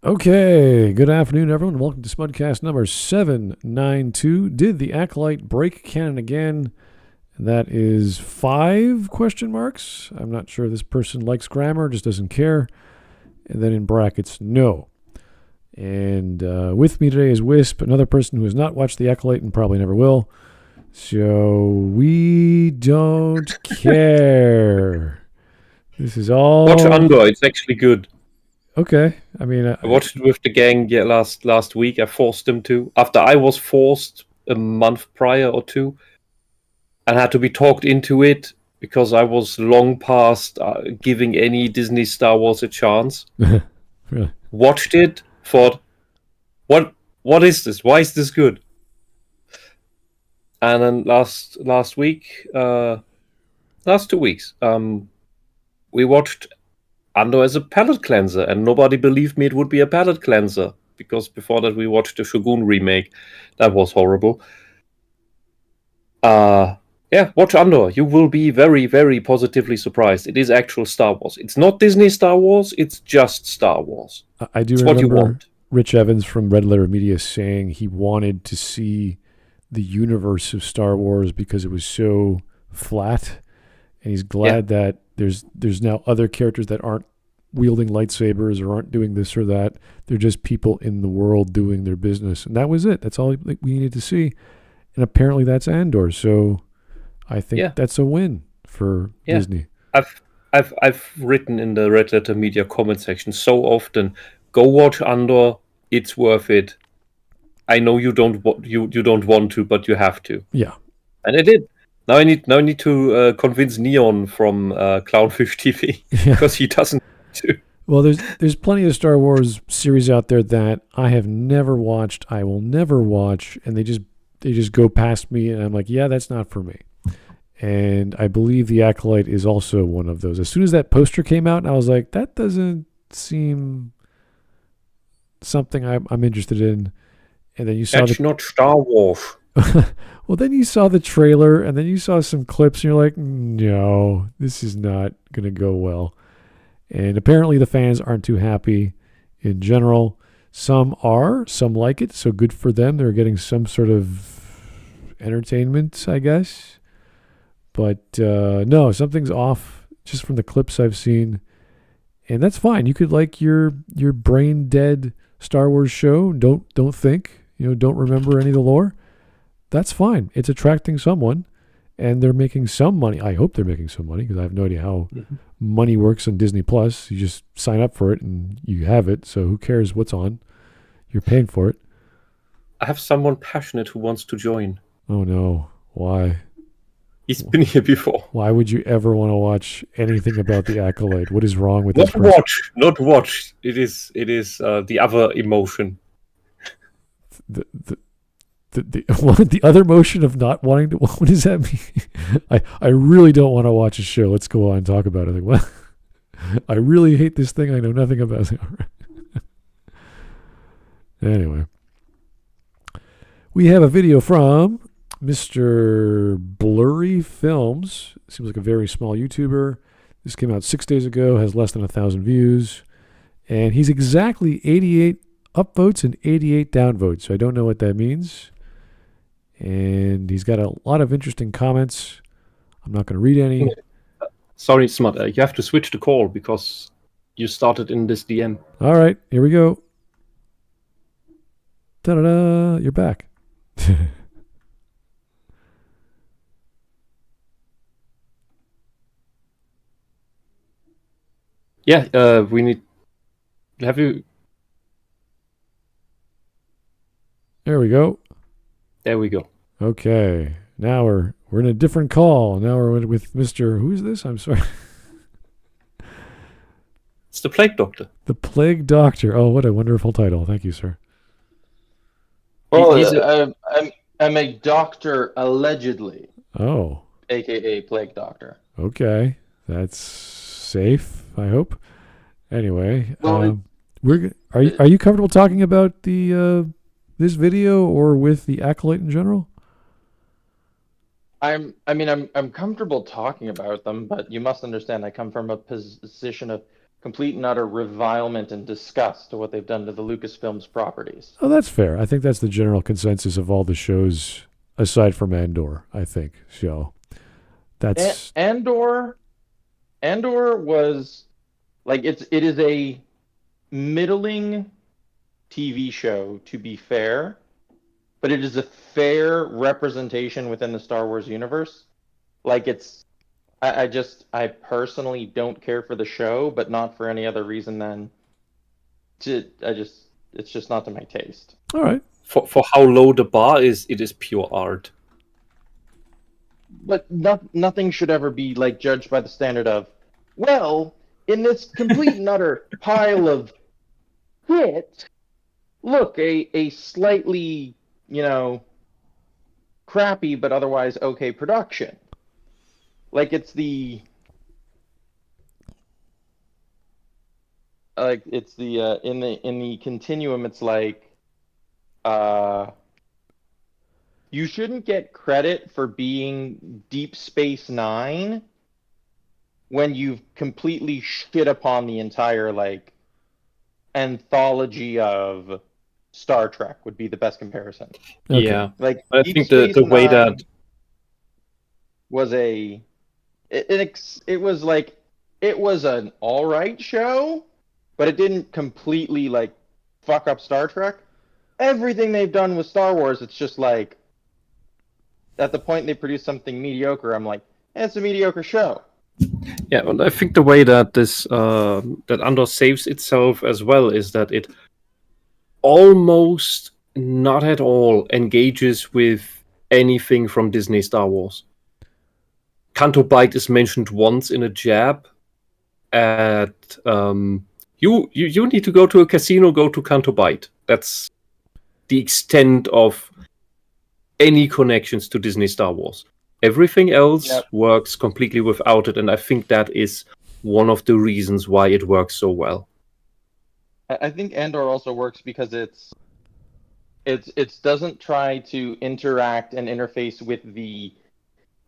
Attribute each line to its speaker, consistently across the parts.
Speaker 1: Okay, good afternoon, everyone. Welcome to Smudcast number 792. Did the Acolyte break canon again? That is 5 question marks. I'm not sure this person likes grammar, just doesn't care. And then in brackets, no. And with me today is Whisp, another person who has not watched the Acolyte and probably never will. So we don't care. This is all...
Speaker 2: Watch Andor, it's actually good.
Speaker 1: Okay, I mean...
Speaker 2: I watched it with the gang last week. I forced them to. After I was forced a month prior or two, and had to be talked into it because I was long past giving any Disney Star Wars a chance.
Speaker 1: Really?
Speaker 2: Watched it, thought, what is this? Why is this good? And then last 2 weeks, we watched Andor as a palate cleanser, and nobody believed me it would be a palate cleanser, because before that we watched the Shogun remake. That was horrible. Watch Andor. You will be very, very positively surprised. It is actual Star Wars. It's not Disney Star Wars, it's just Star Wars.
Speaker 1: I do
Speaker 2: it's
Speaker 1: remember
Speaker 2: what you want.
Speaker 1: Rich Evans from Red Letter Media saying he wanted to see the universe of Star Wars because it was so flat, and he's glad that there's now other characters that aren't wielding lightsabers or aren't doing this or that. They're just people in the world doing their business, and that was it. That's all we needed to see, and apparently that's Andor. So I think that's a win for Disney.
Speaker 2: I've written in the Red Letter Media comment section so often, go watch Andor. It's worth it. I know you don't want to, but you have to.
Speaker 1: Yeah,
Speaker 2: and I did. Now I need to convince Neon from Clownfish TV because he doesn't to.
Speaker 1: Well, there's plenty of Star Wars series out there that I have never watched. I will never watch, and they just go past me, and I'm like, yeah, that's not for me. And I believe the Acolyte is also one of those. As soon as that poster came out, I was like, that doesn't seem something I'm interested in. And then you saw
Speaker 2: that's not Star Wars.
Speaker 1: Well, then you saw the trailer, and then you saw some clips, and you're like, no, this is not going to go well. And apparently the fans aren't too happy in general. Some are, some like it, so good for them. They're getting some sort of entertainment, I guess. But no, something's off just from the clips I've seen. And that's fine. You could like your brain dead Star Wars show. Don't think, don't remember any of the lore. That's fine. It's attracting someone, and they're making some money. I hope they're making some money, because I have no idea how money works on Disney Plus. You just sign up for it and you have it. So who cares what's on? You're paying for it.
Speaker 2: I have someone passionate who wants to join.
Speaker 1: Oh no! Why?
Speaker 2: He's been here before.
Speaker 1: Why would you ever want to watch anything about the Acolyte? What is wrong with this?
Speaker 2: Not watch. It is the other emotion.
Speaker 1: The other motion of not wanting to. What does that mean? I really don't want to watch a show. Let's go on and talk about it. Like, well, I really hate this thing. I know nothing about it. Anyway, we have a video from Mr. BlurryFilms. Seems like a very small YouTuber. This came out 6 days ago. Has less than 1,000 views, and he's exactly 88 upvotes and 88 downvotes. So I don't know what that means. And he's got a lot of interesting comments. I'm not going to read any.
Speaker 2: Sorry, Smart. You have to switch the call because you started in this DM.
Speaker 1: All right, here we go. Ta-da-da! You're back.
Speaker 2: We need. Have you?
Speaker 1: There we go.
Speaker 2: There we go.
Speaker 1: Okay. Now we're in a different call. Now we're with Mr. Who's this? I'm sorry.
Speaker 2: It's the Plague Doctor.
Speaker 1: The Plague Doctor. Oh, what a wonderful title. Thank you, sir.
Speaker 3: Well, I'm a doctor allegedly.
Speaker 1: Oh.
Speaker 3: AKA Plague Doctor.
Speaker 1: Okay. That's safe, I hope. Anyway,
Speaker 3: Well,
Speaker 1: are you comfortable talking about the this video or with the Acolyte in general?
Speaker 3: I'm comfortable talking about them, but you must understand I come from a position of complete and utter revilement and disgust to what they've done to the Lucasfilms properties.
Speaker 1: Oh, that's fair. I think that's the general consensus of all the shows aside from Andor, I think. So that's
Speaker 3: Andor was like it is a middling TV show, to be fair, but it is a fair representation within the Star Wars universe. Like I personally don't care for the show, but not for any other reason than it's just not to my taste.
Speaker 1: all right.
Speaker 2: For how low the bar is, it is pure art.
Speaker 3: But nothing should ever be like judged by the standard of, well, in this complete and utter pile of shit, look, a slightly, crappy but otherwise okay production. Like in the continuum, it's like you shouldn't get credit for being Deep Space Nine when you've completely shit upon the entire like anthology of Star Trek would be the best comparison.
Speaker 1: Okay.
Speaker 2: Yeah,
Speaker 3: Like
Speaker 2: I
Speaker 3: Deep
Speaker 2: think
Speaker 3: Space
Speaker 2: the way
Speaker 3: Nine
Speaker 2: that
Speaker 3: was it was an all right show, but it didn't completely like fuck up Star Trek. Everything they've done with Star Wars, it's just like at the point they produce something mediocre, I'm like, it's a mediocre show.
Speaker 2: Yeah, and I think the way that this that Andor saves itself as well is that it almost not at all engages with anything from Disney Star Wars. Canto Bight is mentioned once in a jab at you need to go to a casino, go to Canto Bight. That's the extent of any connections to Disney Star Wars. Everything else works completely without it, and I think that is one of the reasons why it works so well.
Speaker 3: I think Andor also works because it doesn't try to interact and interface with the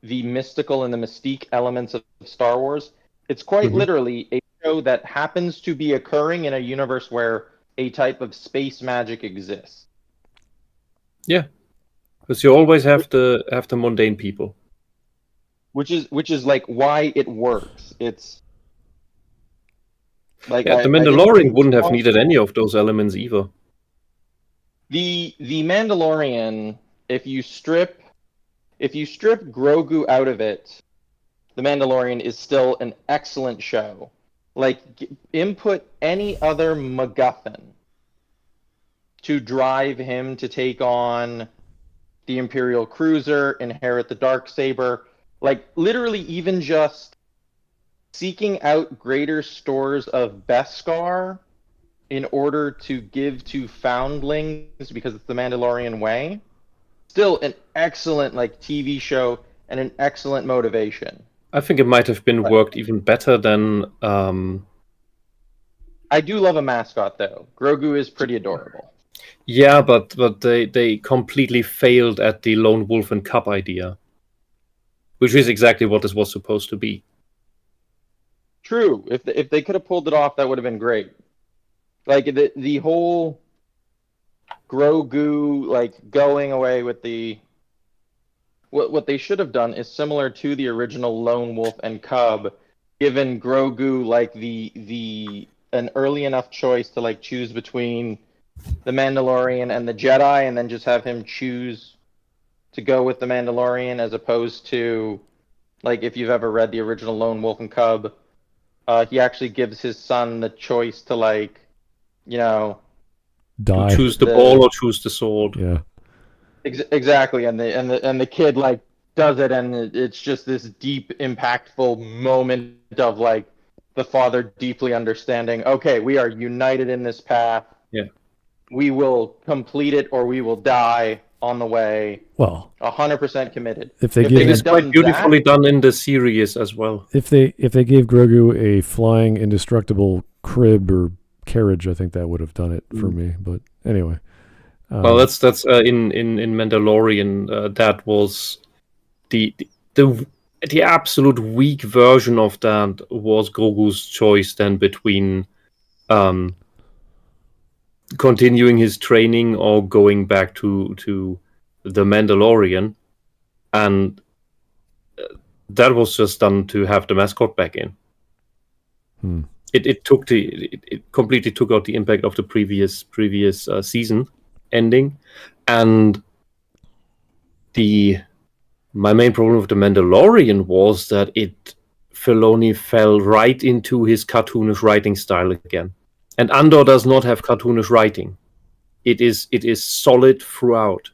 Speaker 3: mystical and the mystique elements of Star Wars. It's quite literally a show that happens to be occurring in a universe where a type of space magic exists.
Speaker 2: Yeah, because you always have the mundane people.
Speaker 3: Which is like why it works. It's like
Speaker 2: The Mandalorian wouldn't have needed any of those elements either.
Speaker 3: The Mandalorian, if you strip Grogu out of it, The Mandalorian is still an excellent show. Like, input any other MacGuffin to drive him to take on the Imperial Cruiser, inherit the Darksaber. Like, literally even just seeking out greater stores of Beskar in order to give to foundlings because it's the Mandalorian way. Still an excellent like TV show and an excellent motivation.
Speaker 2: I think it might have been worked even better than.
Speaker 3: I do love a mascot though. Grogu is pretty adorable.
Speaker 2: Yeah, but they completely failed at the lone wolf and cub idea, which is exactly what this was supposed to be.
Speaker 3: True. If they could have pulled it off, that would have been great. Like the whole Grogu like going away with the what they should have done is similar to the original Lone Wolf and Cub, given Grogu like an early enough choice to like choose between the Mandalorian and the Jedi, and then just have him choose to go with the Mandalorian, as opposed to like if you've ever read the original Lone Wolf and Cub, he actually gives his son the choice to like,
Speaker 1: die.
Speaker 2: Choose the ball or choose the sword.
Speaker 1: Yeah.
Speaker 3: Exactly, and the kid like does it, and it's just this deep, impactful moment of like the father deeply understanding. Okay, we are united in this path.
Speaker 2: Yeah,
Speaker 3: we will complete it, or we will die on the way.
Speaker 1: Well,
Speaker 3: 100% committed.
Speaker 1: If they
Speaker 2: it's quite beautifully done in the series as well.
Speaker 1: If they gave Grogu a flying indestructible crib or carriage, I think that would have done it for me. But anyway.
Speaker 2: Well, that's in Mandalorian. That was the the absolute weak version of that was Grogu's choice then between continuing his training or going back to the Mandalorian, and that was just done to have the mascot back in. It completely took out the impact of the previous season ending, and my main problem with the Mandalorian was that Filoni fell right into his cartoonish writing style again. And Andor does not have cartoonish writing. It is solid throughout.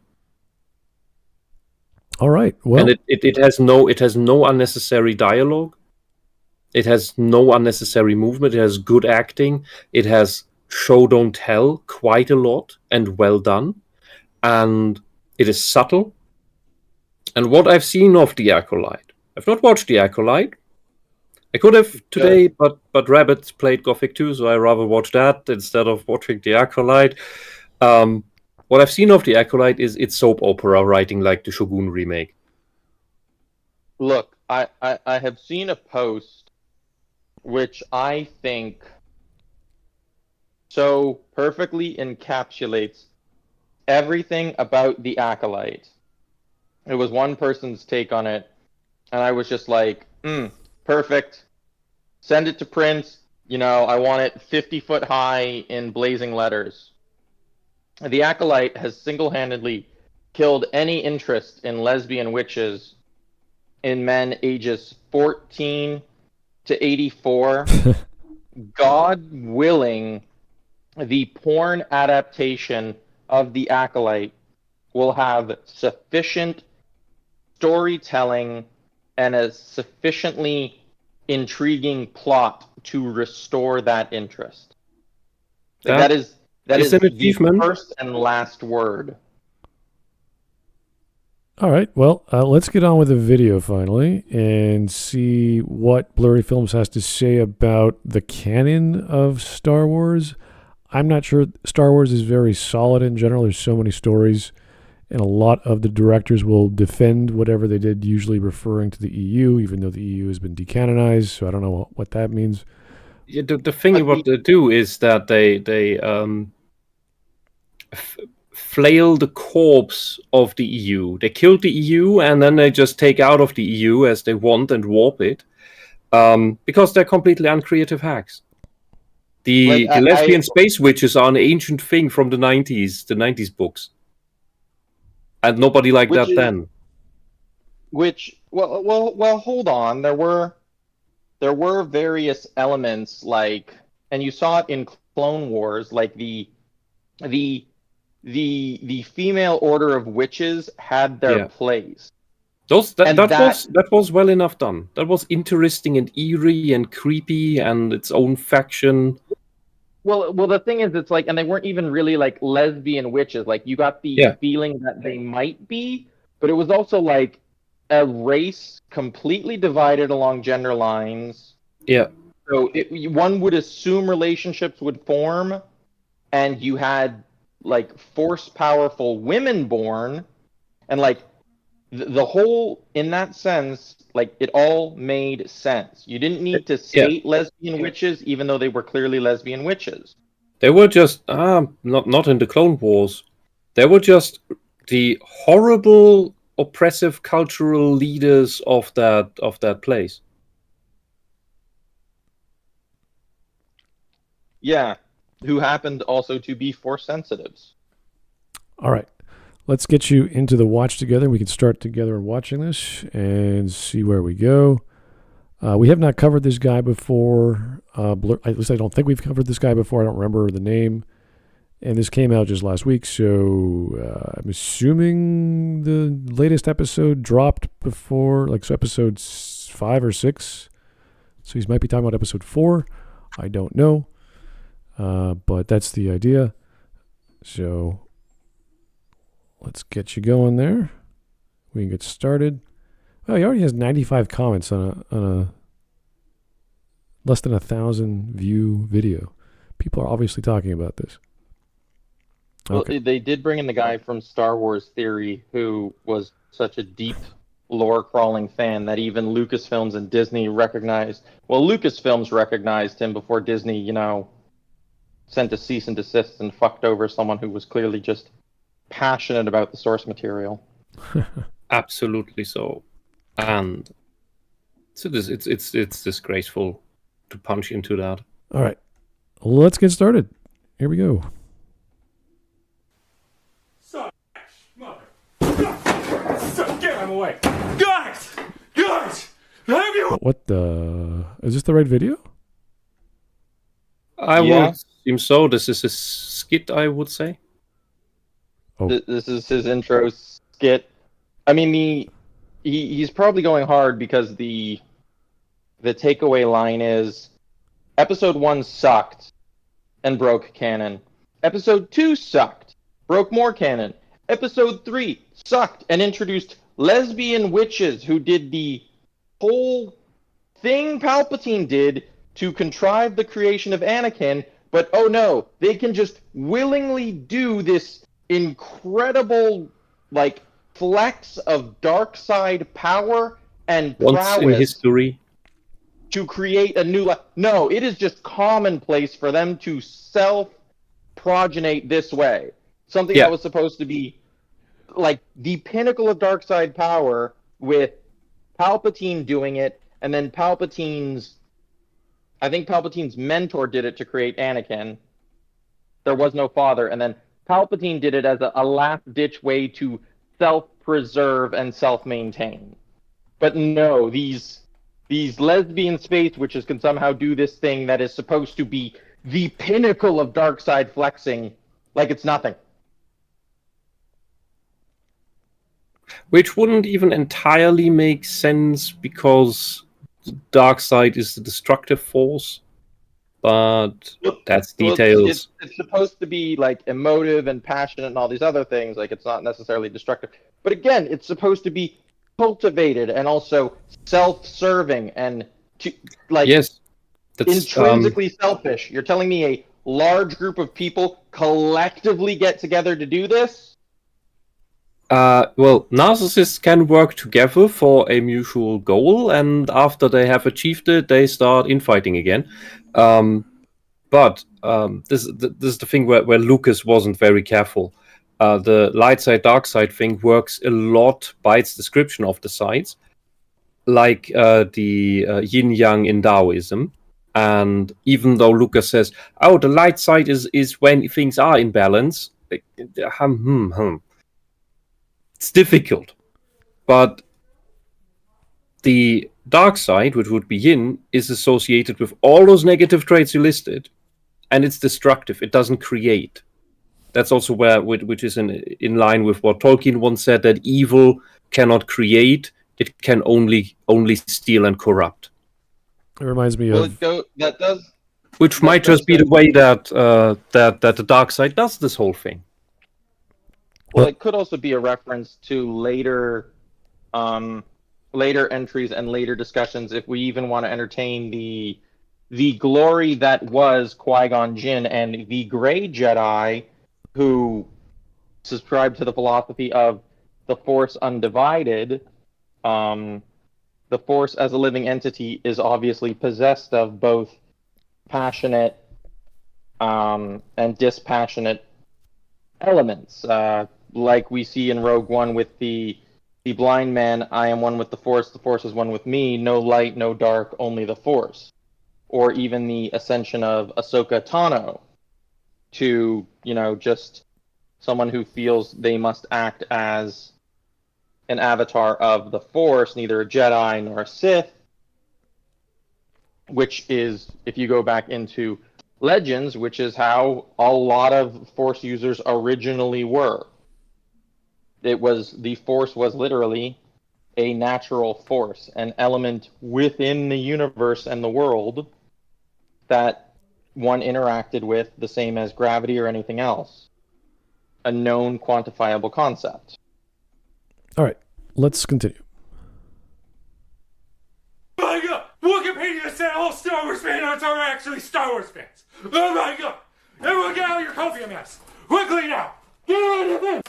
Speaker 1: All right. Well,
Speaker 2: and it has no unnecessary dialogue. It has no unnecessary movement. It has good acting. It has show don't tell quite a lot and well done. And it is subtle. And what I've seen of the Acolyte, I've not watched the Acolyte. I could have today, but Rabbit played Gothic 2, so I rather watch that instead of watching the Acolyte. What I've seen of the Acolyte is it's soap opera writing like the Shogun remake.
Speaker 3: Look, I have seen a post which I think so perfectly encapsulates everything about the Acolyte. It was one person's take on it, and I was just like, perfect. Send it to print. I want it 50 foot high in blazing letters. The Acolyte has single-handedly killed any interest in lesbian witches in men ages 14 to 84. God willing, the porn adaptation of The Acolyte will have sufficient storytelling and a sufficiently intriguing plot to restore that interest. That is the first and last word.
Speaker 1: All right. Well, let's get on with the video finally and see what BlurryFilms has to say about the canon of Star Wars. I'm not sure Star Wars is very solid in general. There's so many stories, and a lot of the directors will defend whatever they did, usually referring to the EU, even though the EU has been decanonized. So I don't know what that means.
Speaker 2: Yeah, the thing what they do is that they flail the corpse of the EU. They killed the EU, and then they just take out of the EU as they want and warp it, because they're completely uncreative hacks. The lesbian space witches are an ancient thing from the 90s books. And nobody liked that then.
Speaker 3: Well, hold on. There were various elements and you saw it in Clone Wars, like the female order of witches had their place.
Speaker 2: That was well enough done. That was interesting and eerie and creepy and its own faction.
Speaker 3: Well, the thing is, it's and they weren't even really lesbian witches. You got the feeling that they might be, but it was also a race completely divided along gender lines.
Speaker 2: Yeah.
Speaker 3: So one would assume relationships would form, and you had force powerful women born, and the whole, in that sense, it all made sense. You didn't need to state lesbian witches, even though they were clearly lesbian witches.
Speaker 2: They were just not in the Clone Wars. They were just the horrible, oppressive cultural leaders of that place.
Speaker 3: Yeah, who happened also to be force sensitives.
Speaker 1: All right. Let's get you into the watch together. We can start together watching this and see where we go. We have not covered this guy before. At least I don't think we've covered this guy before. I don't remember the name. And this came out just last week, so I'm assuming the latest episode dropped before, so episode 5 or 6. So he might be talking about episode 4. I don't know. But that's the idea. So let's get you going there. We can get started. Oh, he already has 95 comments on a less than 1,000 view video. People are obviously talking about this.
Speaker 3: Okay. Well, they did bring in the guy from Star Wars Theory who was such a deep lore-crawling fan that even Lucasfilms and Disney recognized. Well, Lucasfilms recognized him before Disney, sent a cease and desist and fucked over someone who was clearly just passionate about the source material.
Speaker 2: Absolutely so. And so it's disgraceful to punch into that.
Speaker 1: All right, let's get started. Here we go.
Speaker 4: Get him away! Guys! Have you?
Speaker 1: What the? Is this the right video?
Speaker 2: I
Speaker 3: Yeah.
Speaker 2: would assume so. This is a skit, I would say.
Speaker 1: Oh.
Speaker 3: This is his intro skit. I mean, he's probably going hard because the takeaway line is episode 1 sucked and broke canon. Episode 2 sucked, broke more canon. Episode 3 sucked and introduced lesbian witches who did the whole thing Palpatine did to contrive the creation of Anakin, but oh no, they can just willingly do this incredible, flex of dark side power and
Speaker 2: Once in
Speaker 3: prowess
Speaker 2: history.
Speaker 3: to create a new life. No, it is just commonplace for them to self-progenate this way. Something
Speaker 2: Yeah.
Speaker 3: that was supposed to be the pinnacle of dark side power, with Palpatine doing it, and then I think Palpatine's mentor did it to create Anakin. There was no father, and then Palpatine did it as a last-ditch way to self-preserve and self-maintain. But no, these lesbian space witches can somehow do this thing that is supposed to be the pinnacle of dark side flexing like it's nothing.
Speaker 2: Which wouldn't even entirely make sense because the dark side is the destructive force. But that's details.
Speaker 3: It's supposed to be emotive and passionate and all these other things. It's not necessarily destructive. But again, it's supposed to be cultivated and also self-serving and
Speaker 2: Yes, that's
Speaker 3: intrinsically selfish. You're telling me a large group of people collectively get together to do this?
Speaker 2: well, narcissists can work together for a mutual goal, and after they have achieved it, they start infighting again. But this is the thing where Lucas wasn't very careful. The light side, dark side thing works a lot by its description of the sides, like the yin yang in Taoism. And even though Lucas says, "Oh, the light side is when things are in balance," it's difficult. But the dark side, which would be yin, is associated with all those negative traits you listed, and it's destructive. It doesn't create. That's also which is in line with what Tolkien once said, that evil cannot create; it can only steal and corrupt.
Speaker 1: It reminds me
Speaker 3: Well,
Speaker 1: of.
Speaker 2: Which might just be the way that the dark side does this whole thing.
Speaker 3: Well, it could also be a reference to later entries and later discussions, if we even want to entertain the glory that was Qui-Gon Jinn and the Grey Jedi, who subscribed to the philosophy of the Force undivided. The Force as a living entity is obviously possessed of both passionate and dispassionate elements, like we see in Rogue One with the blind man. I am one with the Force is one with me, no light, no dark, only the Force. Or even the ascension of Ahsoka Tano to, just someone who feels they must act as an avatar of the Force, neither a Jedi nor a Sith, which is, if you go back into Legends, which is how a lot of Force users originally were. The Force was literally a natural force, an element within the universe and the world that one interacted with the same as gravity or anything else. A known quantifiable concept.
Speaker 1: All right, let's continue.
Speaker 4: Oh my god! Wikipedia said all Star Wars fans are actually Star Wars fans! Oh my god! Everyone get out your coffee mess! Quickly now! Get out of this!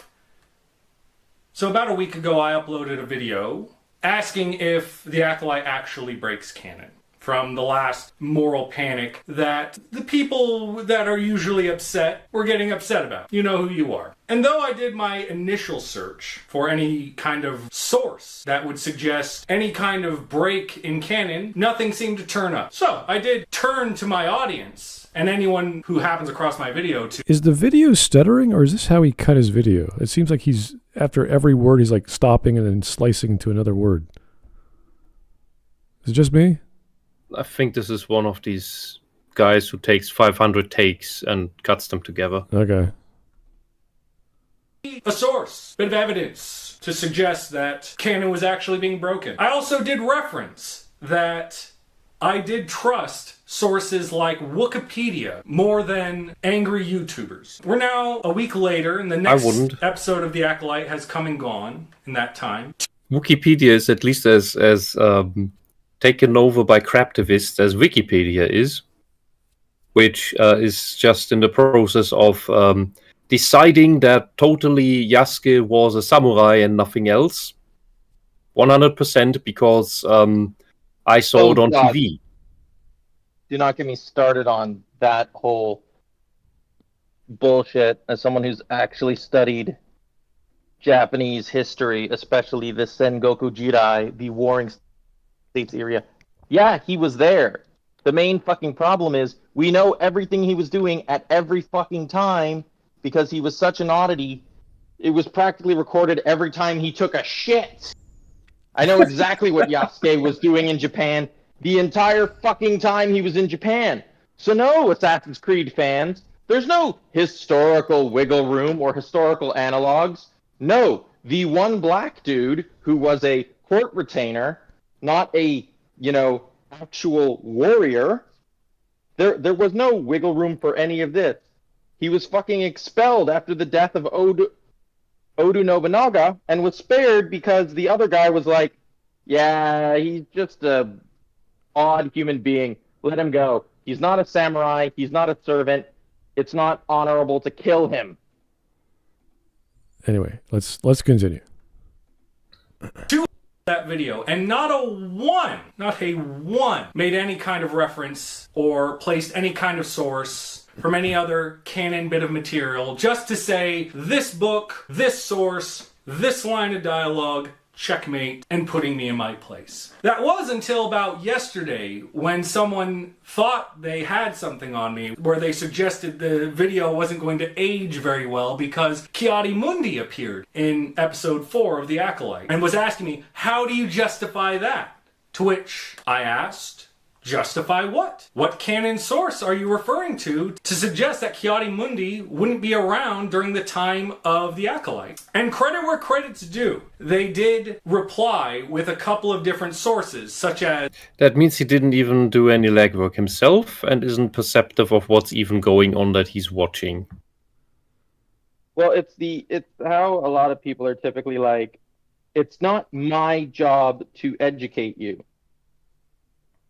Speaker 4: So about a week ago I uploaded a video asking if the Acolyte actually breaks canon from the last moral panic that the people that are usually upset were getting upset about. You know who you are. And though I did my initial search for any kind of source that would suggest any kind of break in canon, nothing seemed to turn up. So I did turn to my audience and anyone who happens across my video to...
Speaker 1: Is the video stuttering, or is this how he cut his video? It seems like he's, after every word, he's like stopping and then slicing to another word. Is it just me?
Speaker 2: I think this is one of these guys who takes 500 takes and cuts them together.
Speaker 1: Okay.
Speaker 4: A source, bit of evidence to suggest that canon was actually being broken. I also did reference that I did trust sources like Wikipedia more than angry YouTubers. We're now a week later, and the next episode of The Acolyte has come and gone in that time.
Speaker 2: Wikipedia is at least as taken over by craptivists as Wikipedia is, which is just in the process of deciding that totally Yasuke was a samurai and nothing else. 100% because I saw it on TV.
Speaker 3: Do not get me started on that whole bullshit. As someone who's actually studied Japanese history, especially the Sengoku Jidai, the Warring States area. Yeah, he was there. The main fucking problem is we know everything he was doing at every fucking time because he was such an oddity. It was practically recorded every time he took a shit. I know exactly what Yasuke was doing in Japan the entire fucking time he was in Japan. So no, Assassin's Creed fans, there's no historical wiggle room or historical analogs. No, the one black dude who was a court retainer, not a, actual warrior, there was no wiggle room for any of this. He was fucking expelled after the death of Oda Nobunaga and was spared because the other guy was like, yeah, he's just a odd human being. Let him go. He's not a samurai. He's not a servant. It's not honorable to kill him.
Speaker 1: Anyway, let's continue.
Speaker 4: That video, and not a one made any kind of reference or placed any kind of source from any other canon bit of material just to say this book, this source, this line of dialogue, checkmate, and putting me in my place. That was until about yesterday when someone thought they had something on me where they suggested the video wasn't going to age very well because Ki-Adi-Mundi appeared in episode 4 of The Acolyte and was asking me, how do you justify that? To which I asked, justify what? What canon source are you referring to suggest that Ki-Adi-Mundi wouldn't be around during the time of The Acolyte? And credit where credit's due. They did reply with a couple of different sources, such as...
Speaker 2: That means he didn't even do any legwork himself and isn't perceptive of what's even going on that he's watching.
Speaker 3: Well, it's how a lot of people are typically like, it's not my job to educate you.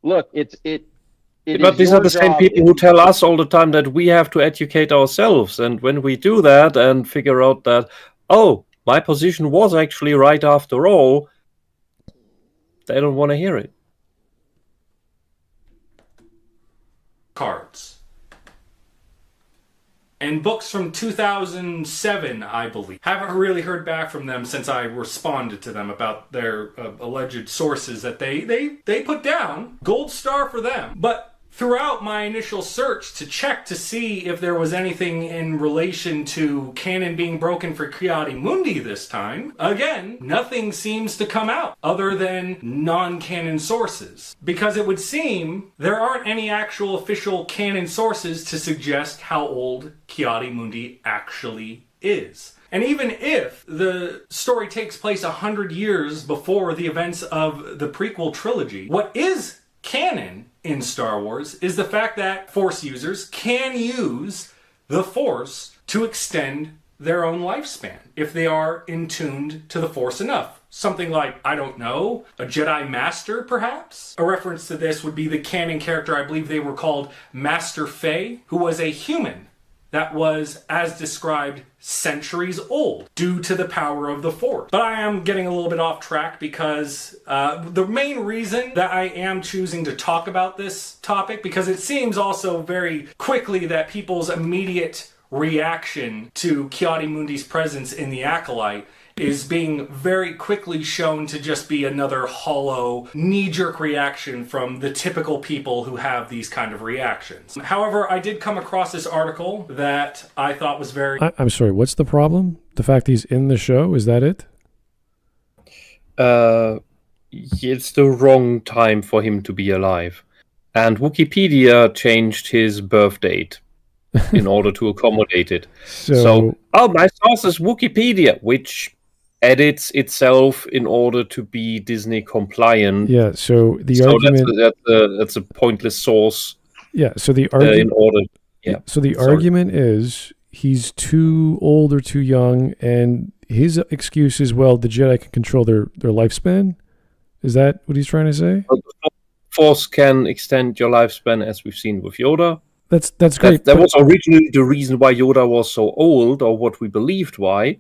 Speaker 3: Look, but
Speaker 2: these are the same people who tell us all the time that we have to educate ourselves. And when we do that and figure out that, oh, my position was actually right after all, they don't want to hear it.
Speaker 4: Cards. And books from 2007, I believe. Haven't really heard back from them since I responded to them about their alleged sources that they put down. Gold star for them. But throughout my initial search to check to see if there was anything in relation to canon being broken for Ki-Adi-Mundi this time, again, nothing seems to come out other than non-canon sources. Because it would seem there aren't any actual official canon sources to suggest how old Ki-Adi-Mundi actually is. And even if the story takes place 100 years before the events of the prequel trilogy, what is canon in Star Wars is the fact that Force users can use the Force to extend their own lifespan if they are in tuned to the Force enough. Something like, I don't know, a Jedi Master, perhaps? A reference to this would be the canon character, I believe they were called Master Fey, who was a human that was, as described, centuries old due to the power of the Force. But I am getting a little bit off track because the main reason that I am choosing to talk about this topic, because it seems also very quickly that people's immediate reaction to Ki-Adi-Mundi's presence in the Acolyte is being very quickly shown to just be another hollow, knee-jerk reaction from the typical people who have these kind of reactions. However, I did come across this article that I thought was very...
Speaker 1: I'm sorry, what's the problem? The fact he's in the show, is that it?
Speaker 2: It's the wrong time for him to be alive. And Wikipedia changed his birth date in order to accommodate it. So, my source is Wikipedia, which edits itself in order to be Disney compliant.
Speaker 1: Yeah, so the argument...
Speaker 2: That's a pointless source.
Speaker 1: Yeah, so the argument...
Speaker 2: in order... Yeah.
Speaker 1: So the argument is he's too old or too young, and his excuse is, well, the Jedi can control their lifespan? Is that what he's trying to say?
Speaker 2: The Force can extend your lifespan, as we've seen with Yoda.
Speaker 1: That's great.
Speaker 2: That was originally the reason why Yoda was so old, or what we believed why.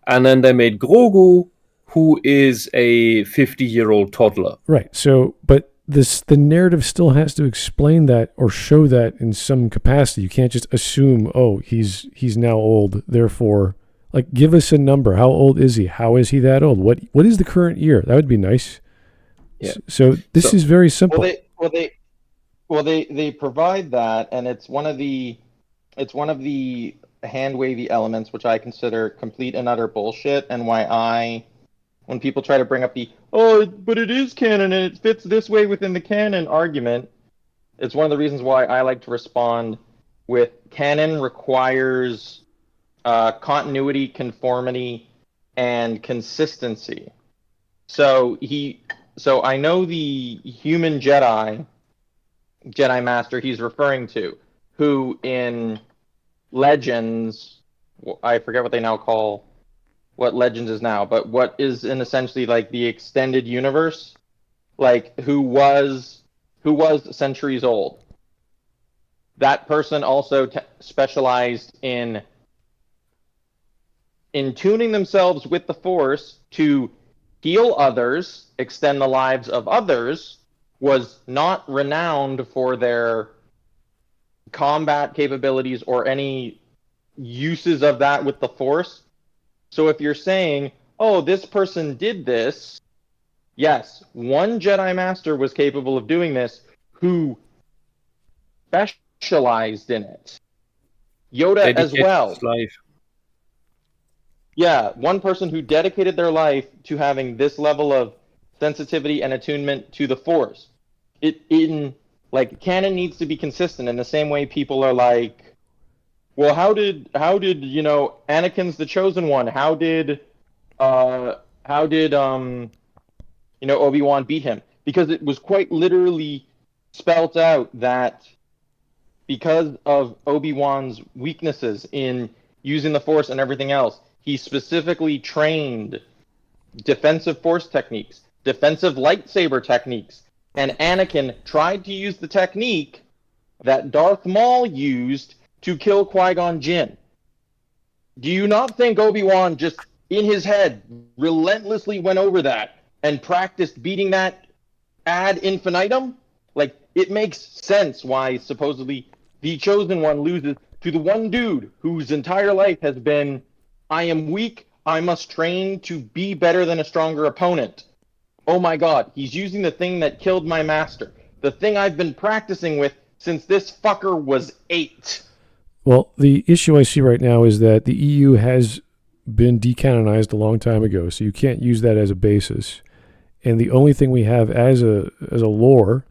Speaker 2: And then they made Grogu, who is a 50-year-old toddler.
Speaker 1: Right. So, but the narrative still has to explain that or show that in some capacity. You can't just assume, oh, he's now old, therefore, like, give us a number. How old is he? How is he that old? What is the current year? That would be nice.
Speaker 2: Yeah.
Speaker 1: So this is very simple.
Speaker 3: They provide that, and it's one of the hand-wavy elements which I consider complete and utter bullshit, and why when people try to bring up but it is canon and it fits this way within the canon argument, it's one of the reasons why I like to respond with canon requires continuity, conformity, and consistency. So I know the human Jedi Master he's referring to, who in Legends, I forget what they now call what Legends is now, but what is in essentially like the extended universe, like who was centuries old. That person also specialized in tuning themselves with the Force to heal others, extend the lives of others, was not renowned for their combat capabilities or any uses of that with the Force. So if you're saying, oh, this person did this, yes, one Jedi Master was capable of doing this who specialized in it. Yoda as well. Yeah, one person who dedicated their life to having this level of sensitivity and attunement to the Force. Canon needs to be consistent in the same way people are like, well, how did Anakin's the chosen one? How did Obi-Wan beat him? Because it was quite literally spelt out that because of Obi-Wan's weaknesses in using the Force and everything else, he specifically trained defensive Force techniques, defensive lightsaber techniques, and Anakin tried to use the technique that Darth Maul used to kill Qui-Gon Jinn. Do you not think Obi-Wan just, in his head, relentlessly went over that and practiced beating that ad infinitum? Like, it makes sense why, supposedly, the Chosen One loses to the one dude whose entire life has been, I am weak, I must train to be better than a stronger opponent. Oh my god, he's using the thing that killed my master. The thing I've been practicing with since this fucker was 8.
Speaker 1: Well, the issue I see right now is that the EU has been decanonized a long time ago, so you can't use that as a basis. And the only thing we have as a lore,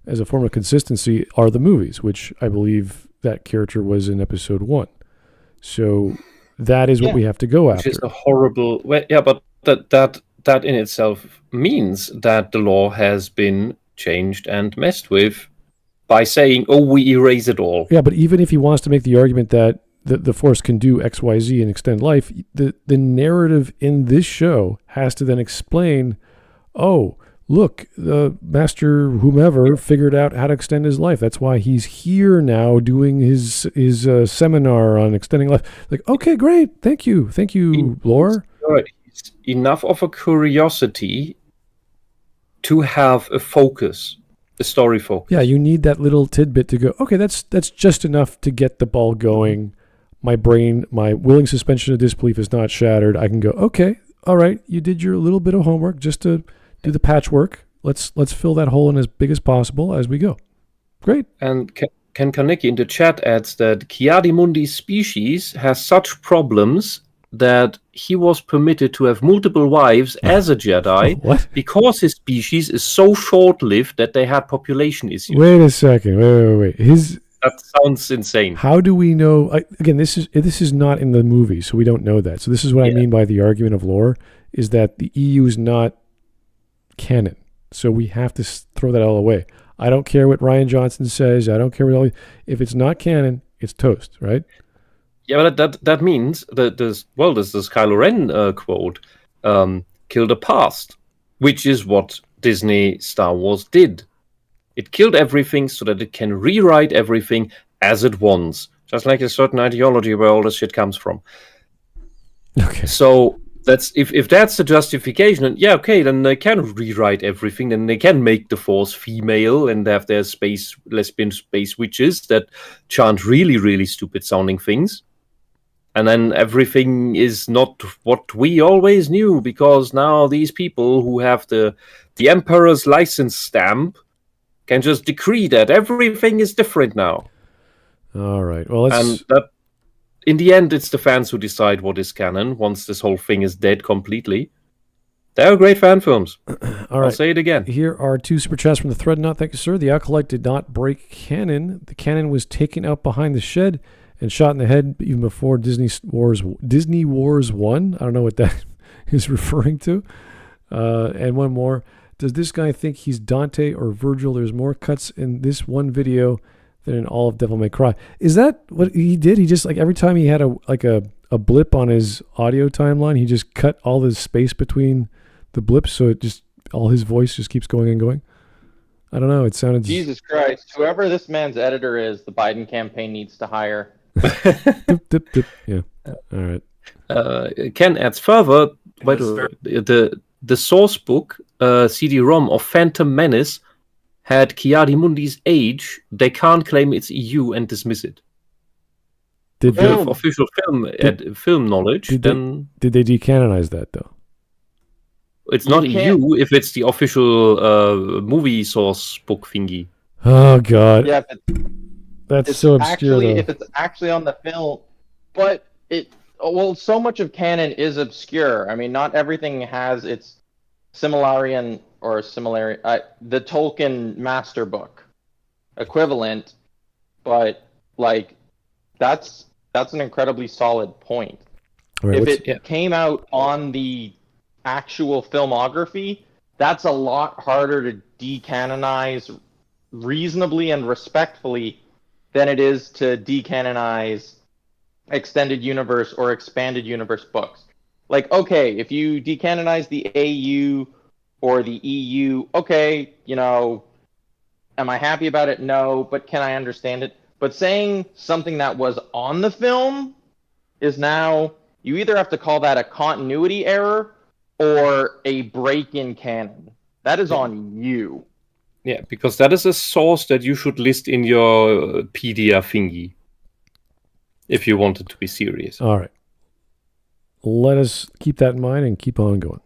Speaker 1: as a form of consistency, are the movies, which I believe that character was in episode 1. So that is what we have to go after.
Speaker 2: Which is a horrible... but that in itself means that the law has been changed and messed with by saying, oh, we erase it all.
Speaker 1: Yeah, but even if he wants to make the argument that the Force can do X, Y, Z and extend life, the narrative in this show has to then explain, oh, look, the master whomever figured out how to extend his life. That's why he's here now doing his seminar on extending life. Like, okay, great. Thank you, lore.
Speaker 2: It's enough of a curiosity to have a focus, a story focus.
Speaker 1: Yeah, you need that little tidbit to go, okay, that's just enough to get the ball going. My brain, my willing suspension of disbelief is not shattered. I can go, okay, all right, you did your little bit of homework just to do the patchwork. Let's fill that hole in as big as possible as we go. Great.
Speaker 2: And Ken Kaneki in the chat adds that Ki-Adi-Mundi's species has such problems that he was permitted to have multiple wives as a Jedi
Speaker 1: What?
Speaker 2: because his species is so short-lived that they had population issues.
Speaker 1: Wait a second. Wait.
Speaker 2: That sounds insane.
Speaker 1: How do we know? Again, this is not in the movie, so we don't know that. So this is what I mean by the argument of lore, is that the EU is not canon. So we have to throw that all away. I don't care what Ryan Johnson says. I don't care what if it's not canon, it's toast, right?
Speaker 2: Yeah, but that means that there's this Kylo Ren quote, kill the past, which is what Disney Star Wars did. It killed everything so that it can rewrite everything as it wants, just like a certain ideology where all this shit comes from.
Speaker 1: Okay.
Speaker 2: So that's if that's the justification, then they can rewrite everything. Then they can make the Force female and have their lesbian space witches that chant really, really stupid sounding things. And then everything is not what we always knew, because now these people who have the Emperor's license stamp can just decree that everything is different now.
Speaker 1: All right. Well, let's...
Speaker 2: And in the end, it's the fans who decide what is canon once this whole thing is dead completely. They're great fan films.
Speaker 1: All right.
Speaker 2: I'll say it again.
Speaker 1: Here are 2 super chats from the Threadnought. Thank you, sir. The Acolyte did not break canon. The cannon was taken out behind the shed and shot in the head even before Disney Wars 1. I don't know what that is referring to. And one more. Does this guy think he's Dante or Virgil? There's more cuts in this one video than in all of Devil May Cry. Is that what he did? He just, like, every time he had a blip on his audio timeline, he just cut all the space between the blips, so it just, all his voice just keeps going and going? I don't know. It sounded...
Speaker 3: Jesus Christ. Whoever this man's editor is, the Biden campaign needs to hire.
Speaker 1: Dip. Yeah. All right.
Speaker 2: Ken adds further, by the source book, CD-ROM of Phantom Menace had Ki-Adi-Mundi's age. They can't claim it's EU and dismiss it.
Speaker 1: Did
Speaker 2: they have official film knowledge,
Speaker 1: did
Speaker 2: then...
Speaker 1: Did they decanonize that, though?
Speaker 2: It's not EU if it's the official movie source book thingy.
Speaker 1: Oh, God.
Speaker 3: Yeah,
Speaker 1: that's so obscure, though.
Speaker 3: If it's actually on the film, but so much of canon is obscure. I mean, not everything has its similarity, the Tolkien master book equivalent, but like that's an incredibly solid point.
Speaker 1: Right,
Speaker 3: if it came out on the actual filmography, that's a lot harder to decanonize reasonably and respectfully than it is to decanonize extended universe or expanded universe books. Like, okay, if you decanonize the AU or the EU, okay, am I happy about it? No, but can I understand it? But saying something that was on the film is now, you either have to call that a continuity error or a break in canon. That is on you.
Speaker 2: Yeah, because that is a source that you should list in your PDF thingy if you want it to be serious.
Speaker 1: All right. Let us keep that in mind and keep on going.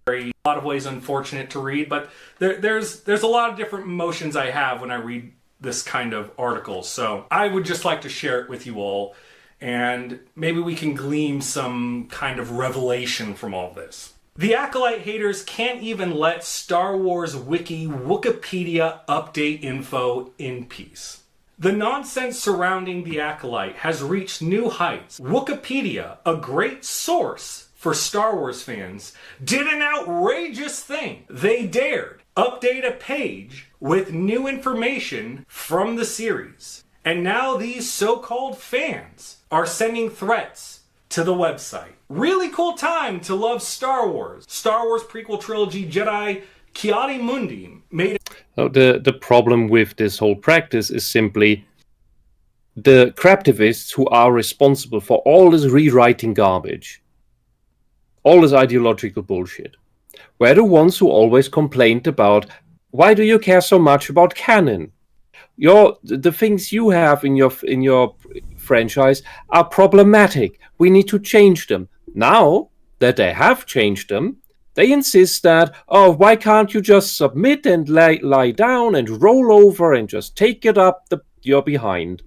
Speaker 4: A lot of ways unfortunate to read, but there's a lot of different emotions I have when I read this kind of article. So I would just like to share it with you all, and maybe we can glean some kind of revelation from all this. The Acolyte haters can't even let Star Wars Wiki Wikipedia update info in peace. The nonsense surrounding the Acolyte has reached new heights. Wikipedia, a great source for Star Wars fans, did an outrageous thing. They dared update a page with new information from the series. And now these so-called fans are sending threats to the website. Really cool time to love Star Wars. Star Wars prequel trilogy Jedi Ki-Adi-Mundi made...
Speaker 2: No, the problem with this whole practice is simply the craptivists who are responsible for all this rewriting garbage, all this ideological bullshit, were the ones who always complained about, why do you care so much about canon? The things you have in your franchise are problematic. We need to change them. Now that they have changed them, they insist that, oh, why can't you just submit and lie down and roll over and just take it up your behind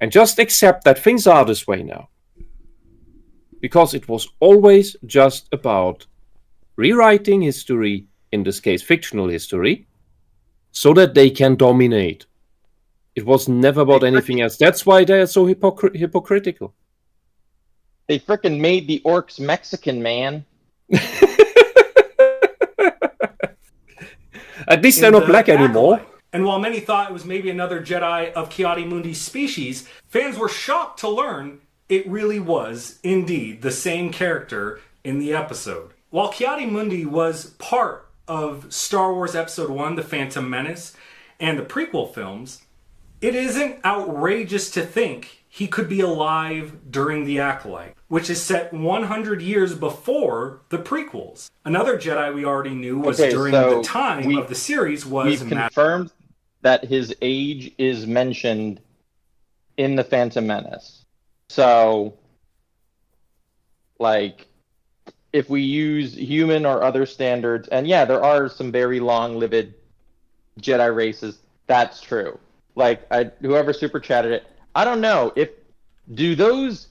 Speaker 2: and just accept that things are this way now? Because it was always just about rewriting history, in this case fictional history, so that they can dominate. It was never about anything else. That's why they're so hypocritical.
Speaker 3: They frickin' made the orcs Mexican, man.
Speaker 2: At least they're not black anymore.
Speaker 4: Acolyte. And while many thought it was maybe another Jedi of Ki-Adi-Mundi's species, fans were shocked to learn it really was, indeed, the same character in the episode. While Ki-Adi-Mundi was part of Star Wars Episode 1, The Phantom Menace, and the prequel films, it isn't outrageous to think he could be alive during the Acolyte, which is set 100 years before the prequels. Another Jedi we already knew was during the time of the series was...
Speaker 3: We've confirmed that his age is mentioned in The Phantom Menace. So, like, if we use human or other standards, and yeah, there are some very long-lived Jedi races, that's true. Like, whoever super chatted it, I don't know does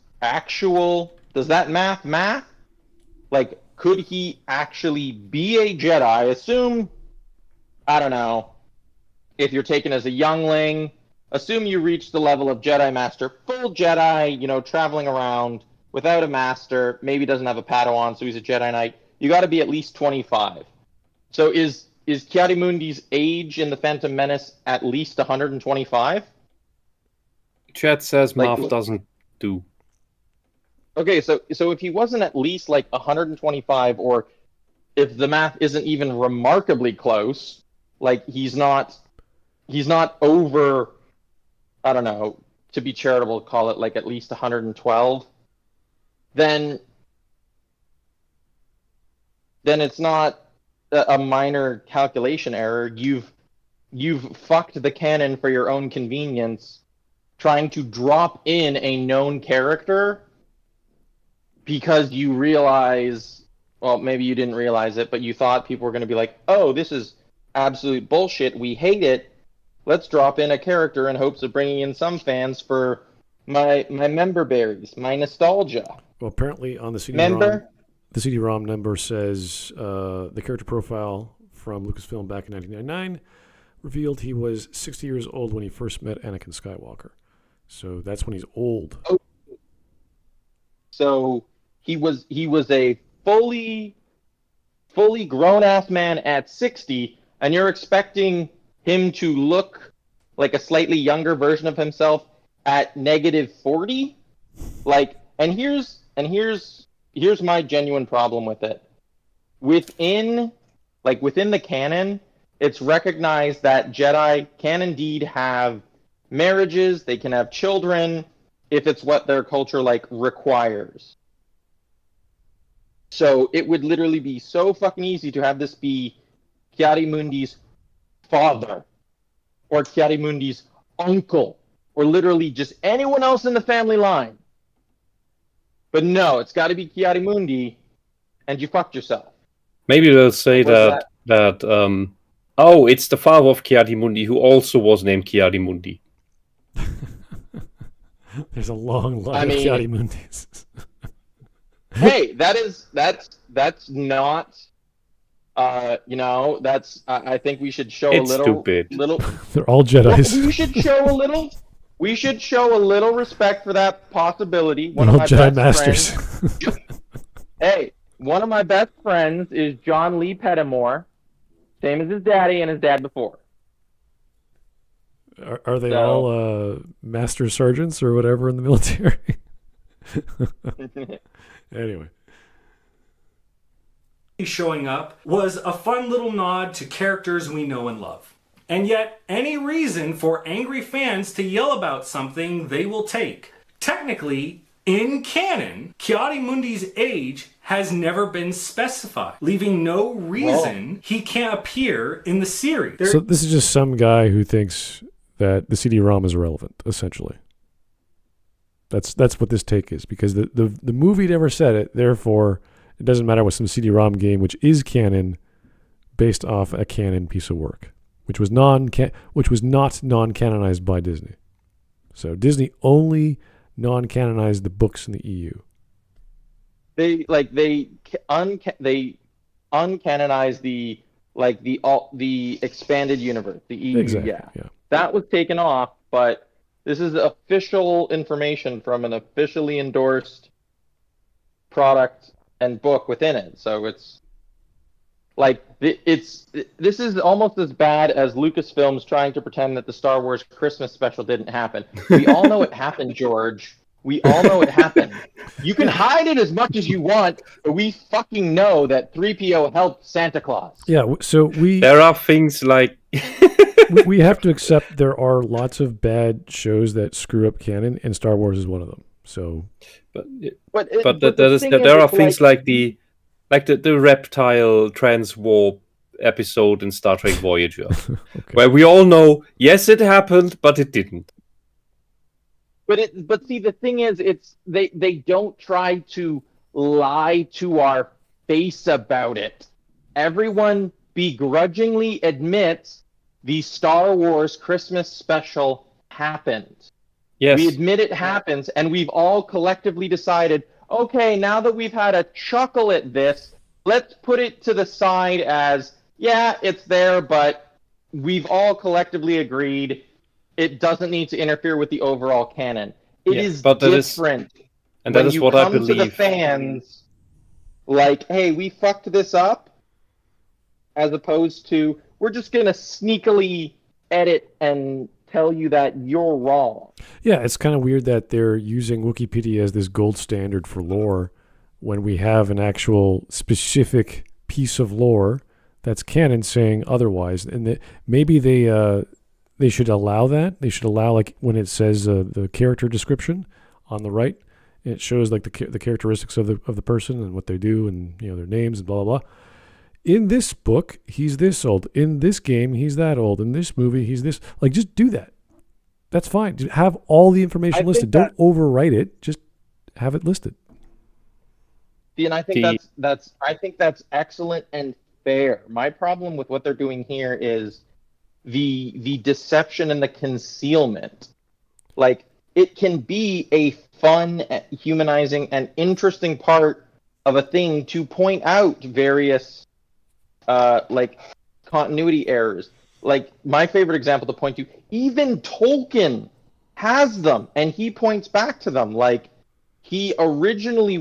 Speaker 3: that math? Like, could he actually be a Jedi? Assume, I don't know, if you're taken as a youngling, assume you reach the level of Jedi Master, full Jedi, traveling around without a master, maybe doesn't have a Padawan, so he's a Jedi Knight. You got to be at least 25. So is Ki-Adi-Mundi's age in The Phantom Menace at least 125?
Speaker 2: Chat says math doesn't do.
Speaker 3: Okay, so if he wasn't at least like 125, or if the math isn't even remarkably close, like he's not over, I don't know, to be charitable, call it like at least 112, then it's not a minor calculation error. You've fucked the canon for your own convenience, trying to drop in a known character because you realize, well, maybe you didn't realize it, but you thought people were going to be like, oh, this is absolute bullshit, we hate it, let's drop in a character in hopes of bringing in some fans for my member berries, my nostalgia.
Speaker 1: Well, apparently on the CD-ROM number says the character profile from Lucasfilm back in 1999 revealed he was 60 years old when he first met Anakin Skywalker. So that's when he's old.
Speaker 3: Oh. So he was a fully grown-ass man at 60, and you're expecting him to look like a slightly younger version of himself at -40? Like, and here's my genuine problem with it. Within the canon, it's recognized that Jedi can indeed have marriages, they can have children, if it's what their culture requires. So it would literally be so fucking easy to have this be Ki-Adi-Mundi's father, or Ki-Adi-Mundi's uncle, or literally just anyone else in the family line. But no, it's got to be Ki-Adi-Mundi, and you fucked yourself.
Speaker 2: Maybe they'll say that it's the father of Ki-Adi-Mundi who also was named Ki-Adi-Mundi.
Speaker 1: There's a long line of Ki-Adi-Mundis.
Speaker 3: Hey, that's not. That's. I think we should show
Speaker 2: it's
Speaker 3: a little.
Speaker 2: Stupid.
Speaker 1: They're all Jedis.
Speaker 3: We should show a little. We should show a little respect for that possibility.
Speaker 1: One of my Jedi Masters.
Speaker 3: Hey, one of my best friends is John Lee Pettimore, same as his daddy and his dad before.
Speaker 1: Are they all master sergeants or whatever in the military? Anyway.
Speaker 4: Showing up was a fun little nod to characters we know and love. And yet, any reason for angry fans to yell about something they will take. Technically, in canon, Ki-Adi-Mundi's age has never been specified, leaving no reason he can't appear in the series.
Speaker 1: So this is just some guy who thinks that the CD-ROM is irrelevant, essentially. That's what this take is, because the movie never said it, therefore it doesn't matter what some CD-ROM game, which is canon, based off a canon piece of work, which was not non-canonized by Disney. So Disney only non-canonized the books in the EU.
Speaker 3: They uncanonized the expanded universe, the EU.
Speaker 1: Exactly.
Speaker 3: Yeah.
Speaker 1: Yeah.
Speaker 3: That was taken off, but this is official information from an officially endorsed product and book within it. So it's like this is almost as bad as Lucasfilms trying to pretend that the Star Wars Christmas special didn't happen. We all know it happened, George. We all know it happened. You can hide it as much as you want, but we fucking know that 3PO helped Santa Claus.
Speaker 1: Yeah, so
Speaker 2: There are things like
Speaker 1: we have to accept there are lots of bad shows that screw up canon, and Star Wars is one of them. So,
Speaker 2: there are things like the reptile transwarp episode in Star Trek Voyager,
Speaker 1: okay.
Speaker 2: where we all know, yes, it happened, but it didn't.
Speaker 3: But see, the thing is, they don't try to lie to our face about it. Everyone begrudgingly admits the Star Wars Christmas special happened.
Speaker 2: Yes.
Speaker 3: We admit it happens, and we've all collectively decided, okay, now that we've had a chuckle at this, let's put it to the side as, yeah, it's there, but we've all collectively agreed it doesn't need to interfere with the overall canon. It is different.
Speaker 2: And that is what I believe.
Speaker 3: When you come to the fans, like, hey, we fucked this up, as opposed to, we're just going to sneakily edit and tell you that you're wrong.
Speaker 1: Yeah, it's kind of weird that they're using Wikipedia as this gold standard for lore when we have an actual specific piece of lore that's canon saying otherwise. And maybe they should allow that. They should allow, like, when it says the character description on the right, it shows like the characteristics of the person and what they do and their names and blah blah blah. In this book, he's this old. In this game, he's that old. In this movie, he's this. Like, just do that. That's fine. Just have all the information listed. Don't overwrite it. Just have it listed.
Speaker 3: And I think that's excellent and fair. My problem with what they're doing here is the deception and the concealment. Like, it can be a fun, humanizing, and interesting part of a thing to point out various like continuity errors. Like, my favorite example to point to, even Tolkien has them, and he points back to them. Like, he originally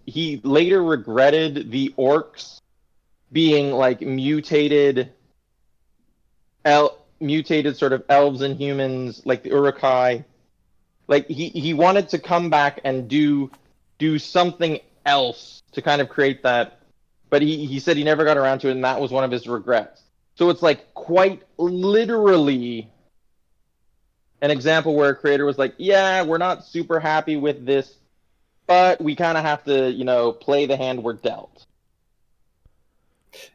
Speaker 3: he later regretted the orcs being like mutated sort of elves and humans, like the Uruk-hai. Like, he wanted to come back and do something else to kind of create that, but he said he never got around to it, and that was one of his regrets. So it's like quite literally an example where a creator was like, yeah, we're not super happy with this, but we kind of have to, play the hand we're dealt.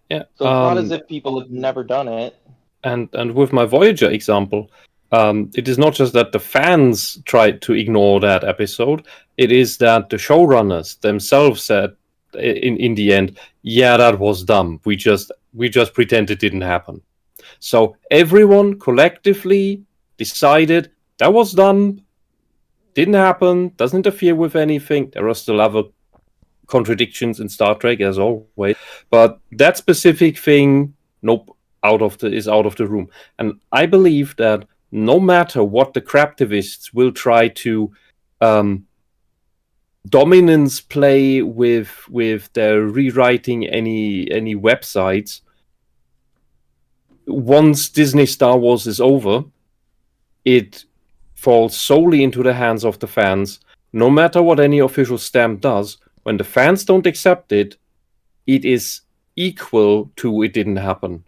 Speaker 2: Yeah.
Speaker 3: So it's not as if people have never done it.
Speaker 2: And with my Voyager example, it is not just that the fans tried to ignore that episode. It is that the showrunners themselves said in the end, yeah, that was dumb. We just pretend it didn't happen. So everyone collectively decided that was dumb, didn't happen, doesn't interfere with anything. There are still other contradictions in Star Trek as always, but that specific thing, nope, is out of the room. And I believe that no matter what the craptivists will try to dominance play with their rewriting any websites, once Disney Star Wars is over, it falls solely into the hands of the fans, no matter what any official stamp does, when the fans don't accept it, it is equal to it didn't happen.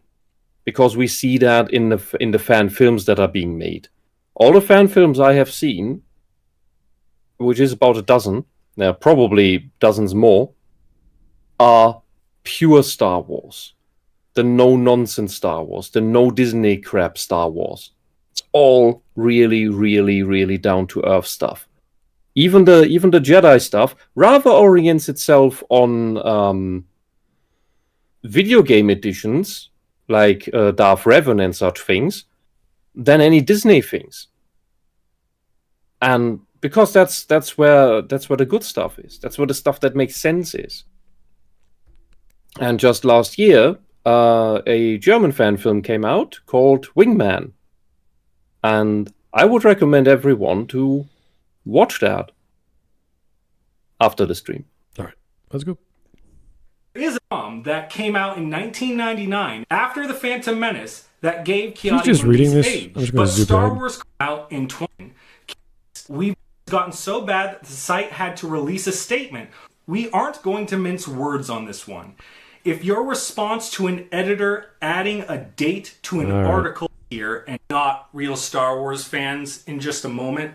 Speaker 2: Because we see that in the fan films that are being made. All the fan films I have seen, which is about a dozen, there are probably dozens more, are pure Star Wars. The no-nonsense Star Wars, the no Disney crap Star Wars. It's all really, really, really down-to-earth stuff. Even the Jedi stuff rather orients itself on video game editions, like Darth Revan and such things, than any Disney things. And because that's where the good stuff is. That's where the stuff that makes sense is. And just last year, a German fan film came out called Wingman. And I would recommend everyone to watch that after the stream.
Speaker 1: All right, let's go.
Speaker 4: Is a film that came out in 1999 after The Phantom Menace that gave
Speaker 1: He's just reading
Speaker 4: Ki-Adi-Mundi's
Speaker 1: this.
Speaker 4: age.
Speaker 1: I'm just going
Speaker 4: But
Speaker 1: to zoom
Speaker 4: Star
Speaker 1: ahead.
Speaker 4: Wars came out in 20. We've gotten so bad that the site had to release a statement. We aren't going to mince words on this one. If your response to an editor adding a date to an article here, and not real Star Wars fans in just a moment,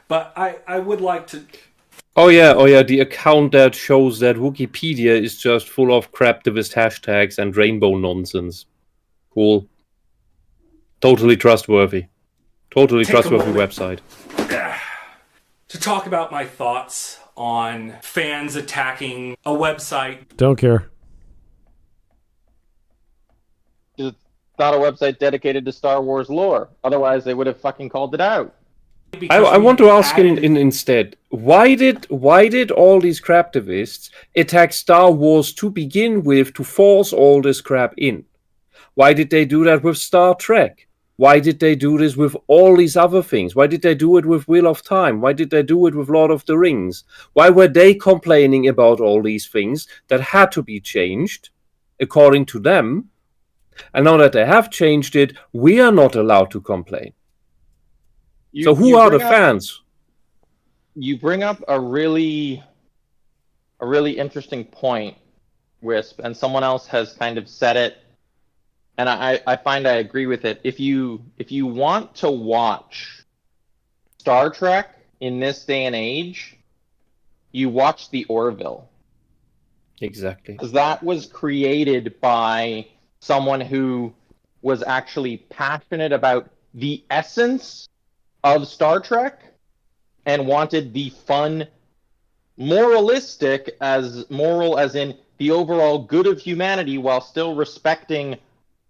Speaker 4: but I would like to...
Speaker 2: Oh yeah, the account that shows that Wikipedia is just full of craptivist hashtags and rainbow nonsense. Cool. Totally trustworthy. Totally trustworthy website.
Speaker 4: To talk about my thoughts on fans attacking a website.
Speaker 1: Don't care.
Speaker 3: It's not a website dedicated to Star Wars lore. Otherwise, they would have fucking called it out.
Speaker 2: I want to ask instead, why did all these craptivists attack Star Wars to begin with to force all this crap in? Why did they do that with Star Trek? Why did they do this with all these other things? Why did they do it with Wheel of Time? Why did they do it with Lord of the Rings? Why were they complaining about all these things that had to be changed, according to them? And now that they have changed it, we are not allowed to complain. So who are the fans?
Speaker 3: You bring up a really interesting point, Wisp, and someone else has kind of said it, and I find I agree with it. If you want to watch Star Trek in this day and age, you watch the Orville.
Speaker 2: Exactly.
Speaker 3: Because that was created by someone who was actually passionate about the essence of Star Trek and wanted the fun, moralistic, as moral as in the overall good of humanity while still respecting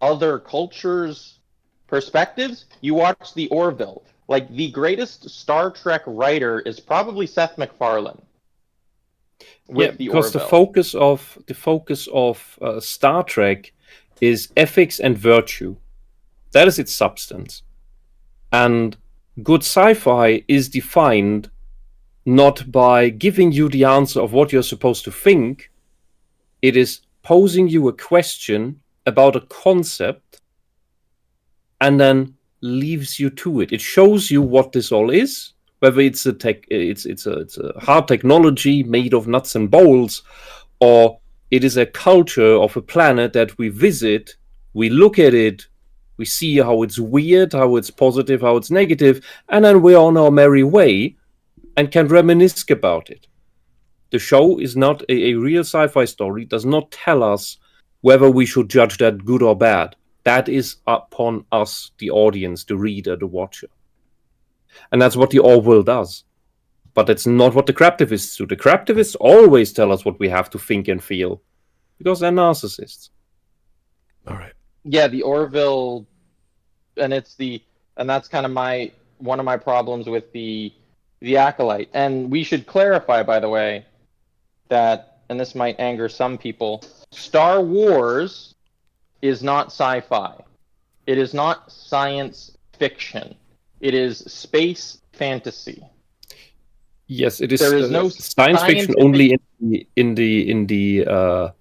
Speaker 3: other cultures' perspectives. You watch the Orville. Like, the greatest Star Trek writer is probably Seth MacFarlane.
Speaker 2: Because the focus of Star Trek is ethics and virtue. That is its substance. And good sci-fi is defined not by giving you the answer of what you're supposed to think. It is posing you a question about a concept and then leaves you to it. It shows you what this all is, whether it's it's a hard technology made of nuts and bolts, or it is a culture of a planet that we visit, we look at it, we see how it's weird, how it's positive, how it's negative, and then we're on our merry way and can reminisce about it. The show is not a real sci-fi story, does not tell us whether we should judge that good or bad. That is upon us, the audience, the reader, the watcher. And that's what the Orwell does. But that's not what the craptivists do. The craptivists always tell us what we have to think and feel, because they're narcissists.
Speaker 1: All right.
Speaker 3: Yeah, the Orville, and that's kind of one of my problems with the Acolyte. And we should clarify, by the way, that, and this might anger some people, Star Wars is not sci-fi. It is not science fiction. It is space fantasy.
Speaker 2: Yes, it is.
Speaker 3: There is no
Speaker 2: science fiction only in the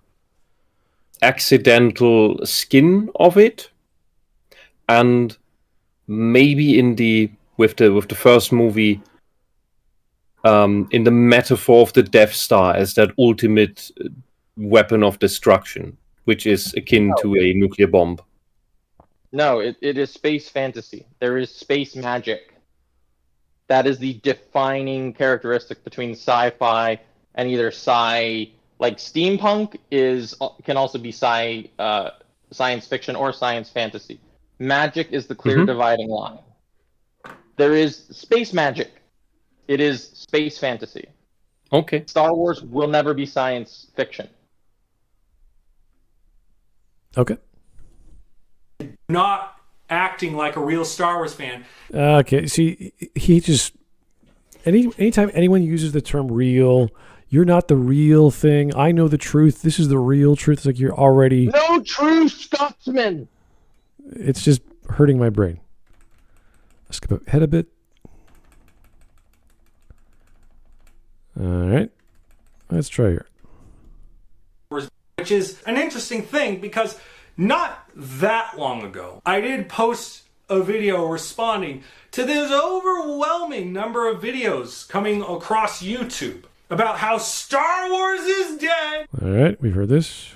Speaker 2: accidental skin of it, and maybe with the first movie in the metaphor of the Death Star as that ultimate weapon of destruction, which is akin to a nuclear bomb.
Speaker 3: No, it is space fantasy. There is space magic. That is the defining characteristic between sci-fi and either like steampunk can also be science fiction or science fantasy. Magic is the clear dividing line. There is space magic. It is space fantasy.
Speaker 2: Okay.
Speaker 3: Star Wars will never be science fiction.
Speaker 1: Okay.
Speaker 4: Not acting like a real Star Wars fan.
Speaker 1: Okay. See, he just anytime anyone uses the term real, you're not the real thing. I know the truth. This is the real truth. It's like you're already...
Speaker 3: No true Scotsman!
Speaker 1: It's just hurting my brain. Let's skip ahead a bit. All right. Let's try here.
Speaker 4: Which is an interesting thing because not that long ago, I did post a video responding to this overwhelming number of videos coming across YouTube about how Star Wars is dead.
Speaker 1: All right, we've heard this.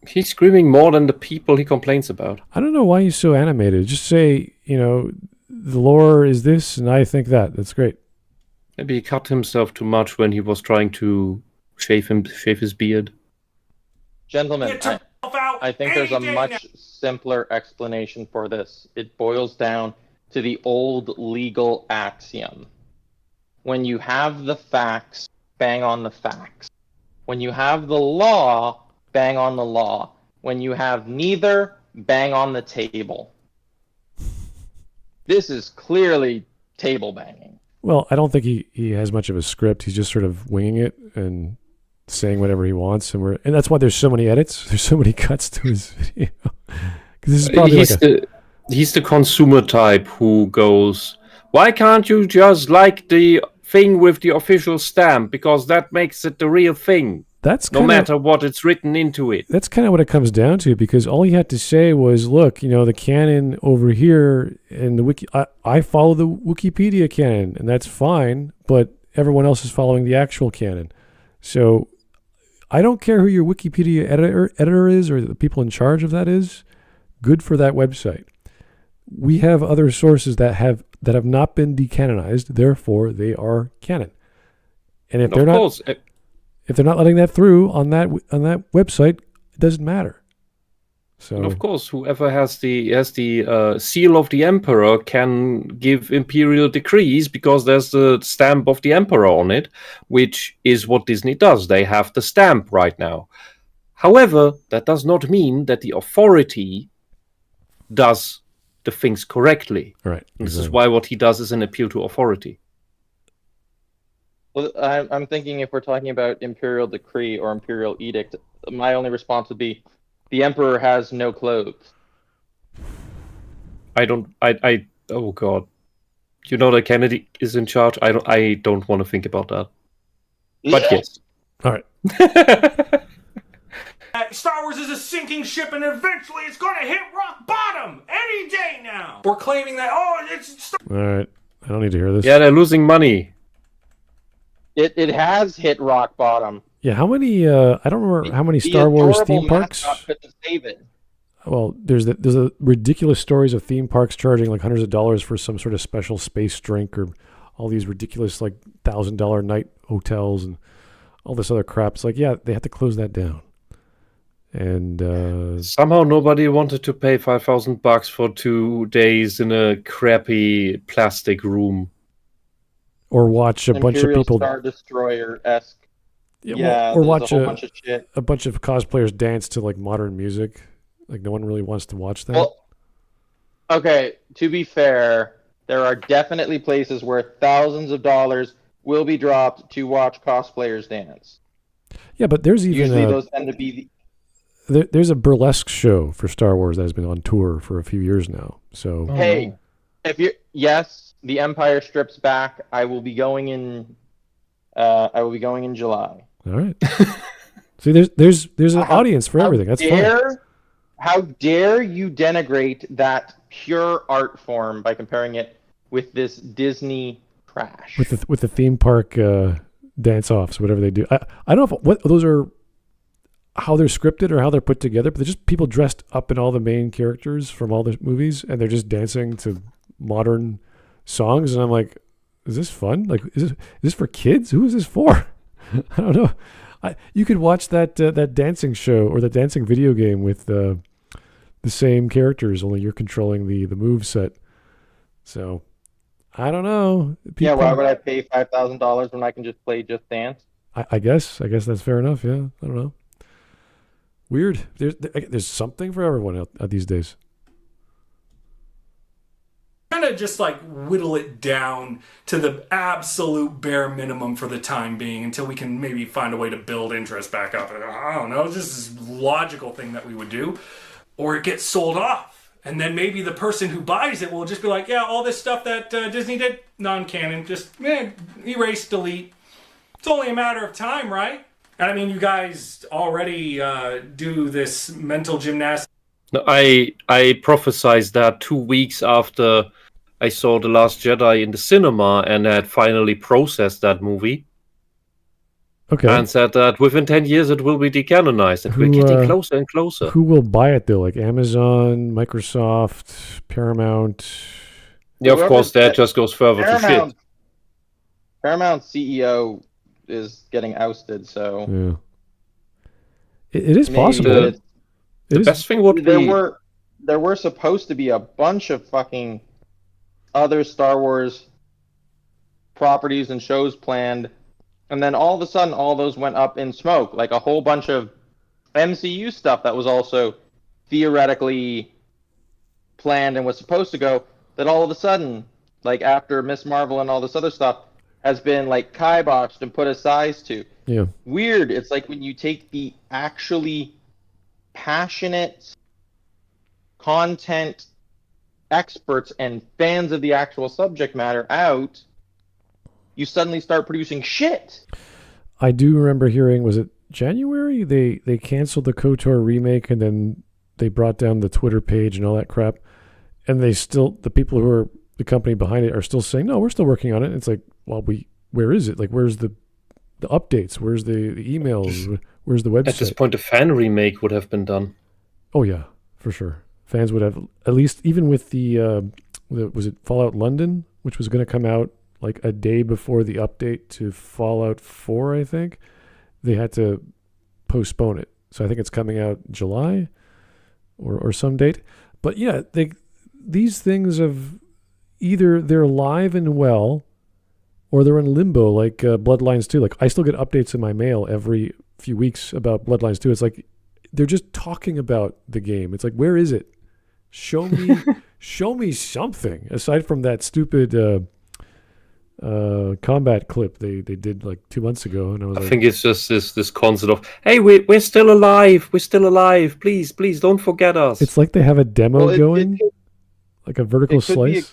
Speaker 2: He's screaming more than the people he complains about.
Speaker 1: I don't know why he's so animated. Just say, the lore is this, and I think that. That's great.
Speaker 2: Maybe he cut himself too much when he was trying to shave his beard.
Speaker 3: Gentlemen, I think there's a much simpler explanation for this. It boils down to the old legal axiom. When you have the facts, bang on the facts. When you have the law, bang on the law. When you have neither, bang on the table. This is clearly table banging.
Speaker 1: Well, I don't think he has much of a script. He's just sort of winging it and saying whatever he wants, and that's why there's so many edits. There's so many cuts to his video. This is probably
Speaker 2: he's the consumer type who goes, "Why can't you just like the thing with the official stamp? Because that makes it the real thing. No matter what it's written into it."
Speaker 1: That's kind of what it comes down to, because all he had to say was, look, the canon over here in the wiki, I follow the Wikipedia canon, and that's fine, but everyone else is following the actual canon. So I don't care who your Wikipedia editor is or the people in charge of that is. Good for that website. We have other sources that have not been decanonized, therefore they are canon. And if they're not... If they're not letting that through on that website, it doesn't matter. So,
Speaker 2: and of course, whoever has the seal of the emperor can give imperial decrees because there's the stamp of the emperor on it, which is what Disney does. They have the stamp right now. However, that does not mean that the authority does the things correctly.
Speaker 1: Right.
Speaker 2: Exactly. This is why what he does is an appeal to authority.
Speaker 3: Well, I'm thinking if we're talking about imperial decree or imperial edict, my only response would be, the emperor has no clothes.
Speaker 2: Oh God. You know that Kennedy is in charge? I don't want to think about that. But yes.
Speaker 1: All right.
Speaker 4: Star Wars is a sinking ship, and eventually it's going to hit rock bottom any day now. We're claiming that, it's...
Speaker 1: All right. I don't need to hear this.
Speaker 2: Yeah, they're losing money.
Speaker 3: It has hit rock bottom.
Speaker 1: Yeah, how many? I don't remember how many Star Wars theme parks.
Speaker 3: Couldn't save it.
Speaker 1: Well, there's a ridiculous stories of theme parks charging like hundreds of dollars for some sort of special space drink, or all these ridiculous like $1,000 night hotels and all this other crap. It's like, yeah, they have to close that down. And
Speaker 2: somehow nobody wanted to pay $5,000 for 2 days in a crappy plastic room.
Speaker 1: Or watch a bunch of people...
Speaker 3: Star Destroyer-esque.
Speaker 1: Or watch
Speaker 3: a bunch of shit.
Speaker 1: A bunch of cosplayers dance to like modern music. Like no one really wants to watch that.
Speaker 3: Well, okay, to be fair, there are definitely places where thousands of dollars will be dropped to watch cosplayers dance.
Speaker 1: Yeah, but there's even...
Speaker 3: Usually those tend to be...
Speaker 1: There's a burlesque show for Star Wars that has been on tour for a few years now. So
Speaker 3: hey, yes, the Empire strips back. I will be going in July.
Speaker 1: All right. See, there's an audience for everything. That's fine.
Speaker 3: How dare you denigrate that pure art form by comparing it with this Disney trash?
Speaker 1: With the theme park dance offs, whatever they do. I don't know what those are, how they're scripted or how they're put together, but they're just people dressed up in all the main characters from all the movies, and they're just dancing to modern songs, and I'm like, is this fun? Like, is this for kids? Who is this for? I don't know. You could watch that dancing show or the dancing video game with the same characters, only you're controlling the move set. So I don't know.
Speaker 3: Yeah, why would I pay $5,000 when I can just play Just Dance?
Speaker 1: I guess that's fair enough. Yeah, I don't know. Weird. There's something for everyone out these days.
Speaker 4: Kind of just like whittle it down to the absolute bare minimum for the time being until we can maybe find a way to build interest back up. I don't know, just this logical thing that we would do. Or it gets sold off. And then maybe the person who buys it will just be like, yeah, all this stuff that Disney did, non-canon, just erase, delete. It's only a matter of time, right? And I mean, you guys already do this mental gymnastics.
Speaker 2: No, I prophesized that 2 weeks after I saw The Last Jedi in the cinema and had finally processed that movie.
Speaker 1: Okay.
Speaker 2: And said that within 10 years it will be decanonized. And we're getting closer and closer.
Speaker 1: Who will buy it though? Like Amazon, Microsoft, Paramount?
Speaker 2: Yeah, of course, that just goes further to shit.
Speaker 3: Paramount's CEO is getting ousted, so...
Speaker 1: Yeah. It is possible.
Speaker 2: The best thing would be...
Speaker 3: There were supposed to be a bunch of fucking other Star Wars properties and shows planned, and then all of a sudden all those went up in smoke. Like a whole bunch of MCU stuff that was also theoretically planned and was supposed to go, that all of a sudden, like after Miss Marvel and all this other stuff, has been like kiboshed and put aside to.
Speaker 1: Yeah.
Speaker 3: Weird. It's like when you take the actually passionate content experts and fans of the actual subject matter out, you suddenly start producing shit.
Speaker 1: I do remember hearing, was it January? They canceled the KOTOR remake, and then they brought down the Twitter page and all that crap. And they still, the people who are the company behind it are still saying, no, we're still working on it. And it's like, well, where is it? Like, where's the updates? Where's the emails? Where's the website?
Speaker 2: At this point, a fan remake would have been done.
Speaker 1: Oh yeah, for sure. Fans would have, at least even with the was it Fallout London, which was going to come out like a day before the update to Fallout 4, I think. They had to postpone it. So I think it's coming out July or some date. But yeah, these things have either they're live and well, or they're in limbo, like Bloodlines 2. Like I still get updates in my mail every few weeks about Bloodlines 2. It's like they're just talking about the game. It's like, where is it? Show me something aside from that stupid combat clip they did like 2 months ago. And
Speaker 2: I think it's just this concept of, hey, we're still alive. We're still alive. Please don't forget us.
Speaker 1: It's like they have a demo going, like a vertical slice.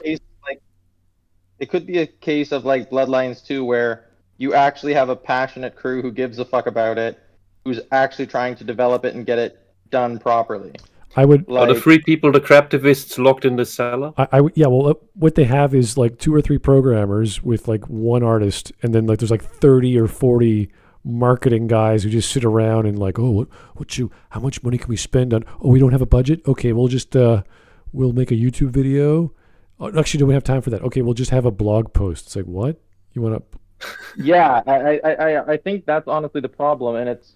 Speaker 3: It could be a case of like Bloodlines 2 where you actually have a passionate crew who gives a fuck about it, who's actually trying to develop it and get it done properly.
Speaker 1: I would.
Speaker 2: Are the 3 people, the craptivists, locked in the cellar?
Speaker 1: Yeah. Well, what they have is like 2 or 3 programmers with like 1 artist, and then like there's like 30 or 40 marketing guys who just sit around and like, oh, how much money can we spend on? Oh, we don't have a budget. Okay, we'll just we'll make a YouTube video. Oh, actually, don't we have time for that? Okay, we'll just have a blog post. It's like, what? You want to?
Speaker 3: Yeah, I think that's honestly the problem, and it's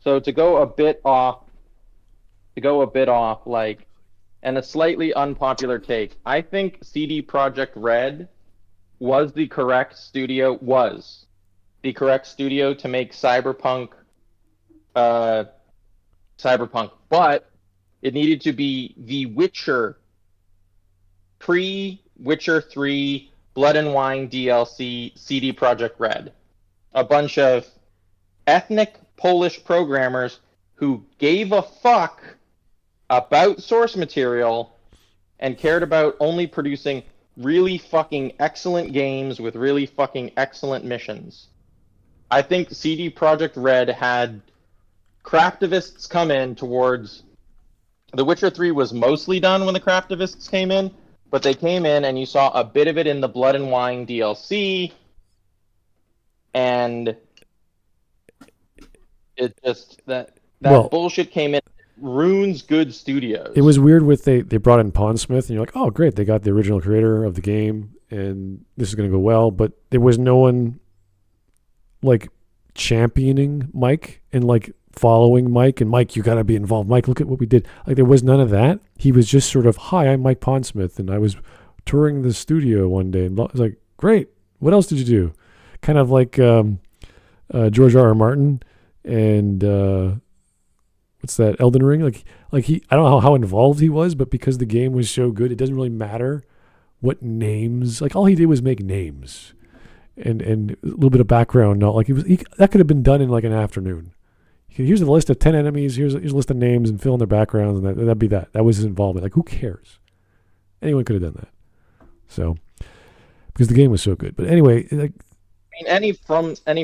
Speaker 3: so to go a bit off, like, and a slightly unpopular take. I think CD Projekt Red was the correct studio to make Cyberpunk, but it needed to be the Witcher, pre-Witcher 3 Blood and Wine DLC CD Projekt Red. A bunch of ethnic Polish programmers who gave a fuck about source material and cared about only producing really fucking excellent games with really fucking excellent missions. I think CD Projekt Red had craftivists come in towards The Witcher 3 was mostly done when the Craftivists came in, but they came in and you saw a bit of it in the Blood and Wine DLC, and it just that bullshit came in, ruins good studios.
Speaker 1: It was weird with they brought in Pondsmith, and you're like, oh great, they got the original creator of the game, and this is going to go well. But there was no one like championing Mike and like following Mike, and Mike, you got to be involved. Mike, look at what we did. Like there was none of that. He was just sort of, hi, I'm Mike Pondsmith, and I was touring the studio one day, and I was like, great. What else did you do? Kind of like George R.R. Martin and what's that, Elden Ring? Like he, I don't know how involved he was, but because the game was so good, it doesn't really matter what names. Like all he did was make names and a little bit of background. Not like that could have been done in like an afternoon. Here's a list of 10 enemies. Here's a list of names and fill in their backgrounds, and that'd be that. That was his involvement. Like who cares? Anyone could have done that. So because the game was so good. But anyway, like
Speaker 3: I mean, any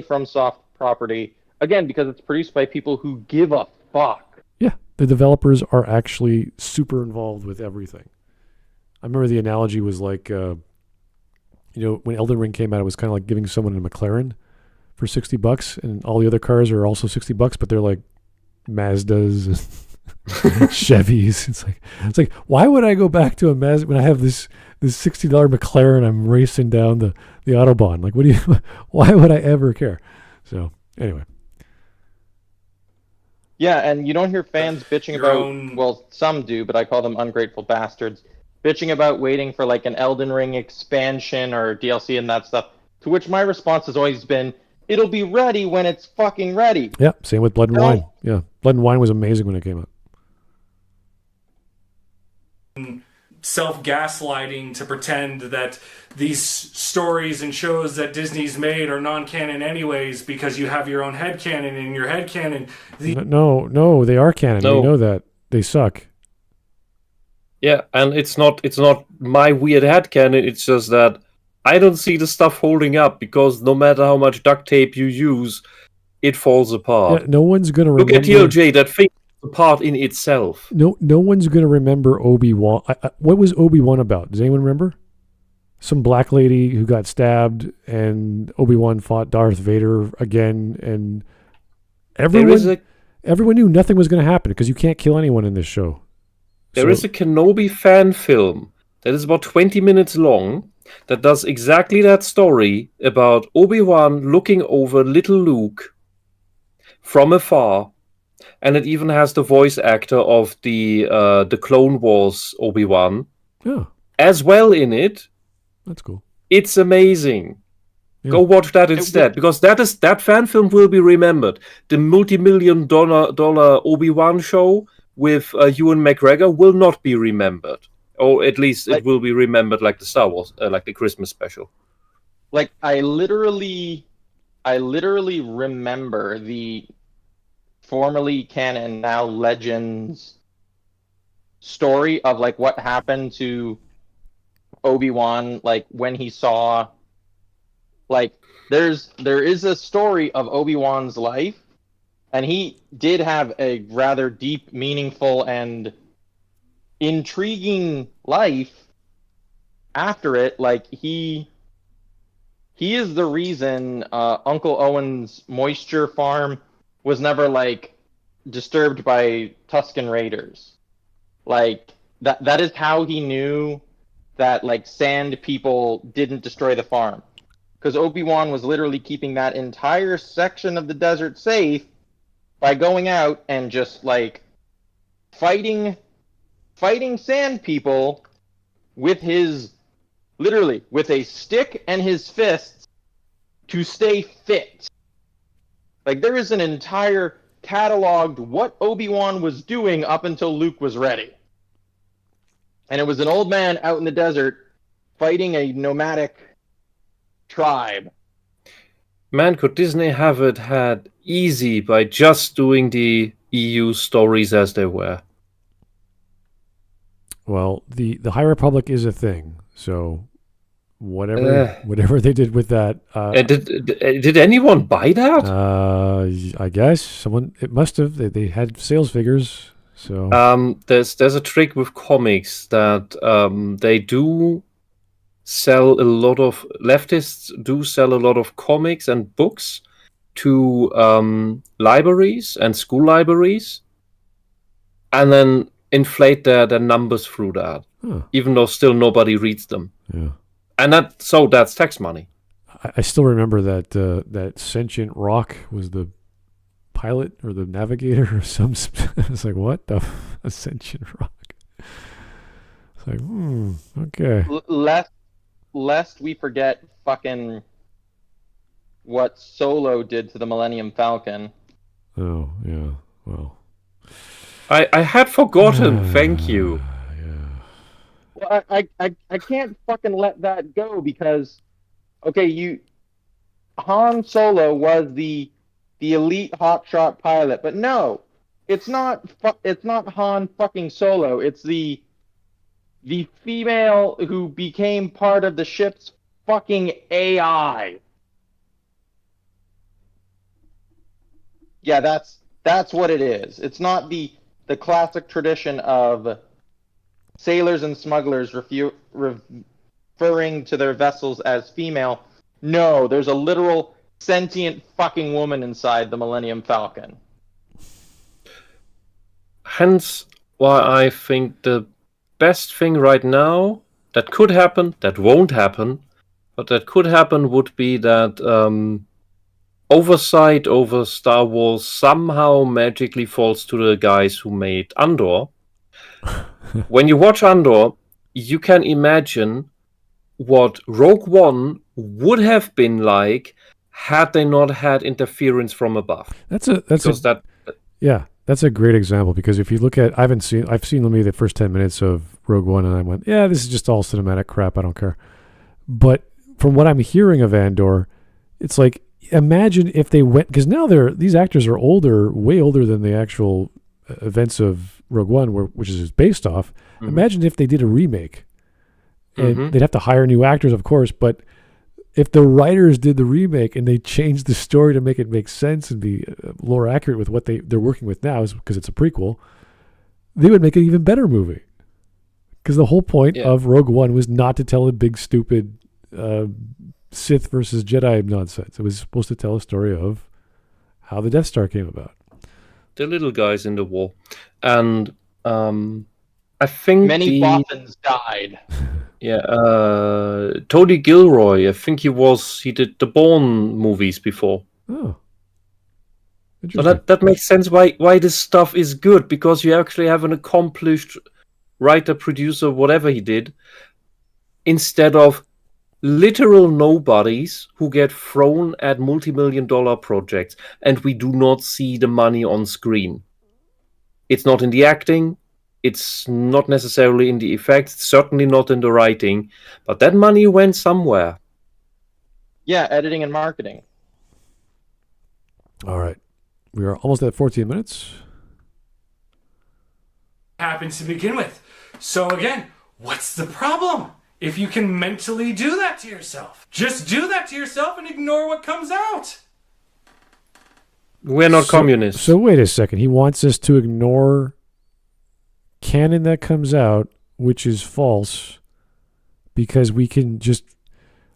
Speaker 3: FromSoft property, again, because it's produced by people who give a fuck.
Speaker 1: Yeah, the developers are actually super involved with everything. I remember the analogy was like, when Elden Ring came out, it was kind of like giving someone a McLaren for $60, and all the other cars are also $60, but they're like Mazdas and Chevys. It's like, why would I go back to a Mazda when I have this $60 McLaren? I'm racing down the Autobahn. Like, why would I ever care? So anyway.
Speaker 3: Yeah, and you don't hear fans bitching well, some do, but I call them ungrateful bastards, bitching about waiting for like an Elden Ring expansion or DLC and that stuff, to which my response has always been, it'll be ready when it's fucking ready.
Speaker 1: Yeah, same with Blood and Wine. Yeah, Blood and Wine was amazing when it came out.
Speaker 4: Self-gaslighting to pretend that these stories and shows that Disney's made are non-canon anyways because you have your own headcanon, and your headcanon...
Speaker 1: No, they are canon.
Speaker 2: No.
Speaker 1: We know that. They suck.
Speaker 2: Yeah, and it's not my weird headcanon, it's just that I don't see the stuff holding up because no matter how much duct tape you use, it falls apart.
Speaker 1: Yeah, no one's going to remember...
Speaker 2: Look at TLJ, that thing falls apart in itself.
Speaker 1: No one's going to remember Obi-Wan. What was Obi-Wan about? Does anyone remember? Some black lady who got stabbed, and Obi-Wan fought Darth Vader again, and everyone knew nothing was going to happen because you can't kill anyone in this show.
Speaker 2: There is a Kenobi fan film that is about 20 minutes long that does exactly that story about Obi-Wan looking over little Luke from afar, and it even has the voice actor of the Clone Wars Obi-Wan as well in it.
Speaker 1: That's cool.
Speaker 2: It's amazing. Yeah. Go watch that instead, because that fan film will be remembered. The multi-million-dollar Obi-Wan show with Ewan McGregor will not be remembered. Or at least it will be remembered like the Star Wars, like the Christmas special.
Speaker 3: Like, I literally remember the formerly canon, now Legends story of like what happened to Obi-Wan, like when he saw, like there is a story of Obi-Wan's life, and he did have a rather deep, meaningful, and intriguing life after it. Like he is the reason Uncle Owen's moisture farm was never like disturbed by Tusken Raiders. Like that is how he knew that like sand people didn't destroy the farm, because Obi-Wan was literally keeping that entire section of the desert safe by going out and just like fighting sand people with his, literally with a stick and his fists to stay fit. Like there is an entire cataloged what Obi-Wan was doing up until Luke was ready. And it was an old man out in the desert fighting a nomadic tribe.
Speaker 2: Man, could Disney have it had easy by just doing the EU stories as they were?
Speaker 1: Well, the High Republic is a thing, so whatever they did with that.
Speaker 2: Did anyone buy that?
Speaker 1: I guess someone. It must have. They had sales figures, So
Speaker 2: there's a trick with comics that they do sell a lot of leftists do sell a lot of comics and books to libraries and school libraries, and then inflate their numbers through that, even though still nobody reads them.
Speaker 1: Yeah,
Speaker 2: and that's tax money.
Speaker 1: I still remember that that sentient rock was the pilot or the navigator or some. I was like, what the a sentient rock? It's like, okay.
Speaker 3: Lest we forget fucking what Solo did to the Millennium Falcon.
Speaker 1: Oh yeah, well.
Speaker 2: I had forgotten. Thank you.
Speaker 3: Well, I can't fucking let that go because, okay, Han Solo was the elite hotshot pilot, but no, it's not Han fucking Solo. It's the female who became part of the ship's fucking AI. Yeah, that's what it is. It's not the classic tradition of sailors and smugglers referring to their vessels as female. No, there's a literal sentient fucking woman inside the Millennium Falcon.
Speaker 2: Hence why I think the best thing right now that could happen, that won't happen, but that could happen would be that oversight over Star Wars somehow magically falls to the guys who made Andor. When you watch Andor, you can imagine what Rogue One would have been like had they not had interference from above.
Speaker 1: That's a great example, because if you look at, I've seen maybe the first 10 minutes of Rogue One, and I went, yeah, this is just all cinematic crap, I don't care. But from what I'm hearing of Andor, it's like, imagine if they went, because now these actors are older, way older than the actual events of Rogue One, which is based off. Mm-hmm. Imagine if they did a remake, and they'd have to hire new actors, of course, but if the writers did the remake and they changed the story to make it make sense and be more accurate with what they're working with now, is because it's a prequel, they would make an even better movie. Because the whole point of Rogue One was not to tell a big, stupid Sith versus Jedi nonsense. It was supposed to tell a story of how the Death Star came about.
Speaker 2: The little guys in the war. And I think
Speaker 3: many Bothans died.
Speaker 2: Yeah, Tony Gilroy. I think he did the Bourne movies before.
Speaker 1: Oh,
Speaker 2: so that makes sense why this stuff is good, because you actually have an accomplished writer, producer, whatever he did, instead of literal nobodies who get thrown at multi-million-dollar projects, and we do not see the money on screen. It's not in the acting. It's not necessarily in the effects, certainly not in the writing, but that money went somewhere.
Speaker 3: Yeah, editing and marketing.
Speaker 1: All right. We are almost at 14 minutes.
Speaker 4: Happens to begin with. So again, what's the problem? If you can mentally do that to yourself, just do that to yourself and ignore what comes out.
Speaker 2: We're not communists.
Speaker 1: So wait a second. He wants us to ignore canon that comes out, which is false, because we can just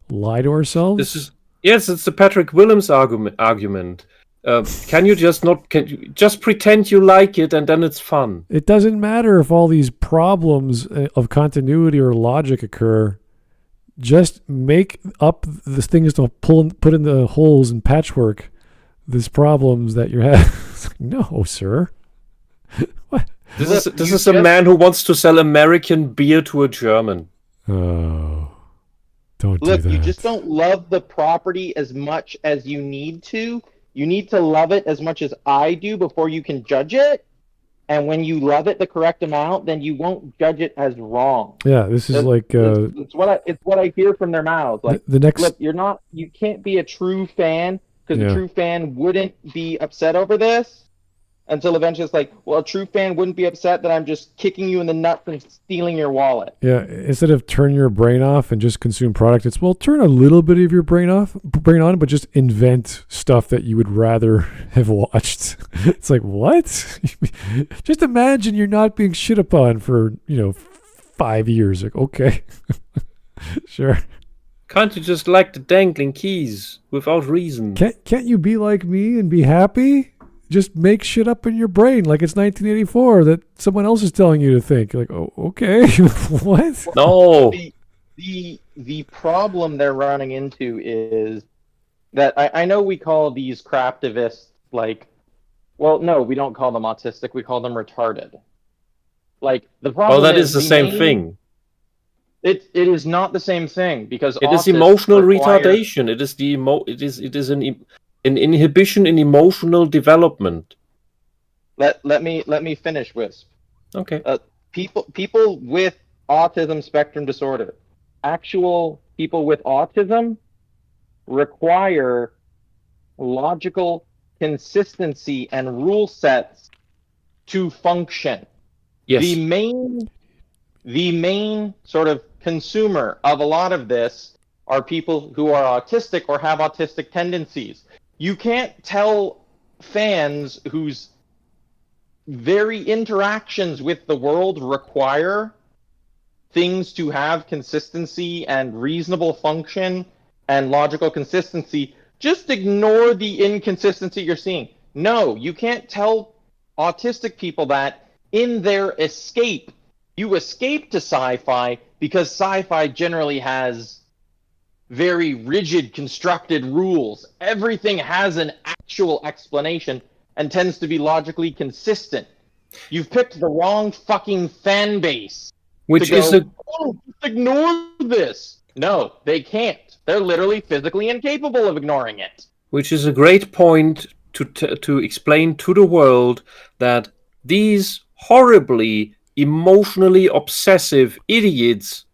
Speaker 1: lie to ourselves?
Speaker 2: Yes, it's the Patrick Willems argument. Can you just pretend you like it, and then it's fun?
Speaker 1: It doesn't matter if all these problems of continuity or logic occur. Just make up the things to put in the holes and patchwork these problems that you're having. No, sir. What?
Speaker 2: This is a man who wants to sell American beer to a German.
Speaker 1: Oh, don't do that.
Speaker 3: Look, you just don't love the property as much as you need to. You need to love it as much as I do before you can judge it. And when you love it the correct amount, then you won't judge it as wrong.
Speaker 1: Yeah, this is
Speaker 3: it's what I hear from their mouths. Like,
Speaker 1: the next,
Speaker 3: look, you can't be a true fan, because a true fan wouldn't be upset over this. until eventually it's like, well, a true fan wouldn't be upset that I'm just kicking you in the nuts and stealing your wallet.
Speaker 1: Yeah, instead of turn your brain off and just consume product, it's, well, turn a little bit of your brain on, but just invent stuff that you would rather have watched. It's like, what? Just imagine you're not being shit upon for, 5 years. Like, okay, sure.
Speaker 2: Can't you just like the dangling keys without reason?
Speaker 1: Can't you be like me and be happy? Just make shit up in your brain like it's 1984 that someone else is telling you to think. Like, oh, okay, what?
Speaker 2: No.
Speaker 3: The problem they're running into is that I know we call these craftivists like, well, no, we don't call them autistic. We call them retarded. Like the problem.
Speaker 2: Well, that is the same thing.
Speaker 3: It is not the same thing because
Speaker 2: it is emotional retardation. It is it is an inhibition in emotional development.
Speaker 3: Let me finish, Wisp.
Speaker 2: Okay.
Speaker 3: People with autism spectrum disorder, actual people with autism, require logical consistency and rule sets to function.
Speaker 2: Yes.
Speaker 3: The main sort of consumer of a lot of this are people who are autistic or have autistic tendencies. You can't tell fans whose very interactions with the world require things to have consistency and reasonable function and logical consistency, just ignore the inconsistency you're seeing. No, you can't tell autistic people that in their escape. You escape to sci-fi because sci-fi generally has very rigid constructed rules. Everything has an actual explanation and tends to be logically consistent. You've picked the wrong fucking fan base. Just ignore this. No, they can't. They're literally physically incapable of ignoring it.
Speaker 2: Which is a great point to explain to the world that these horribly emotionally obsessive idiots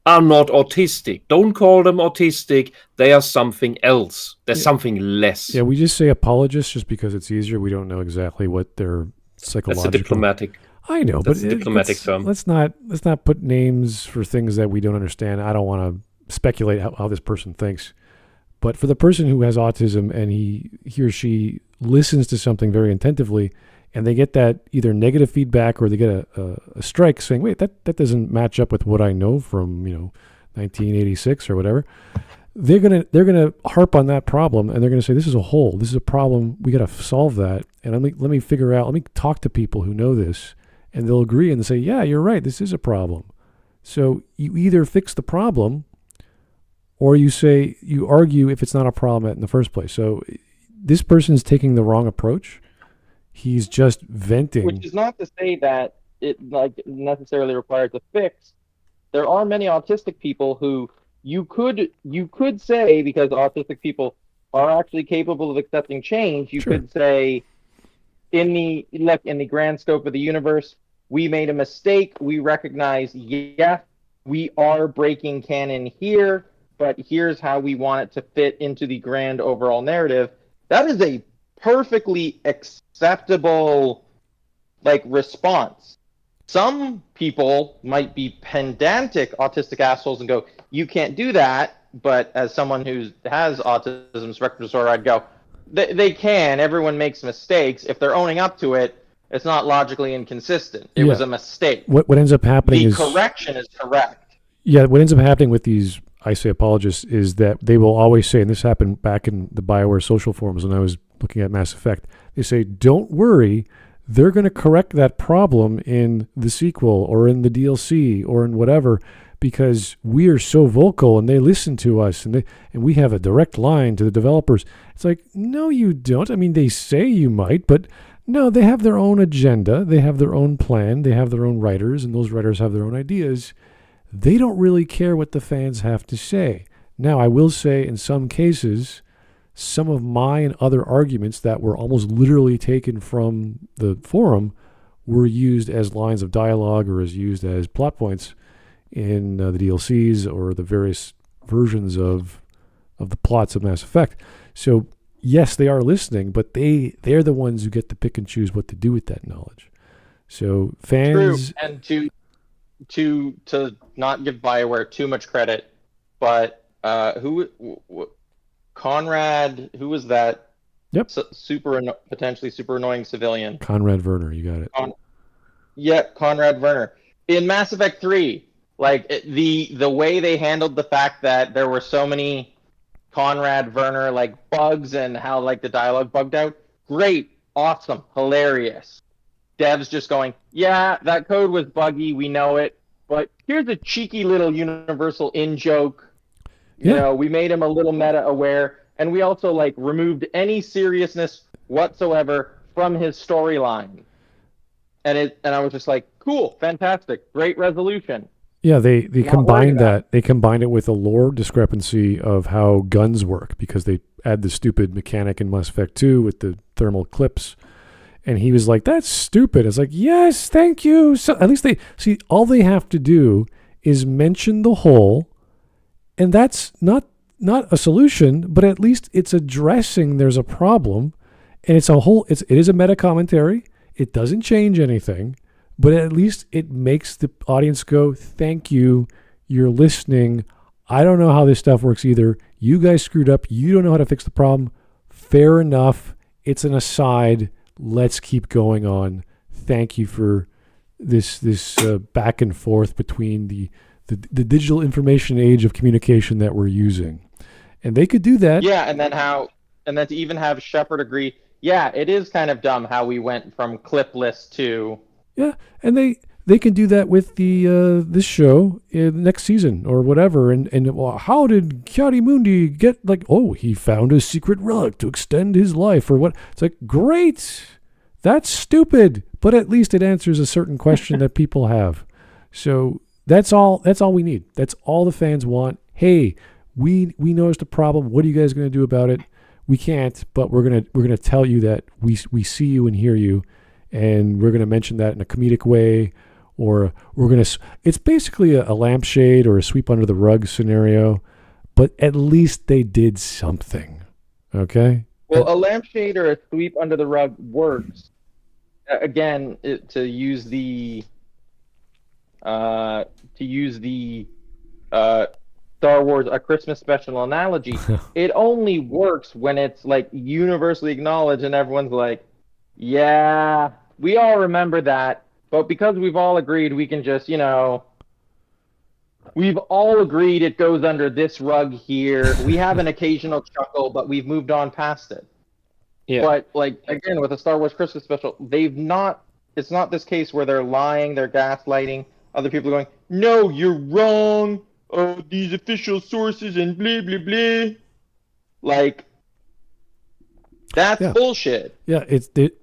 Speaker 2: are not autistic. Don't call them autistic. They are something else. They're something less.
Speaker 1: Yeah, we just say apologists just because it's easier. We don't know exactly what their psychological.
Speaker 2: That's a diplomatic.
Speaker 1: I know,
Speaker 2: that's
Speaker 1: but
Speaker 2: a diplomatic term.
Speaker 1: Let's not put names for things that we don't understand. I don't want to speculate how this person thinks. But for the person who has autism and he or she listens to something very attentively, and they get that either negative feedback or they get a strike saying, wait, that doesn't match up with what I know from 1986 or whatever. They're gonna harp on that problem and they're gonna say, this is a hole, this is a problem, we gotta solve that. And let me figure out, let me talk to people who know this, and they'll agree and they'll say, yeah, you're right, this is a problem. So you either fix the problem or you argue if it's not a problem in the first place. So this person's taking the wrong approach. He's just venting.
Speaker 3: Which is not to say that it necessarily requires a fix. There are many autistic people who you could say, because autistic people are actually capable of accepting change, you could say, in the grand scope of the universe, we made a mistake. We recognize, yes, we are breaking canon here, but here's how we want it to fit into the grand overall narrative. That is a perfectly acceptable response. Some people might be pedantic autistic assholes and go, you can't do that, but as someone who has autism spectrum disorder, I'd go, they can. Everyone makes mistakes. If they're owning up to it, it's not logically inconsistent. It was a mistake.
Speaker 1: What ends up happening
Speaker 3: the correction is correct.
Speaker 1: Yeah, what ends up happening with these, I say apologists, is that they will always say, and this happened back in the BioWare social forums when I was looking at Mass Effect, they say, don't worry, they're going to correct that problem in the sequel or in the DLC or in whatever, because we are so vocal and they listen to us and we have a direct line to the developers. It's like, no, you don't. I mean, they say you might, but no, they have their own agenda. They have their own plan. They have their own writers, and those writers have their own ideas. They don't really care what the fans have to say. Now, I will say in some cases, some of my and other arguments that were almost literally taken from the forum were used as lines of dialogue or as used as plot points in the DLCs or the various versions of the plots of Mass Effect. So yes, they are listening, but they're the ones who get to pick and choose what to do with that knowledge. So fans,
Speaker 3: True. And to not give BioWare too much credit, but Conrad, who was that?
Speaker 1: Yep.
Speaker 3: Potentially super annoying civilian.
Speaker 1: Conrad Werner, you got it.
Speaker 3: Conrad Werner. In Mass Effect 3, like the way they handled the fact that there were so many Conrad Werner like bugs and how like the dialogue bugged out. Great, awesome, hilarious. Devs just going, yeah, that code was buggy, we know it, but here's a cheeky little universal in-joke. You know, we made him a little meta-aware, and we also like removed any seriousness whatsoever from his storyline. And I was just like, cool, fantastic, great resolution.
Speaker 1: Yeah, they combined that. They combined it with a lore discrepancy of how guns work, because they add the stupid mechanic in Mass Effect 2 with the thermal clips. And he was like, that's stupid. It's like, yes, thank you. So at least they see, all they have to do is mention the hole, and that's not a solution, but at least it's addressing there's a problem, and it is a meta commentary. It doesn't change anything, but at least it makes the audience go, thank you, you're listening. I don't know how this stuff works either. You guys screwed up. You don't know how to fix the problem. Fair enough. It's an aside. Let's keep going on. Thank you for this back and forth between the digital information age of communication that we're using. And they could do that. Yeah,
Speaker 3: and then to even have Shepard agree, yeah, it is kind of dumb how we went from clipless to...
Speaker 1: Yeah, and they can do that with the this show next season or whatever. And well, how did Ki-Adi-Mundi get, like, oh, he found a secret relic to extend his life or what? It's like, great, that's stupid, but at least it answers a certain question that people have. So that's all we need. That's all the fans want. Hey, we noticed a problem. What are you guys going to do about it? We can't, but we're gonna tell you that we see you and hear you. And we're going to mention that in a comedic way, or it's basically a lampshade or a sweep under the rug scenario, but at least they did something. Okay?
Speaker 3: Well, a lampshade or a sweep under the rug works. Again, to use the Star Wars A Christmas Special analogy, it only works when it's like universally acknowledged and everyone's like, yeah, we all remember that, but because we've all agreed, we can just, we've all agreed it goes under this rug here. We have an occasional chuckle, but we've moved on past it. Yeah. But, like, again, with a Star Wars Christmas Special, it's not this case where they're lying, they're gaslighting. Other people are going, no, you're wrong. Oh, these official sources and blah, blah, blah. Like, that's bullshit.
Speaker 1: Yeah,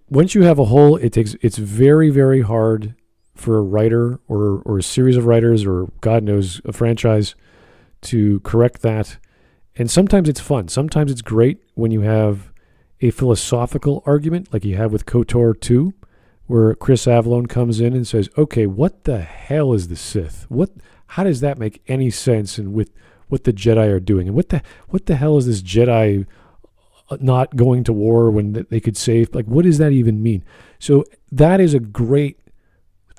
Speaker 1: once you have a hole, it's very, very hard for a writer or a series of writers or God knows a franchise to correct that. And sometimes it's fun. Sometimes it's great when you have a philosophical argument like you have with KOTOR 2, where Chris Avellone comes in and says, okay, what the hell is the Sith? How does that make any sense? And with what the Jedi are doing, and what the hell is this Jedi not going to war when they could save? Like, what does that even mean? So that is a great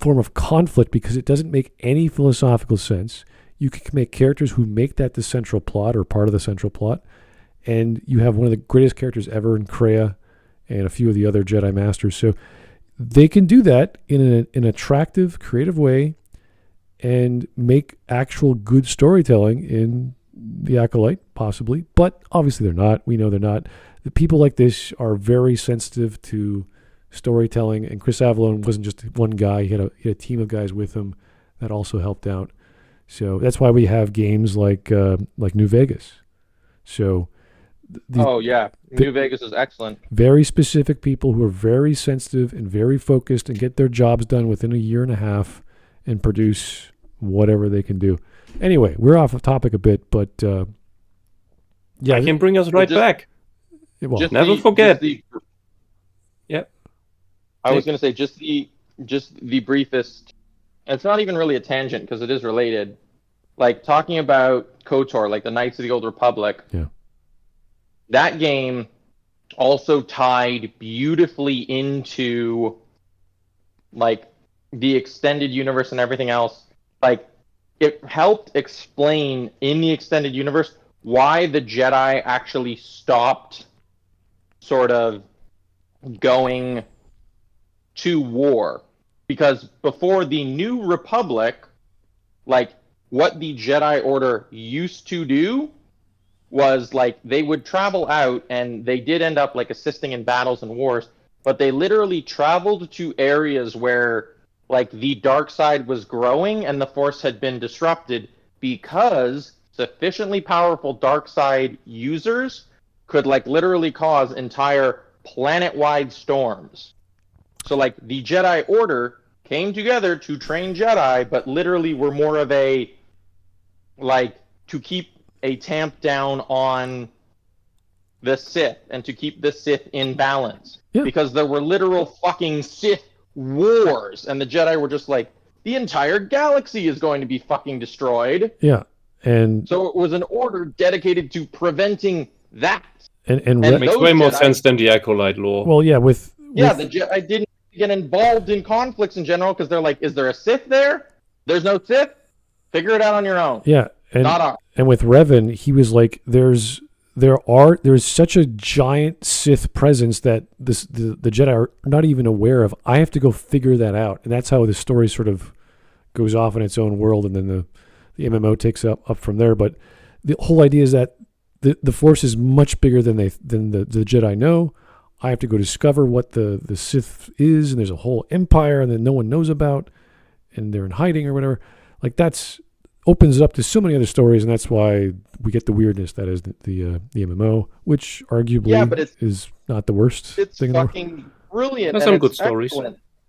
Speaker 1: form of conflict because it doesn't make any philosophical sense. You can make characters who make that the central plot or part of the central plot, and you have one of the greatest characters ever in Kreia and a few of the other Jedi Masters. So they can do that in an attractive, creative way and make actual good storytelling in the Acolyte, possibly, but obviously they're not. We know they're not. The people like this are very sensitive to storytelling, and Chris Avellone wasn't just one guy. He had a team of guys with him that also helped out. So that's why we have games like New Vegas. So
Speaker 3: New Vegas is excellent.
Speaker 1: Very specific people who are very sensitive and very focused and get their jobs done within a year and a half and produce whatever they can do. Anyway, we're off of topic a bit, but
Speaker 2: I can bring us back.
Speaker 1: Well,
Speaker 2: never forget.
Speaker 3: Yep. I was going to say just the briefest. It's not even really a tangent because it is related. Like talking about KOTOR, like the Knights of the Old Republic.
Speaker 1: Yeah.
Speaker 3: That game also tied beautifully into like the extended universe and everything else. Like, it helped explain in the extended universe why the Jedi actually stopped sort of going to war. Because before the New Republic, like, what the Jedi Order used to do was, like, they would travel out, and they did end up, like, assisting in battles and wars, but they literally traveled to areas where, like, the dark side was growing and the Force had been disrupted, because sufficiently powerful dark side users could, like, literally cause entire planet-wide storms. So, like, the Jedi Order came together to train Jedi, but literally were more of a, like, to keep a tamp down on the Sith and to keep the Sith in balance.
Speaker 1: Yeah.
Speaker 3: Because there were literal fucking Sith wars, and the Jedi were just like, the entire galaxy is going to be fucking destroyed.
Speaker 1: Yeah. And
Speaker 3: so it was an order dedicated to preventing that.
Speaker 1: And
Speaker 2: it makes way more sense than the Acolyte lore.
Speaker 1: Well, yeah, the
Speaker 3: Jedi didn't get involved in conflicts in general because they're like, is there a Sith there? There's no Sith? Figure it out on your own.
Speaker 1: Yeah. And with Revan, he was like, there's such a giant Sith presence that the Jedi are not even aware of. I have to go figure that out. And that's how the story sort of goes off in its own world, and then the MMO takes up from there. But the whole idea is that the Force is much bigger than the Jedi know. I have to go discover what the Sith is, and there's a whole empire that no one knows about, and they're in hiding or whatever. Like, that's opens it up to so many other stories, and that's why we get the weirdness that is the MMO, which arguably is not the worst thing in the world. It's
Speaker 3: fucking brilliant.
Speaker 2: There's some good stories.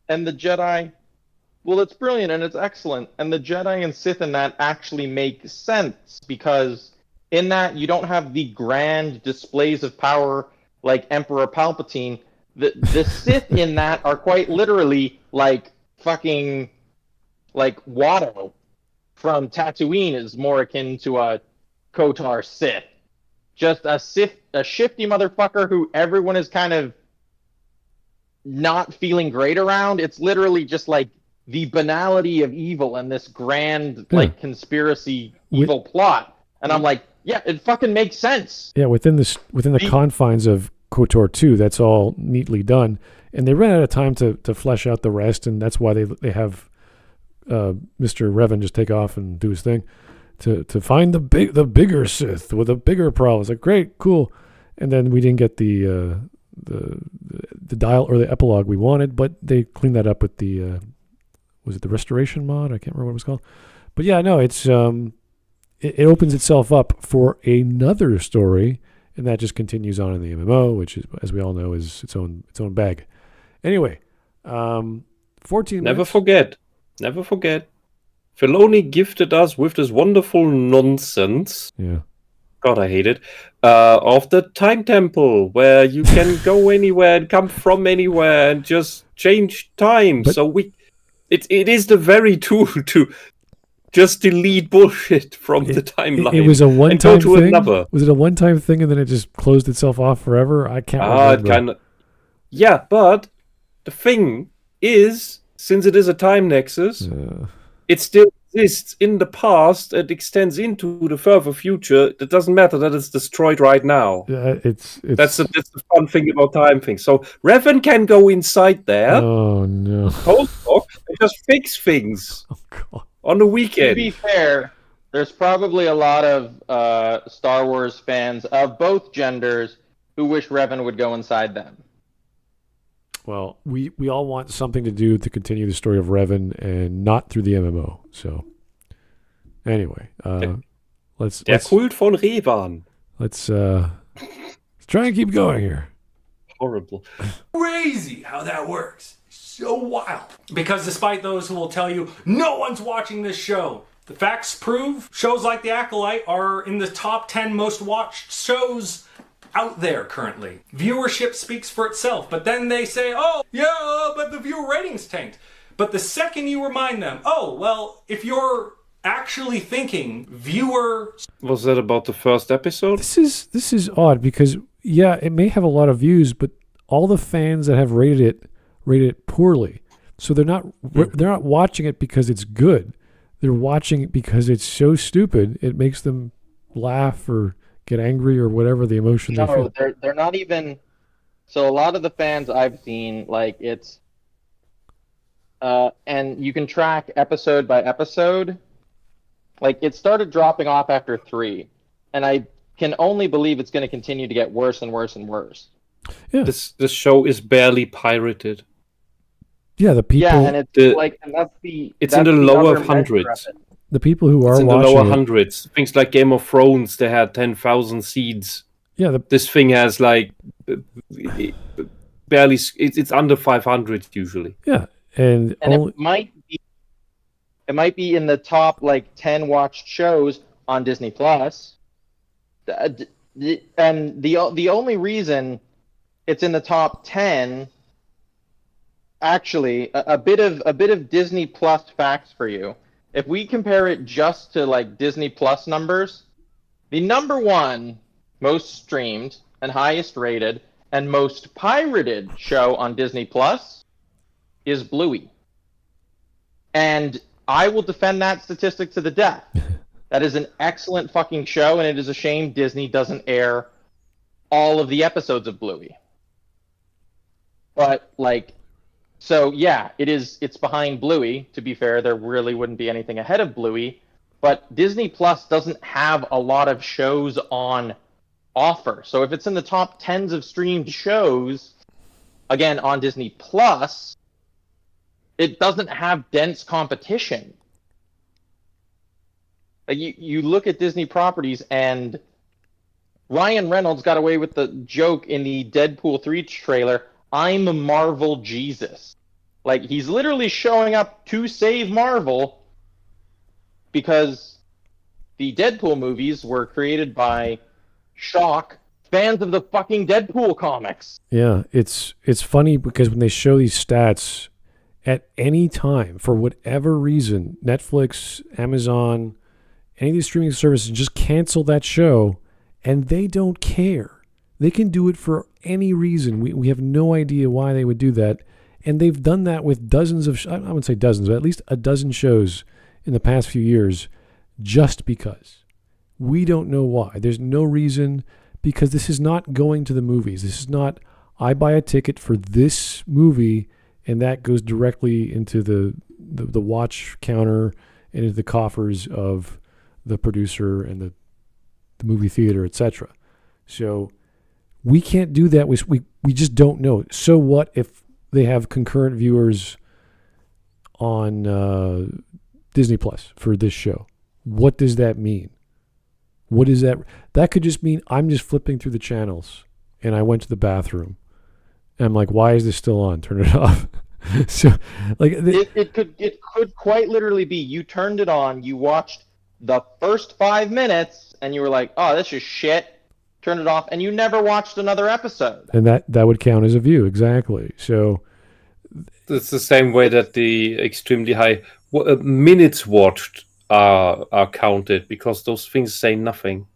Speaker 3: And the Jedi, well, it's brilliant and it's excellent. And the Jedi and Sith in that actually make sense, because in that you don't have the grand displays of power like Emperor Palpatine. The Sith in that are quite literally like fucking like Watto from Tatooine is more akin to a Kotar Sith. Just a shifty motherfucker who everyone is kind of not feeling great around. It's literally just like the banality of evil and this grand like conspiracy evil plot. And I'm like, yeah, it fucking makes sense.
Speaker 1: Yeah, within the confines of KOTOR 2, that's all neatly done. And they ran out of time to flesh out the rest, and that's why they have Mr. Revan just take off and do his thing to find the bigger Sith with a bigger problem. It's like, great, cool. And then we didn't get the dial or the epilogue we wanted, but they cleaned that up with the was it the restoration mod? I can't remember what it was called. But yeah, no, it's it opens itself up for another story, and that just continues on in the MMO, which is, as we all know, is its own bag. Anyway, 14 minutes.
Speaker 2: Never forget, Filoni gifted us with this wonderful nonsense.
Speaker 1: Yeah.
Speaker 2: God, I hate it. Of the time temple, where you can go anywhere and come from anywhere and just change time.
Speaker 1: But,
Speaker 2: so it is the very tool to just delete bullshit from the timeline.
Speaker 1: It was a one-time thing.
Speaker 2: Another.
Speaker 1: Was it a one-time thing and then it just closed itself off forever? I can't remember.
Speaker 2: Kind of. Yeah, but the thing is, since it is a time nexus, it still exists in the past. It extends into the further future. It doesn't matter that it's destroyed right now.
Speaker 1: It's
Speaker 2: that's the fun thing about time things. So Revan can go inside there.
Speaker 1: Oh no!
Speaker 2: Cold talk and just fix things.
Speaker 1: Oh god!
Speaker 2: On the weekend.
Speaker 3: To be fair, there's probably a lot of Star Wars fans of both genders who wish Revan would go inside them.
Speaker 1: Well, we all want something to do to continue the story of Revan, and not through the MMO. So, anyway, let's
Speaker 2: Kult von Revan.
Speaker 1: Let's try and keep going here.
Speaker 2: Horrible.
Speaker 4: Crazy how that works. So wild. Because despite those who will tell you no one's watching this show, the facts prove shows like The Acolyte are in the top 10 most watched shows out there currently. Viewership speaks for itself, but then they say, oh, yeah, but the viewer ratings tanked. But the second you remind them, oh, well, if you're actually thinking viewer...
Speaker 2: Was that about the first episode?
Speaker 1: This is odd, because yeah, it may have a lot of views, but all the fans that have rated it poorly. So they're not watching it because it's good. They're watching it because it's so stupid. It makes them laugh or get angry or whatever the emotion they feel.
Speaker 3: No, they're not even. So a lot of the fans I've seen, like it's, and you can track episode by episode. Like it started dropping off after 3, and I can only believe it's going to continue to get worse and worse and worse.
Speaker 1: Yeah.
Speaker 2: This show is barely pirated.
Speaker 1: Yeah, the people.
Speaker 3: Yeah, and it's and that's
Speaker 2: it's in the lower
Speaker 3: other measure of
Speaker 2: hundreds.
Speaker 3: it.
Speaker 1: The people who are
Speaker 2: It's in the
Speaker 1: watching
Speaker 2: lower
Speaker 1: it,
Speaker 2: hundreds. Things like Game of Thrones, they had 10,000 seeds.
Speaker 1: Yeah,
Speaker 2: This thing has like barely. It's under 500 usually.
Speaker 1: yeah, and
Speaker 3: it might be in the top like 10 watched shows on Disney Plus. And the only reason it's in the top 10, actually, a bit of Disney Plus facts for you. If we compare it just to like Disney Plus numbers, the number 1 most streamed and highest rated and most pirated show on Disney Plus is Bluey. And I will defend that statistic to the death. That is an excellent fucking show, and it is a shame Disney doesn't air all of the episodes of Bluey. But like, so yeah, it's behind Bluey. To be fair, there really wouldn't be anything ahead of Bluey, but Disney Plus doesn't have a lot of shows on offer. So if it's in the top 10s of streamed shows, again on Disney Plus, it doesn't have dense competition. Like you look at Disney properties, and Ryan Reynolds got away with the joke in the Deadpool 3 trailer, "I'm a Marvel Jesus." Like, he's literally showing up to save Marvel because the Deadpool movies were created by Shock, fans of the fucking Deadpool comics.
Speaker 1: yeah, it's funny because when they show these stats at any time, for whatever reason, Netflix, Amazon, any of these streaming services just cancel that show, and they don't care. They can do it for any reason. We have no idea why they would do that. And they've done that with dozens of, I wouldn't say dozens, but at least a dozen shows in the past few years, just because. We don't know why. There's no reason, because this is not going to the movies. This is not, I buy a ticket for this movie, and that goes directly into the watch counter and into the coffers of the producer and the movie theater, etc. So we can't do that. We just don't know. So what if they have concurrent viewers on Disney Plus for this show? What does that mean? What is that? That could just mean I'm just flipping through the channels and I went to the bathroom. And I'm like, why is this still on? Turn it off. So, like,
Speaker 3: it could quite literally be you turned it on, you watched the first 5 minutes, and you were like, oh, this is shit. Turn it off, and you never watched another episode.
Speaker 1: And that would count as a view, exactly. So
Speaker 2: it's the same way that the extremely high minutes watched are counted, because those things say nothing.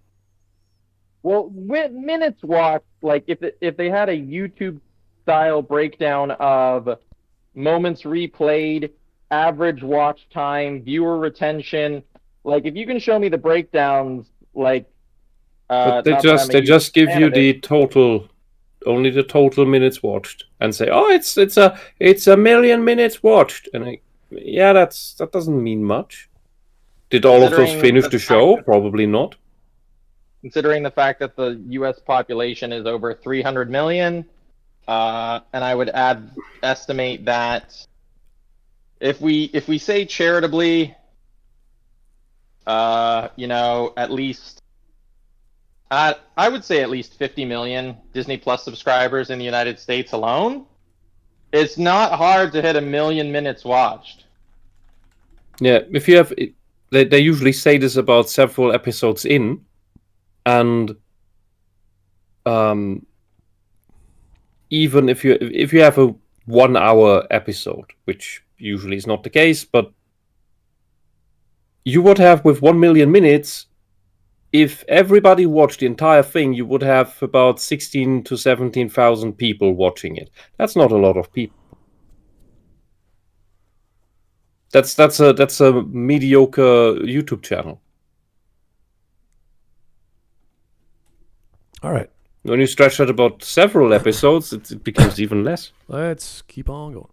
Speaker 3: Well, minutes watched, like if they had a YouTube style breakdown of moments replayed, average watch time, viewer retention, like if you can show me the breakdowns, like
Speaker 2: but they just give you the total, only the total minutes watched, and say, oh, it's a million minutes watched, and that doesn't mean much. Did all of those finish the show? Probably not.
Speaker 3: Considering the fact that the U.S. population is over 300 million, and I would estimate that if we say charitably, at least, I would say at least 50 million Disney Plus subscribers in the United States alone. It's not hard to hit 1 million minutes watched.
Speaker 2: Yeah, if you have, they usually say this about several episodes in, and even if you have a 1 hour episode, which usually is not the case, but you would have with 1 million minutes if everybody watched the entire thing, you would have about 16 to 17,000 people watching it. That's not a lot of people. That's a mediocre YouTube channel.
Speaker 1: All right.
Speaker 2: When you stretch out about several episodes, it becomes even less.
Speaker 1: Let's keep on going.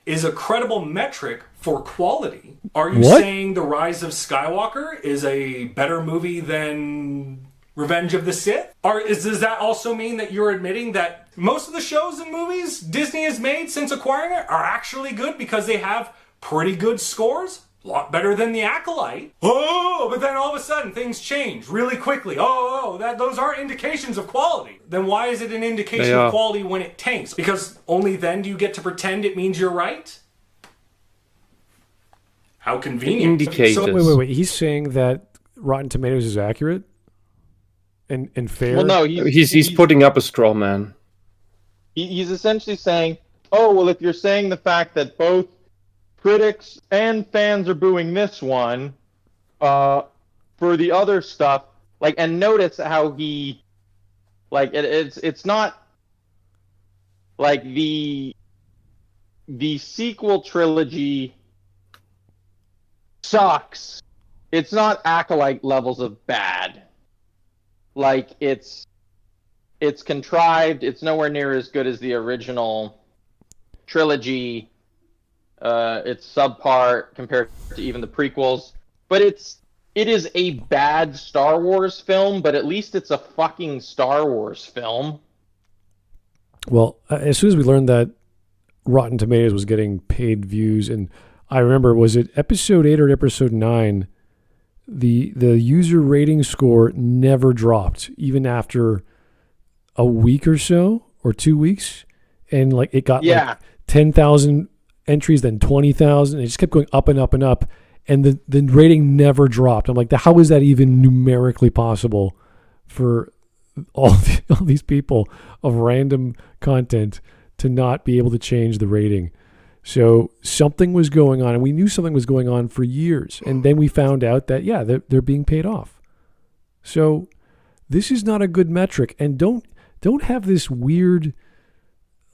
Speaker 4: Is a credible metric for quality. Are you
Speaker 1: What?
Speaker 4: saying The Rise of Skywalker is a better movie than Revenge of the Sith? Does that also mean that you're admitting that most of the shows and movies Disney has made since acquiring it are actually good because they have pretty good scores? A lot better than The Acolyte. Oh, but then all of a sudden things change really quickly. Those aren't indications of quality. Then why is it an indication of quality when it tanks? Because only then do you get to pretend it means you're right? How convenient.
Speaker 2: Indicators.
Speaker 1: So wait. He's saying that Rotten Tomatoes is accurate and fair?
Speaker 3: Well, no,
Speaker 2: He's putting up a straw man.
Speaker 3: He's essentially saying, oh, well, if you're saying the fact that both critics and fans are booing this one, for the other stuff, like, and notice how he, like, it's not like the sequel trilogy sucks. It's not Acolyte levels of bad. Like, it's contrived. It's nowhere near as good as the original trilogy. It's subpar compared to even the prequels. But it is a bad Star Wars film, but at least it's a fucking Star Wars film.
Speaker 1: Well, as soon as we learned that Rotten Tomatoes was getting paid views, and I remember, was it episode 8 or episode 9, the user rating score never dropped, even after a week or so, or 2 weeks, and like it got like 10,000 entries, then 20,000. It just kept going up and up and up, and the rating never dropped. I'm like, how is that even numerically possible for all these people of random content to not be able to change the rating? So something was going on, and we knew something was going on for years, and then we found out that they're being paid off. So this is not a good metric, and don't have this weird,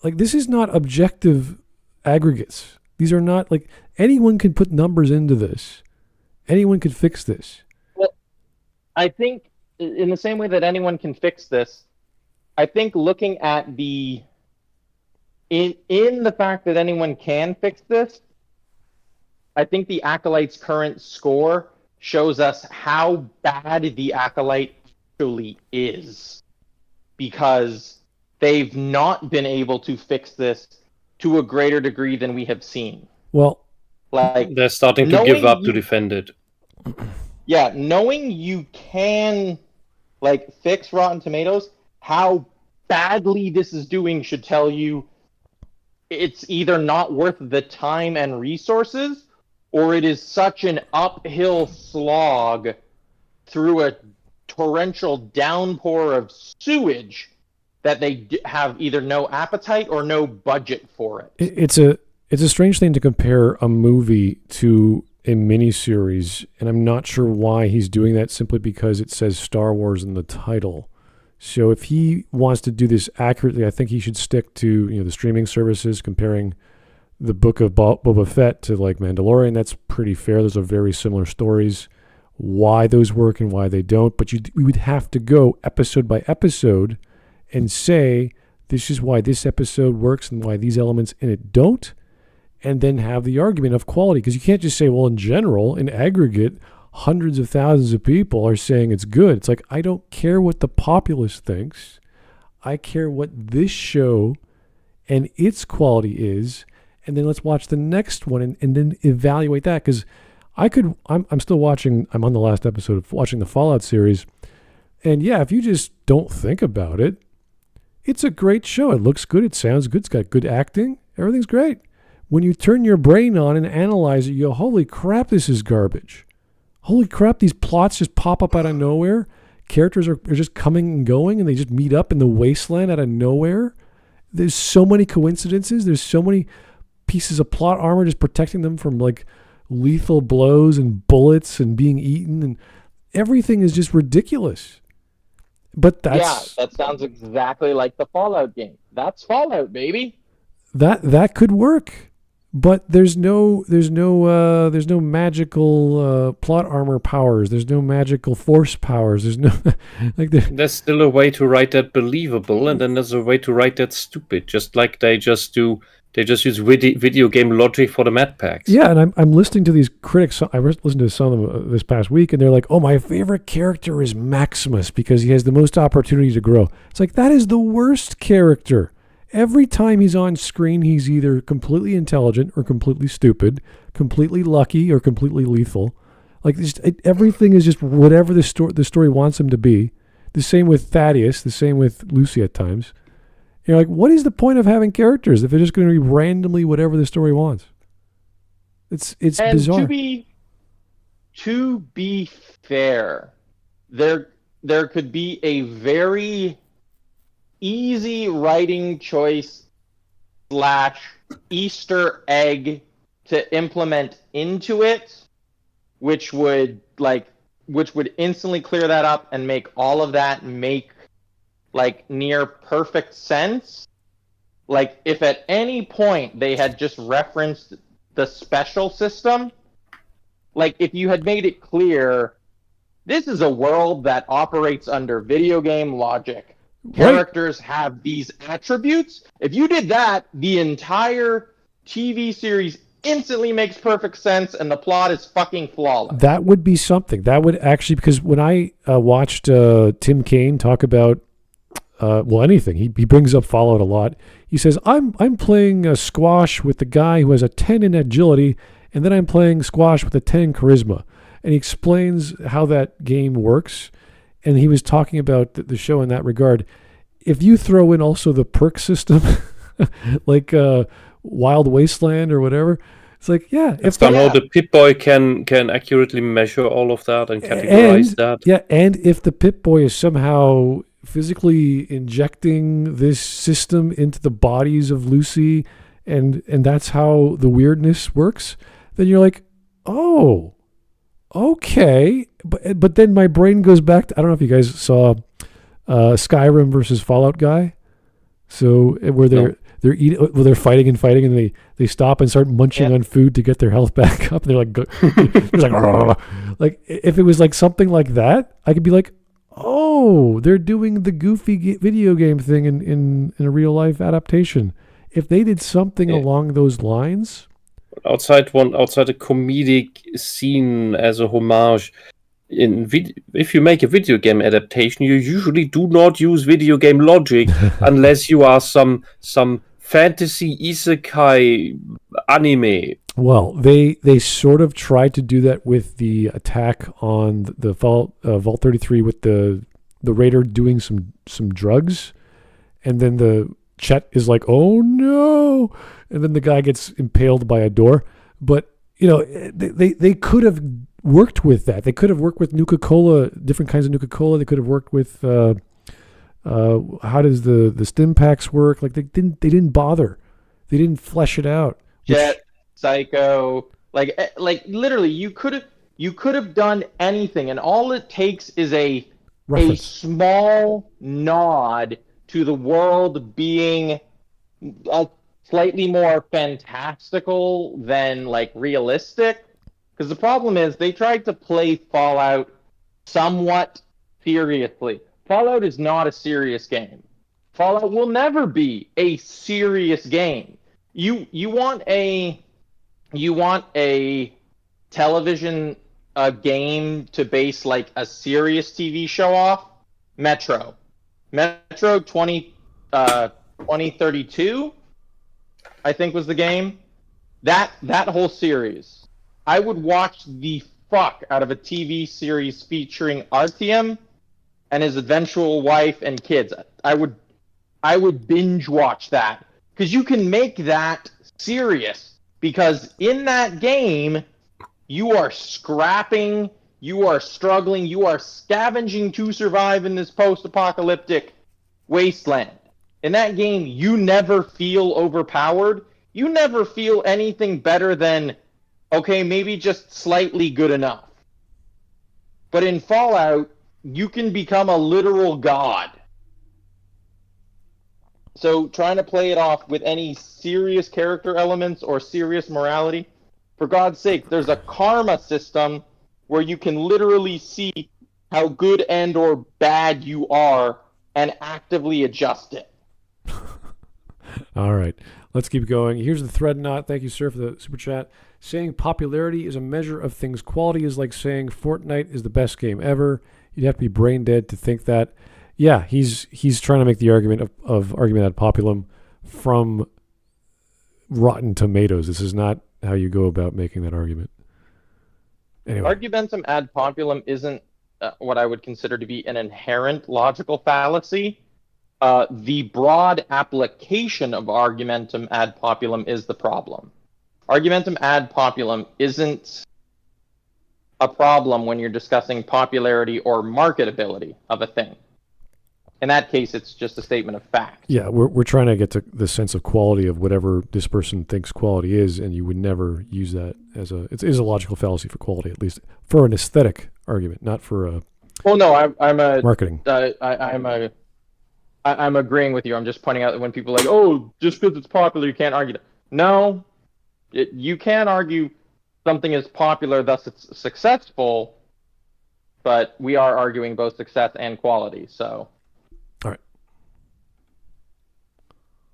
Speaker 1: like, this is not objective aggregates. These are not, like, anyone can put numbers into this. Anyone could fix this.
Speaker 3: Well, I think in the same way that anyone can fix this, I think looking at in the fact that anyone can fix this, I think the Acolyte's current score shows us how bad the Acolyte actually is, because they've not been able to fix this to a greater degree than we have seen.
Speaker 1: Well,
Speaker 3: like,
Speaker 2: they're starting to give up to defend it.
Speaker 3: Yeah, knowing you can, like, fix Rotten Tomatoes, how badly this is doing should tell you it's either not worth the time and resources, or it is such an uphill slog through a torrential downpour of sewage that they have either no appetite or no budget for it.
Speaker 1: it's a strange thing to compare a movie to a miniseries, and I'm not sure why he's doing that, simply because it says Star Wars in the title. So if he wants to do this accurately, I think he should stick to the streaming services, comparing the Book of Boba Fett to, like, Mandalorian. That's pretty fair. Those are very similar stories. Why those work and why they don't, but we would have to go episode by episode and say, this is why this episode works and why these elements in it don't, and then have the argument of quality. Because you can't just say, well, in general, in aggregate, hundreds of thousands of people are saying it's good. It's like, I don't care what the populace thinks. I care what this show and its quality is, and then let's watch the next one and then evaluate that. Because I'm still watching, I'm on the last episode of watching the Fallout series, and if you just don't think about it, it's a great show. It looks good. It sounds good. It's got good acting. Everything's great. When you turn your brain on and analyze it, you go, holy crap, this is garbage. Holy crap, these plots just pop up out of nowhere. Characters are just coming and going, and they just meet up in the wasteland out of nowhere. There's so many coincidences. There's so many pieces of plot armor just protecting them from, like, lethal blows and bullets and being eaten. And everything is just ridiculous. But that's
Speaker 3: that sounds exactly like the Fallout game. That's Fallout, baby.
Speaker 1: that could work. But there's no magical plot armor powers. There's no magical force powers. There's no
Speaker 2: There's still a way to write that believable, and then there's a way to write that stupid. Just like they just use video game logic for the map packs.
Speaker 1: Yeah, and I'm listening to these critics. I listened to some of them this past week, and they're like, "Oh, my favorite character is Maximus because he has the most opportunity to grow." It's like, that is the worst character. Every time he's on screen, he's either completely intelligent or completely stupid, completely lucky or completely lethal. Like, everything is just whatever the story wants him to be. The same with Thaddeus. The same with Lucy at times. You're like, what is the point of having characters if they're just going to be randomly whatever the story wants? It's bizarre.
Speaker 3: To be fair, there could be a very easy writing choice / Easter egg to implement into it, which would instantly clear that up and make all of that make like near perfect sense. Like, if at any point they had just referenced the special system, like if you had made it clear this is a world that operates under video game logic. Characters have these attributes. If you did that, the entire TV series instantly makes perfect sense and the plot is fucking flawless.
Speaker 1: That would be something. That would actually, because when I watched Tim Kaine talk about anything, he brings up Fallout a lot. He says, I'm playing squash with the guy who has a 10 in agility, and then I'm playing squash with a 10 in charisma. And he explains how that game works. And he was talking about the show in that regard. If you throw in also the perk system, like Wild Wasteland or whatever, it's like, yeah.
Speaker 2: If somehow the Pip-Boy can accurately measure all of that and categorize that.
Speaker 1: Yeah, and if the Pip-Boy is somehow physically injecting this system into the bodies of Lucy, and that's how the weirdness works, then you're like, oh, okay. But then my brain goes back to, I don't know if you guys saw Skyrim versus Fallout guy. So where they're eating, they're fighting, and they stop and start munching on food to get their health back up. And they're like, like if it was like something like that, I could be like, oh, they're doing the goofy video game thing in a real life adaptation. If they did something along those lines,
Speaker 2: outside a comedic scene as a homage, if you make a video game adaptation, you usually do not use video game logic unless you are some fantasy isekai anime.
Speaker 1: Well, they sort of tried to do that with the attack on the Vault 33 with the raider doing some drugs, and then the Chet is like, oh no, and then the guy gets impaled by a door. But they could have worked with that. They could have worked with Nuka-Cola, different kinds of Nuka-Cola. They could have worked with how does the stim packs work? Like they didn't bother. They didn't flesh it out.
Speaker 3: Jet, Psycho, like literally, you could have done anything, and all it takes is a small nod to the world being slightly more fantastical than like realistic. Because the problem is they tried to play Fallout somewhat seriously. Fallout is not a serious game. Fallout will never be a serious game. You want a television game to base like a serious TV show off? Metro 2032, I think was the game. That whole series. I would watch the fuck out of a TV series featuring Artyom and his eventual wife and kids. I would binge watch that, because you can make that serious, because in that game you are scrapping, you are struggling, you are scavenging to survive in this post-apocalyptic wasteland. In that game, you never feel overpowered. You never feel anything better than, okay, maybe just slightly good enough. But in Fallout, you can become a literal god. So trying to play it off with any serious character elements or serious morality, for God's sake, there's a karma system where you can literally see how good and or bad you are and actively adjust it.
Speaker 1: All right, let's keep going. Here's the thread knot. Thank you, sir, for the super chat. Saying popularity is a measure of things' quality is like saying Fortnite is the best game ever. You'd have to be brain dead to think that. Yeah, he's trying to make the argument of argument ad populum from Rotten Tomatoes. This is not how you go about making that argument. Anyway.
Speaker 3: Argumentum ad populum isn't what I would consider to be an inherent logical fallacy. The broad application of argumentum ad populum is the problem. Argumentum ad populum isn't a problem when you're discussing popularity or marketability of a thing. In that case, it's just a statement of fact.
Speaker 1: Yeah, we're trying to get to the sense of quality of whatever this person thinks quality is, and you would never use that as it is a logical fallacy for quality, at least for an aesthetic argument, not for a.
Speaker 3: Well, no, I'm a
Speaker 1: marketing.
Speaker 3: I'm agreeing with you. I'm just pointing out that when people are like, oh, just because it's popular, you can't argue that. No, you can argue something is popular, thus it's successful, but we are arguing both success and quality, so.
Speaker 1: All right.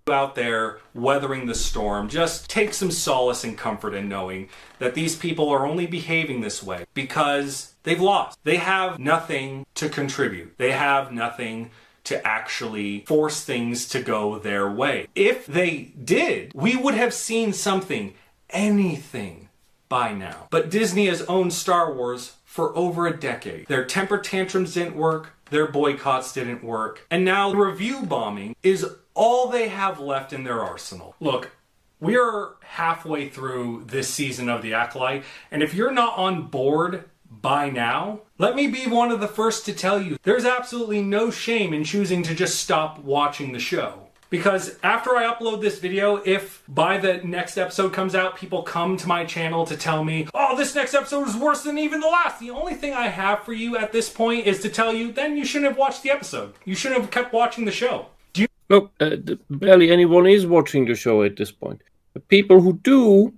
Speaker 4: Out there weathering the storm, just take some solace and comfort in knowing that these people are only behaving this way because they've lost. They have nothing to contribute. They have nothing to actually force things to go their way. If they did, we would have seen something, anything by now. But Disney has owned Star Wars for over a decade. Their temper tantrums didn't work. Their boycotts didn't work. And now review bombing is all they have left in their arsenal. Look, we are halfway through this season of The Acolyte, and if you're not on board by now, let me be one of the first to tell you there's absolutely no shame in choosing to just stop watching the show. Because after I upload this video, if by the next episode comes out, people come to my channel to tell me, oh, this next episode is worse than even the last, the only thing I have for you at this point is to tell you, then you shouldn't have watched the episode. You shouldn't have kept watching the show.
Speaker 2: Look, barely anyone is watching the show at this point. The people who do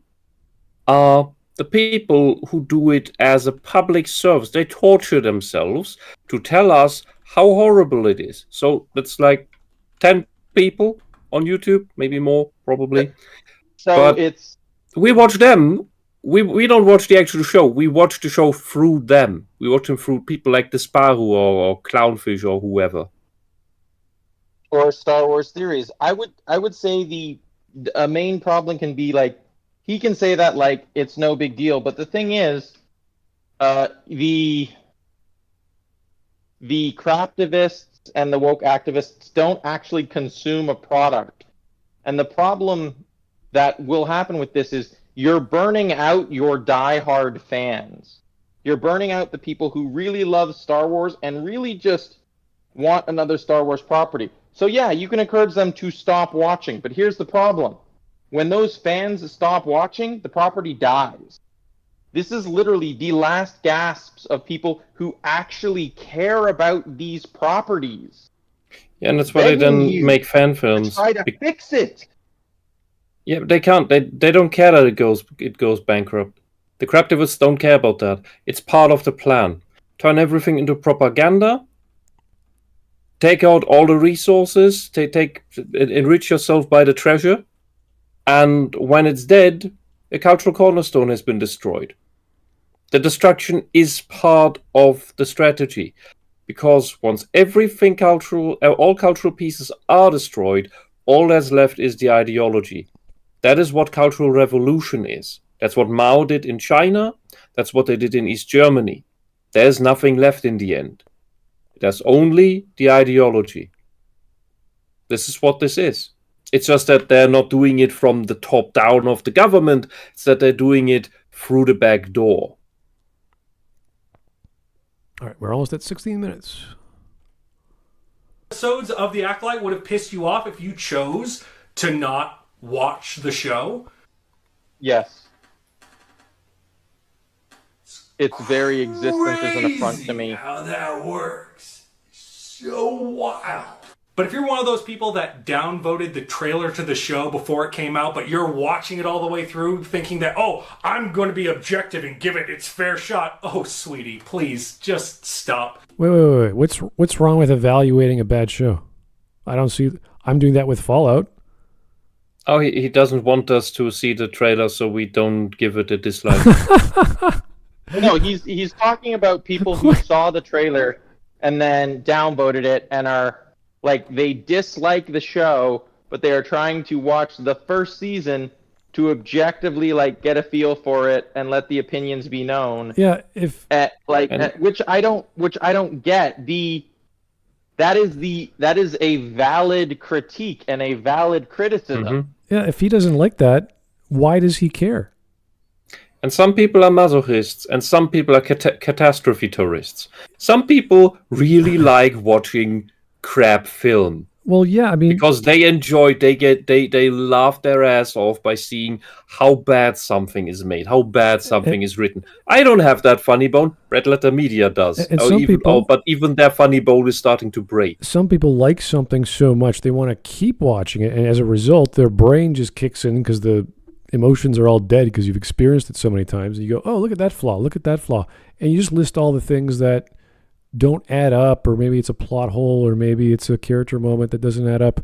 Speaker 2: are the people who do it as a public service. They torture themselves to tell us how horrible it is. So that's like 10 people on YouTube, maybe more, probably.
Speaker 3: So
Speaker 2: but we watch them. We don't watch the actual show. We watch the show through them. We watch them through people like the Sparrow or Clownfish or whoever.
Speaker 3: Or Star Wars theories. I would say a main problem can be like, he can say that like it's no big deal, but the thing is, the craftivists and the woke activists don't actually consume a product. And the problem that will happen with this is you're burning out your diehard fans. You're burning out the people who really love Star Wars and really just want another Star Wars property. So yeah, you can encourage them to stop watching, but here's the problem. When those fans stop watching, the property dies. This is literally the last gasps of people who actually care about these properties.
Speaker 2: Yeah, and that's why they then make fan films.
Speaker 3: Try to fix it.
Speaker 2: Yeah, but they can't. They don't care that it goes bankrupt. The craftivists don't care about that. It's part of the plan. Turn everything into propaganda. Take out all the resources. Enrich yourself by the treasure. And when it's dead, a cultural cornerstone has been destroyed. The destruction is part of the strategy. Because once everything all cultural pieces are destroyed, all that's left is the ideology. That is what cultural revolution is. That's what Mao did in China. That's what they did in East Germany. There's nothing left in the end. There's only the ideology. This is what this is. It's just that they're not doing it from the top down of the government. It's that they're doing it through the back door.
Speaker 1: All right, we're almost at 16 minutes.
Speaker 4: Episodes of The Acolyte would have pissed you off if you chose to not watch the show.
Speaker 3: Yes. its very existence is an affront to me.
Speaker 4: How that works. So wild. But if you're one of those people that downvoted the trailer to the show before it came out, but you're watching it all the way through thinking that, oh, I'm going to be objective and give it its fair shot. Oh, sweetie, please, just stop.
Speaker 1: Wait. What's wrong with evaluating a bad show? I don't see... I'm doing that with Fallout.
Speaker 2: Oh, he doesn't want us to see the trailer, so we don't give it a dislike.
Speaker 3: No, he's talking about people who saw the trailer and then downvoted it and are... like, they dislike the show, but they are trying to watch the first season to objectively, like, get a feel for it and let the opinions be known.
Speaker 1: Yeah,
Speaker 3: which I don't get. That is a valid critique and a valid criticism.
Speaker 2: Mm-hmm.
Speaker 1: Yeah, if he doesn't like that, why does he care?
Speaker 2: And some people are masochists, and some people are catastrophe tourists. Some people really like watching crap film.
Speaker 1: Well, yeah, I mean,
Speaker 2: because they enjoy, they laugh their ass off by seeing how bad something is made, how bad something is written. I don't have that funny bone. Red Letter Media does. But even their funny bone is starting to break.
Speaker 1: Some people like something so much they want to keep watching it, and as a result, their brain just kicks in because the emotions are all dead because you've experienced it so many times, and you go, "Oh, look at that flaw! Look at that flaw!" And you just list all the things that don't add up, or maybe it's a plot hole, or maybe it's a character moment that doesn't add up.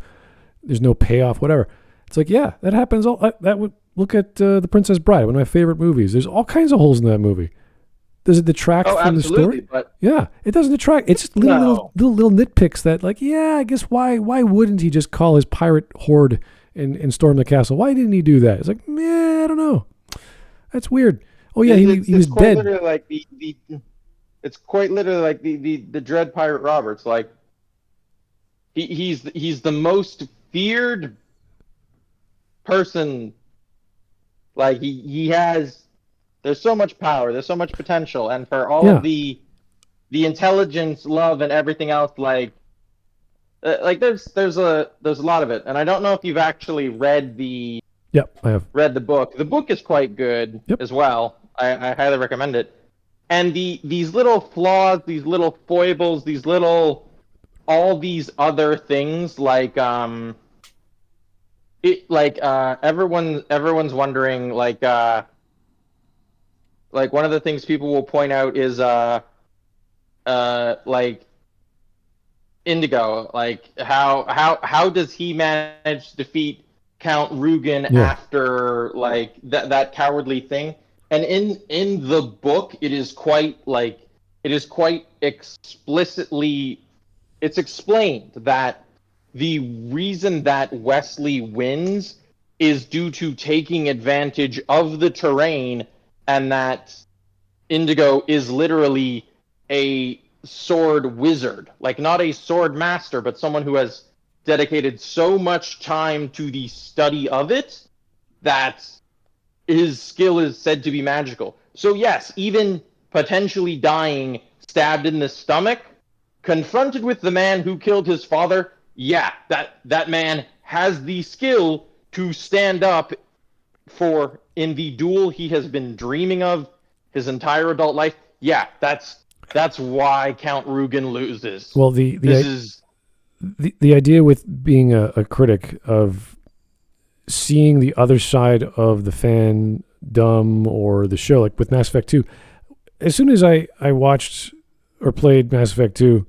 Speaker 1: There's no payoff, whatever. It's like, yeah, that happens. That would look at The Princess Bride, one of my favorite movies. There's all kinds of holes in that movie. Does it detract from the story?
Speaker 3: But
Speaker 1: yeah, it doesn't detract. It's just little nitpicks that, like, yeah, I guess why wouldn't he just call his pirate horde and storm the castle? Why didn't he do that? It's like, I don't know. That's weird. Oh yeah, he was dead.
Speaker 3: Like it's quite literally like the Dread Pirate Roberts. Like he's the most feared person. Like he has. There's so much power. There's so much potential, and for all of the intelligence, love, and everything else, like there's a lot of it. And I don't know if you've actually read the.
Speaker 1: Yep, I have
Speaker 3: read the book. The book is quite good as well. I highly recommend it. And these little flaws, these little foibles, all these other things, everyone's wondering, like one of the things people will point out is like Indigo, like how does he manage to defeat Count Rugen after like that cowardly thing? And in the book, it is quite explicitly, it's explained that the reason that Wesley wins is due to taking advantage of the terrain, and that Indigo is literally a sword wizard, like not a sword master, but someone who has dedicated so much time to the study of it that his skill is said to be magical. So yes, even potentially dying, stabbed in the stomach, confronted with the man who killed his father, that man has the skill to stand up in the duel he has been dreaming of his entire adult life. Yeah, that's why Count Rugen loses.
Speaker 1: Well, the idea with being a critic of seeing the other side of the fandom or the show, like with Mass Effect 2, as soon as I watched or played Mass Effect 2,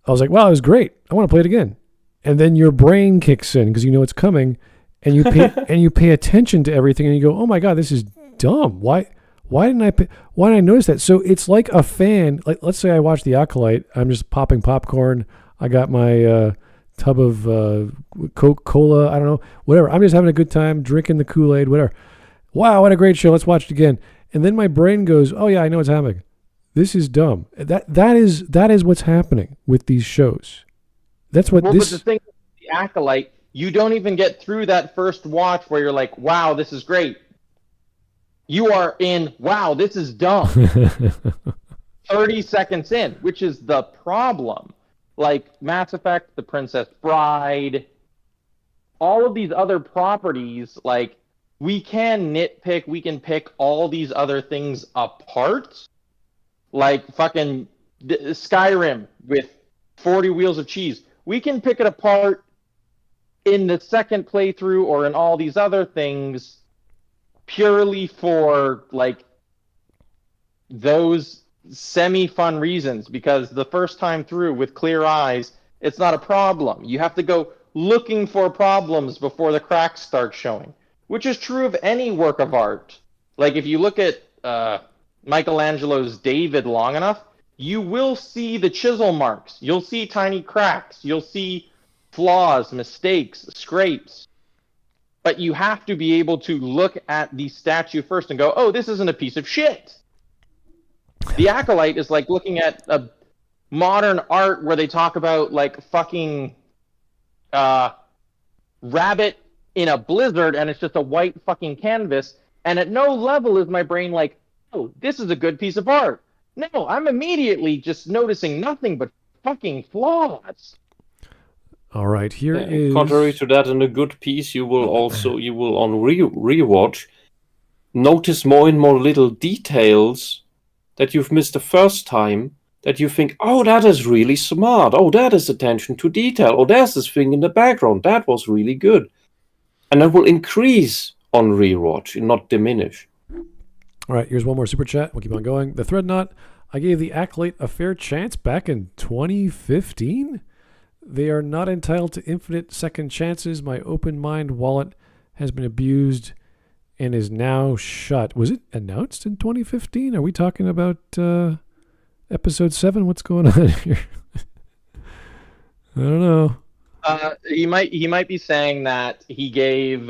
Speaker 1: I was like, wow, it was great. I want to play it again. And then your brain kicks in because you know it's coming, and you pay attention to everything, and you go, oh my God, this is dumb. Why didn't I notice that? So it's like a fan, like let's say I watch The Acolyte, I'm just popping popcorn, I got my tub of Coca-Cola, I don't know, whatever. I'm just having a good time, drinking the Kool-Aid, whatever. Wow, what a great show. Let's watch it again. And then my brain goes, oh yeah, I know what's happening. This is dumb. That is what's happening with these shows. That's what
Speaker 3: But the thing with The Acolyte, you don't even get through that first watch where you're like, wow, this is great. You are in, wow, this is dumb. 30 seconds in, which is the problem. Like Mass Effect, The Princess Bride, all of these other properties, like we can nitpick, we can pick all these other things apart, like fucking Skyrim with 40 wheels of cheese. We can pick it apart in the second playthrough or in all these other things purely for like those semi-fun reasons, because the first time through with clear eyes, it's not a problem. You have to go looking for problems before the cracks start showing, which is true of any work of art. Like if you look at Michelangelo's David long enough, you will see the chisel marks. You'll see tiny cracks. You'll see flaws, mistakes, scrapes. But you have to be able to look at the statue first and go, oh, this isn't a piece of shit. The Acolyte is like looking at a modern art where they talk about like fucking rabbit in a blizzard and it's just a white fucking canvas. And at no level is my brain like, oh, this is a good piece of art. No, I'm immediately just noticing nothing but fucking flaws.
Speaker 1: All right, here is...
Speaker 2: Contrary to that, in a good piece, you will on rewatch notice more and more little details that you've missed the first time, that you think, oh, that is really smart. Oh, that is attention to detail. Oh, there's this thing in the background. That was really good. And that will increase on rewatch and not diminish.
Speaker 1: All right, here's one more super chat. We'll keep on going. The Threadnought, I gave the Acolyte a fair chance back in 2015. They are not entitled to infinite second chances. My open mind wallet has been abused and is now shut. Was it announced in 2015? Are we talking about episode 7? What's going on here? I don't know.
Speaker 3: He might be saying that he gave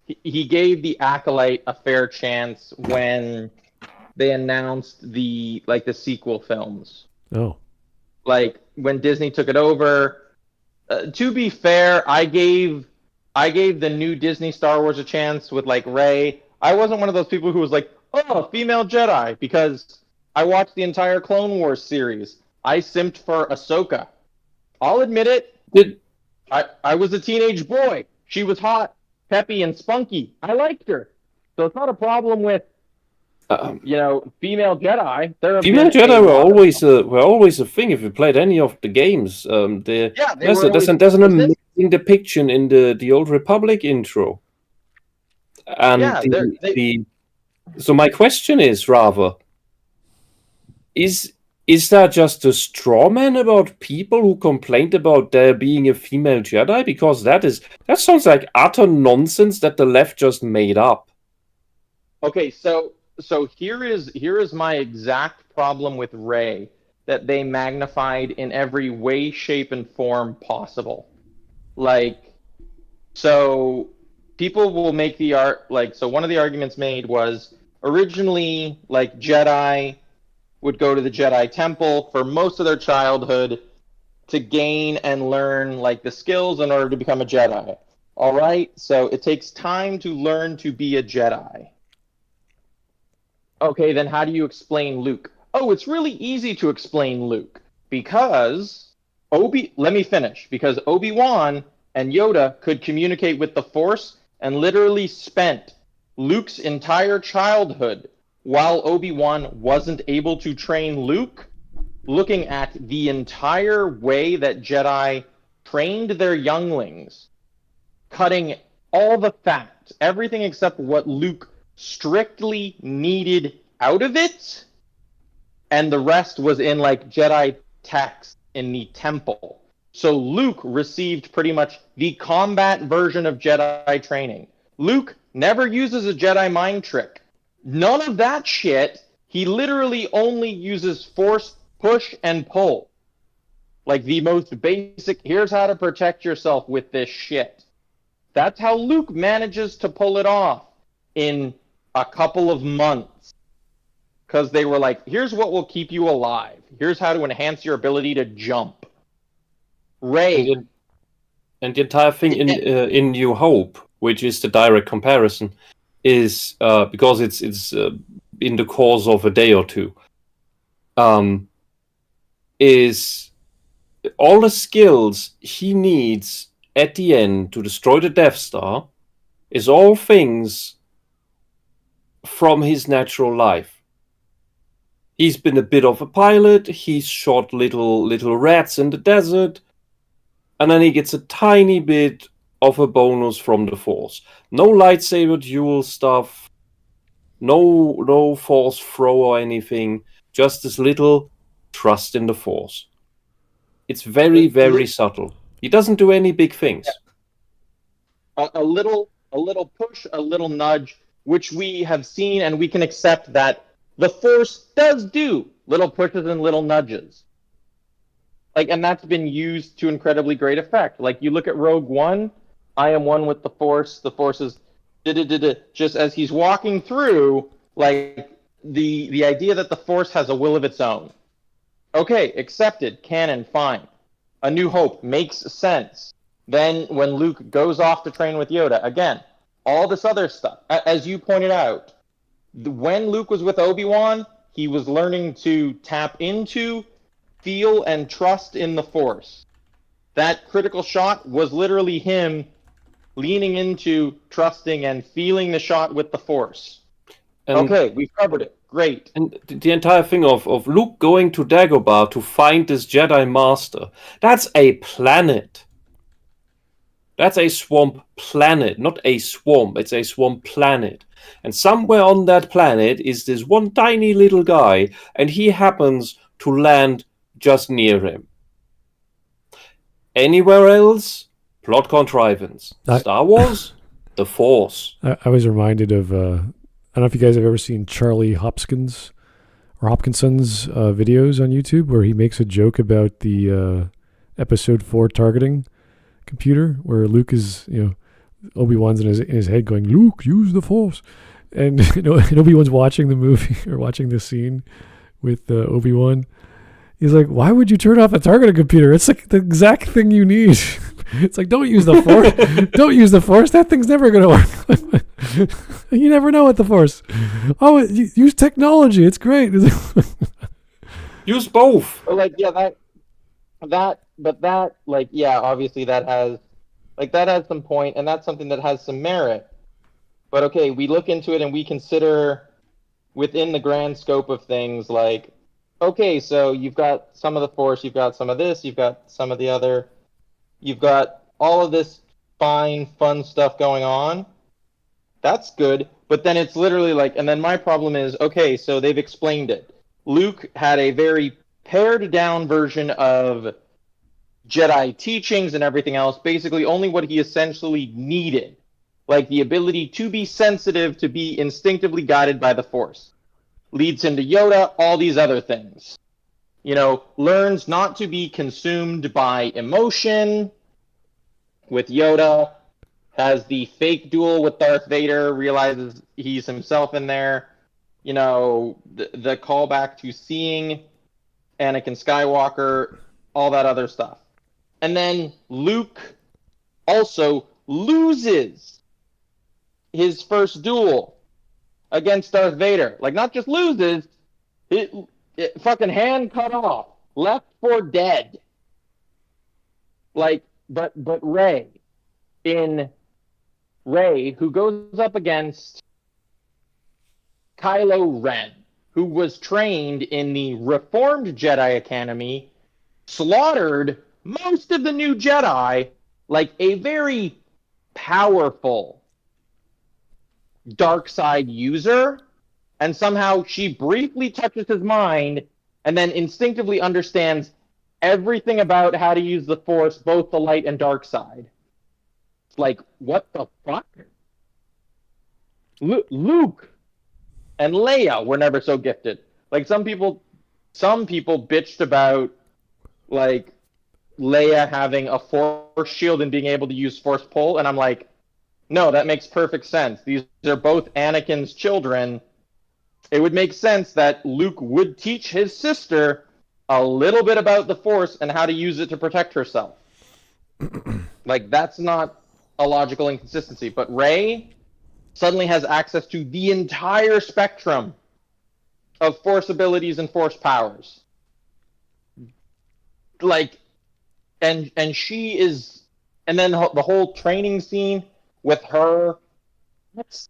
Speaker 3: the Acolyte a fair chance when they announced the sequel films.
Speaker 1: Oh.
Speaker 3: Like when Disney took it over. To be fair, I gave the new Disney Star Wars a chance with like Rey. I wasn't one of those people who was like, oh, female Jedi, because I watched the entire Clone Wars series. I simped for Ahsoka. I'll admit it. I was a teenage boy. She was hot, peppy, and spunky. I liked her. So it's not a problem with female Jedi. Female
Speaker 2: Jedi were always a thing. If you played any of the games, there's an amazing depiction in the Old Republic intro. And so my question is rather, is that just a straw man about people who complained about there being a female Jedi? Because that sounds like utter nonsense that the left just made up.
Speaker 3: Okay, so here is my exact problem with Rey that they magnified in every way, shape, and form possible. Like, so people will make so one of the arguments made was originally like Jedi would go to the Jedi Temple for most of their childhood to gain and learn like the skills in order to become a Jedi. All right, so it takes time to learn to be a Jedi. Okay, then how do you explain Luke? Oh, it's really easy to explain Luke because let me finish. Because Obi-Wan and Yoda could communicate with the Force and literally spent Luke's entire childhood while Obi-Wan wasn't able to train Luke, looking at the entire way that Jedi trained their younglings, cutting all the facts, everything except what Luke strictly needed out of it, and the rest was in like Jedi text in the temple. So Luke received pretty much the combat version of Jedi training. Luke never uses a Jedi mind trick. None of that shit. He literally only uses force, push, and pull. Like the most basic, here's how to protect yourself with this shit. That's how Luke manages to pull it off in a couple of months. Because they were like, here's what will keep you alive. Here's how to enhance your ability to jump. Rey.
Speaker 2: And the entire thing in New Hope, which is the direct comparison, is because it's in the course of a day or two, is all the skills he needs at the end to destroy the Death Star is all things from his natural life. He's been a bit of a pilot, he's shot little rats in the desert, and then he gets a tiny bit of a bonus from the Force. No lightsaber duel stuff, no Force throw or anything, just this little trust in the Force. It's very, very subtle. He doesn't do any big things.
Speaker 3: A little push, a little nudge, which we have seen, and we can accept that the Force does do little pushes and little nudges. Like, and that's been used to incredibly great effect. Like, you look at Rogue One, I am one with the Force is just as he's walking through, like, the idea that the Force has a will of its own. Okay, accepted, canon, fine. A New Hope makes sense. Then when Luke goes off to train with Yoda, again, all this other stuff. As you pointed out, when Luke was with Obi-Wan, he was learning to tap into, feel, and trust in the Force. That critical shot was literally him leaning into, trusting, and feeling the shot with the Force. Okay, we've covered it. Great.
Speaker 2: And the entire thing of Luke going to Dagobah to find this Jedi Master, that's a planet. That's a swamp planet, not a swamp. It's a swamp planet. And somewhere on that planet is this one tiny little guy, and he happens to land just near him. Anywhere else, plot contrivance. Star Wars, the Force.
Speaker 1: I was reminded of, I don't know if you guys have ever seen Charlie Hopkinson's videos on YouTube, where he makes a joke about the episode 4 targeting computer, where Luke is, Obi-Wan's in his head going, "Luke, use the Force," and Obi-Wan's watching the movie or watching the scene with Obi-Wan. He's like, "Why would you turn off a targeting computer? It's like the exact thing you need." It's like, don't use the Force. Don't use the Force. That thing's never going to work. You never know with the Force. Oh, use technology. It's great.
Speaker 2: Use both.
Speaker 3: Like, yeah, obviously that has some point, and that's something that has some merit. But okay, we look into it and we consider within the grand scope of things, like, okay, so you've got some of the Force, you've got some of this, you've got some of the other, you've got all of this fine, fun stuff going on. That's good, but then it's literally like, and then my problem is, okay, so they've explained it. Luke had a very pared down version of Jedi teachings and everything else, basically only what he essentially needed, like the ability to be sensitive, to be instinctively guided by the Force. Leads him to Yoda, all these other things. Learns not to be consumed by emotion with Yoda, has the fake duel with Darth Vader, realizes he's himself in there. The callback to seeing Anakin Skywalker, all that other stuff. And then Luke also loses his first duel against Darth Vader. Like, not just loses, it fucking hand cut off, left for dead. Like, but Rey, who goes up against Kylo Ren, who was trained in the Reformed Jedi Academy, slaughtered most of the new Jedi, like a very powerful dark side user, and somehow she briefly touches his mind and then instinctively understands everything about how to use the Force, both the light and dark side. It's like, what the fuck? Luke and Leia were never so gifted. Like, some people bitched about, like, Leia having a Force shield and being able to use Force pull, and I'm like, no, that makes perfect sense. These are both Anakin's children. It would make sense that Luke would teach his sister a little bit about the Force and how to use it to protect herself. Like, that's not a logical inconsistency. But Rey suddenly has access to the entire spectrum of Force abilities and Force powers. Like, and she is, and then the whole training scene with her That's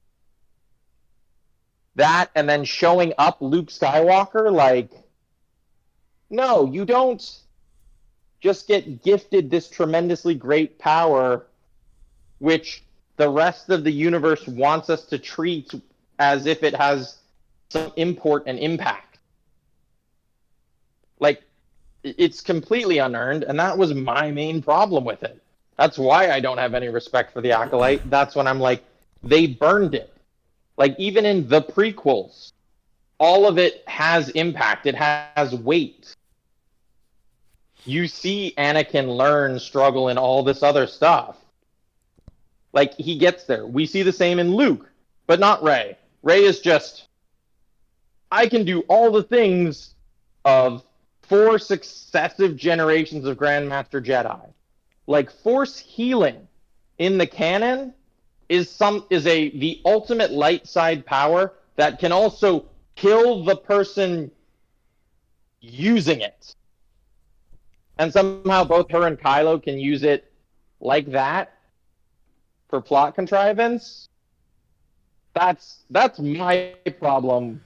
Speaker 3: that, and then showing up Luke Skywalker, like, no, you don't just get gifted this tremendously great power, which the rest of the universe wants us to treat as if it has some import and impact. Like, it's completely unearned, and that was my main problem with it. That's why I don't have any respect for the Acolyte. That's when I'm like, they burned it. Like, even in the prequels, all of it has impact. It has weight. You see Anakin learn, struggle, and all this other stuff. Like, he gets there. We see the same in Luke, but not Rey. Rey is just, I can do all the things of 4 successive generations of Grandmaster Jedi. Like, Force healing in the canon is the ultimate light side power that can also kill the person using it. And somehow both her and Kylo can use it like that for plot contrivance. That's my problem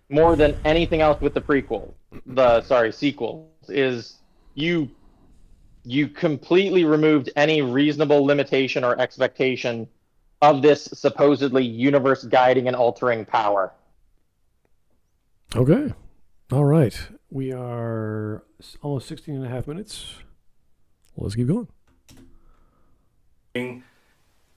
Speaker 3: more than anything else with the sequels, is you completely removed any reasonable limitation or expectation of this supposedly universe guiding and altering power.
Speaker 1: Okay. All right. We are almost 16 and a half minutes. Let's keep going.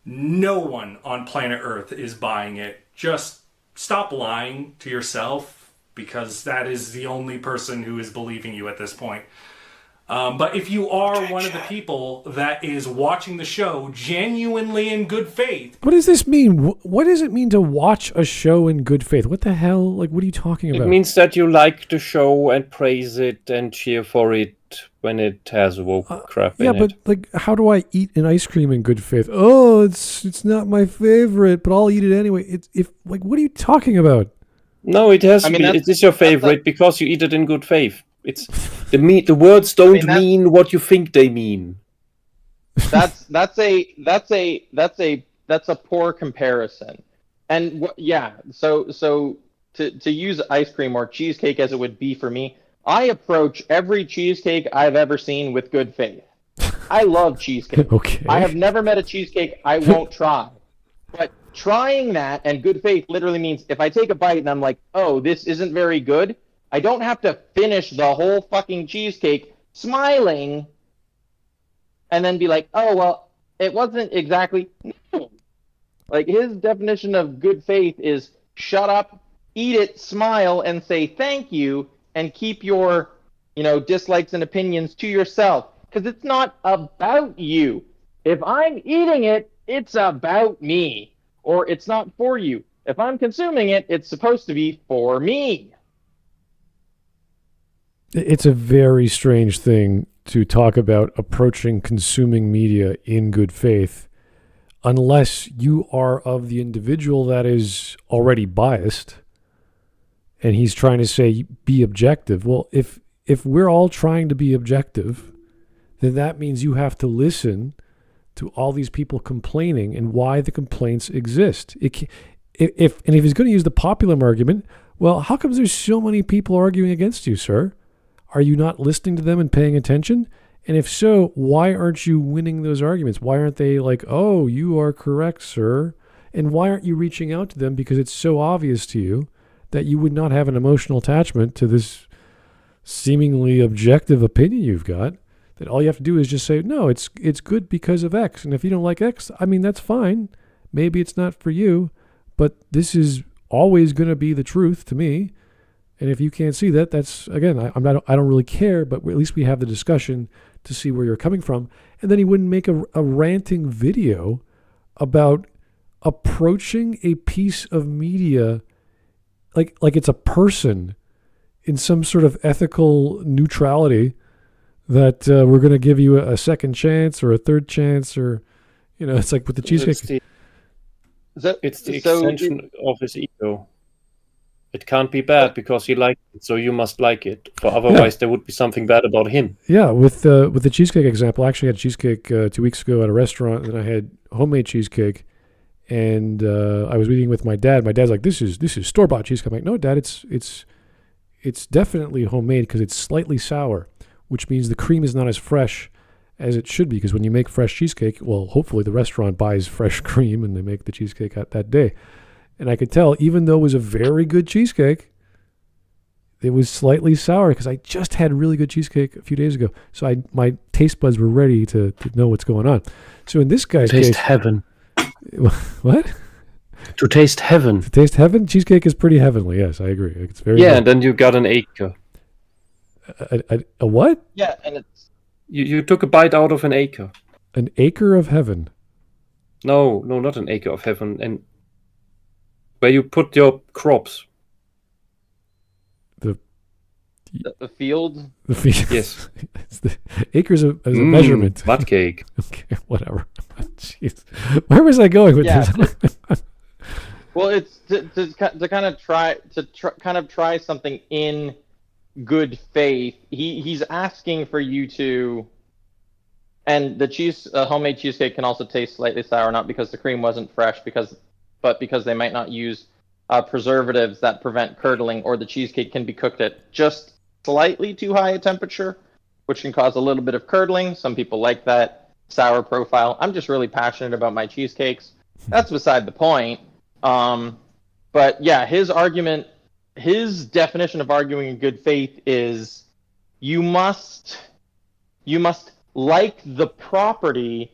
Speaker 4: No one on planet Earth is buying it. Just stop lying to yourself, because that is the only person who is believing you at this point. But if you are one of the people that is watching the show genuinely in good faith...
Speaker 1: What does this mean? What does it mean to watch a show in good faith? What the hell? Like, what are you talking about?
Speaker 2: It means that you like the show and praise it and cheer for it when it has woke crap in it.
Speaker 1: Yeah, but like, how do I eat an ice cream in good faith? Oh, it's not my favorite, but I'll eat it anyway. What are you talking about?
Speaker 2: No, it has to be. It is your favorite because you eat it in good faith. It's the words don't mean what you think they mean.
Speaker 3: That's a poor comparison. And so to use ice cream or cheesecake as it would be for me, I approach every cheesecake I've ever seen with good faith. I love cheesecake.
Speaker 1: Okay.
Speaker 3: I have never met a cheesecake I won't try. But trying that and good faith literally means if I take a bite and I'm like, oh, this isn't very good, I don't have to finish the whole fucking cheesecake smiling and then be like, oh, well, it wasn't exactly... No. Like, his definition of good faith is shut up, eat it, smile, and say thank you, and keep your, dislikes and opinions to yourself. Because it's not about you. If I'm eating it, it's about me. Or it's not for you. If I'm consuming it, it's supposed to be for me.
Speaker 1: It's a very strange thing to talk about approaching consuming media in good faith unless you are of the individual that is already biased and he's trying to say be objective. Well, if we're all trying to be objective, then that means you have to listen to all these people complaining and why the complaints exist. If he's going to use the popular argument, well, how come there's so many people arguing against you, sir? Are you not listening to them and paying attention? And if so, why aren't you winning those arguments? Why aren't they like, oh, you are correct, sir? And why aren't you reaching out to them? Because it's so obvious to you that you would not have an emotional attachment to this seemingly objective opinion you've got, that all you have to do is just say, no, it's good because of X. And if you don't like X, I mean, that's fine. Maybe it's not for you, but this is always going to be the truth to me. And if you can't see that, that's, again, I don't really care, but at least we have the discussion to see where you're coming from. And then he wouldn't make a ranting video about approaching a piece of media like it's a person in some sort of ethical neutrality that we're going to give you a second chance or a third chance, or, it's like with the cheesecake.
Speaker 2: It's the extension of his ego. It can't be bad because he liked it, so you must like it. For otherwise, there would be something bad about him.
Speaker 1: Yeah, with the cheesecake example, I actually had cheesecake 2 weeks ago at a restaurant, and I had homemade cheesecake, and I was eating with my dad. My dad's like, "This is store-bought cheesecake." I'm like, "No, Dad, it's definitely homemade because it's slightly sour, which means the cream is not as fresh as it should be. Because when you make fresh cheesecake, well, hopefully the restaurant buys fresh cream and they make the cheesecake that day." And I could tell, even though it was a very good cheesecake, it was slightly sour because I just had really good cheesecake a few days ago. So my taste buds were ready to know what's going on. So in this guy's
Speaker 2: Taste
Speaker 1: case,
Speaker 2: heaven.
Speaker 1: What?
Speaker 2: To taste heaven.
Speaker 1: To taste heaven? Cheesecake is pretty heavenly. Yes, I agree. It's very
Speaker 2: Yeah,
Speaker 1: good.
Speaker 2: and then you got an acre.
Speaker 1: A what?
Speaker 3: Yeah, and it's
Speaker 2: You took a bite out of an acre.
Speaker 1: An acre of heaven.
Speaker 2: No, not an acre of heaven. And where you put your crops.
Speaker 3: the field.
Speaker 1: The field.
Speaker 2: Yes.
Speaker 1: It's the acres of as a measurement.
Speaker 2: Mud cake.
Speaker 1: Okay, whatever. Jeez. Where was I going with
Speaker 3: Yeah.
Speaker 1: this?
Speaker 3: Well, it's to kind of try something in good faith. He's asking for you to, and the homemade cheesecake can also taste slightly sour, not because the cream wasn't fresh, but because they might not use preservatives that prevent curdling, or the cheesecake can be cooked at just slightly too high a temperature, which can cause a little bit of curdling. Some people like that sour profile. I'm just really passionate about my cheesecakes. That's beside the point. But yeah, his definition of arguing in good faith is you must like the property,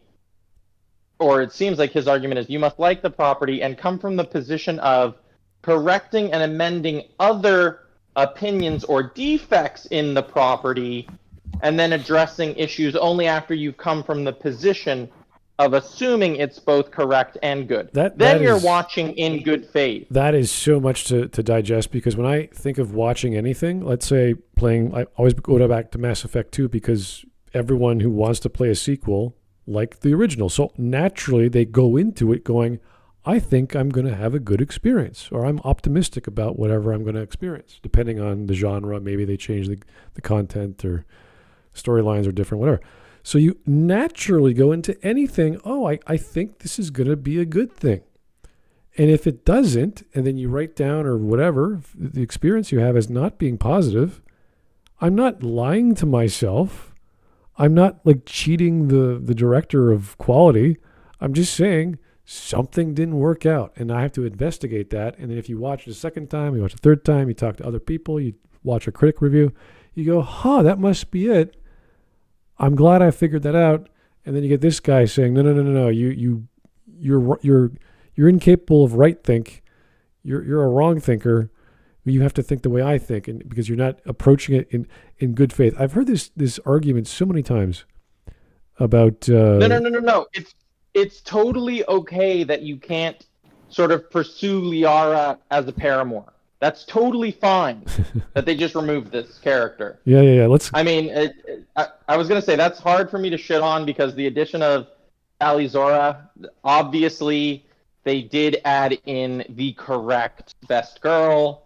Speaker 3: or it seems like his argument is you must like the property and come from the position of correcting and amending other opinions or defects in the property, and then addressing issues only after you've come from the position of assuming it's both correct and good. Then you're watching in good faith.
Speaker 1: That is so much to digest, because when I think of watching anything, let's say playing, I always go back to Mass Effect 2 because everyone who wants to play a sequel liked the original. So naturally they go into it going, I think I'm going to have a good experience, or I'm optimistic about whatever I'm going to experience. Depending on the genre, maybe they change the content, or storylines are different, whatever. So you naturally go into anything, I think this is going to be a good thing. And if it doesn't, and then you write down or whatever, the experience you have as not being positive, I'm not lying to myself. I'm not like cheating the director of quality. I'm just saying something didn't work out, and I have to investigate that. And then if you watch it a second time, you watch a third time, you talk to other people, you watch a critic review, you go, that must be it. I'm glad I figured that out. And then you get this guy saying, no, you're incapable of right think. You're a wrong thinker. You have to think the way I think, and because you're not approaching it in good faith. I've heard this argument so many times about
Speaker 3: No. It's totally okay that you can't sort of pursue Liara as a paramour. That's totally fine that they just removed this character.
Speaker 1: Yeah.
Speaker 3: I mean, I was going to say that's hard for me to shit on because the addition of Alizora, obviously they did add in the correct best girl,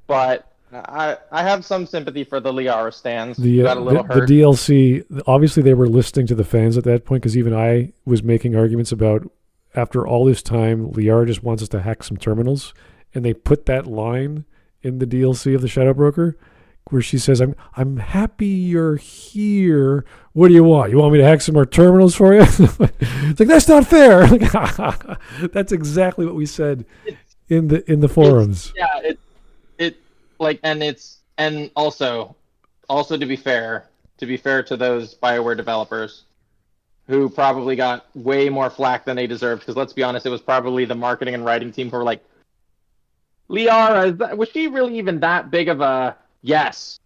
Speaker 3: but I have some sympathy for the Liara stans. Got a little hurt.
Speaker 1: The DLC, obviously they were listening to the fans at that point, because even I was making arguments about, after all this time, Liara just wants us to hack some terminals. And they put that line in the DLC of the Shadow Broker where she says, I'm happy you're here. What do you want? You want me to hack some more terminals for you? It's like, that's not fair. That's exactly what we said in the forums.
Speaker 3: And also to be fair to those BioWare developers who probably got way more flack than they deserved, because let's be honest, it was probably the marketing and writing team who were like, Liara, was she really even that big of a yes?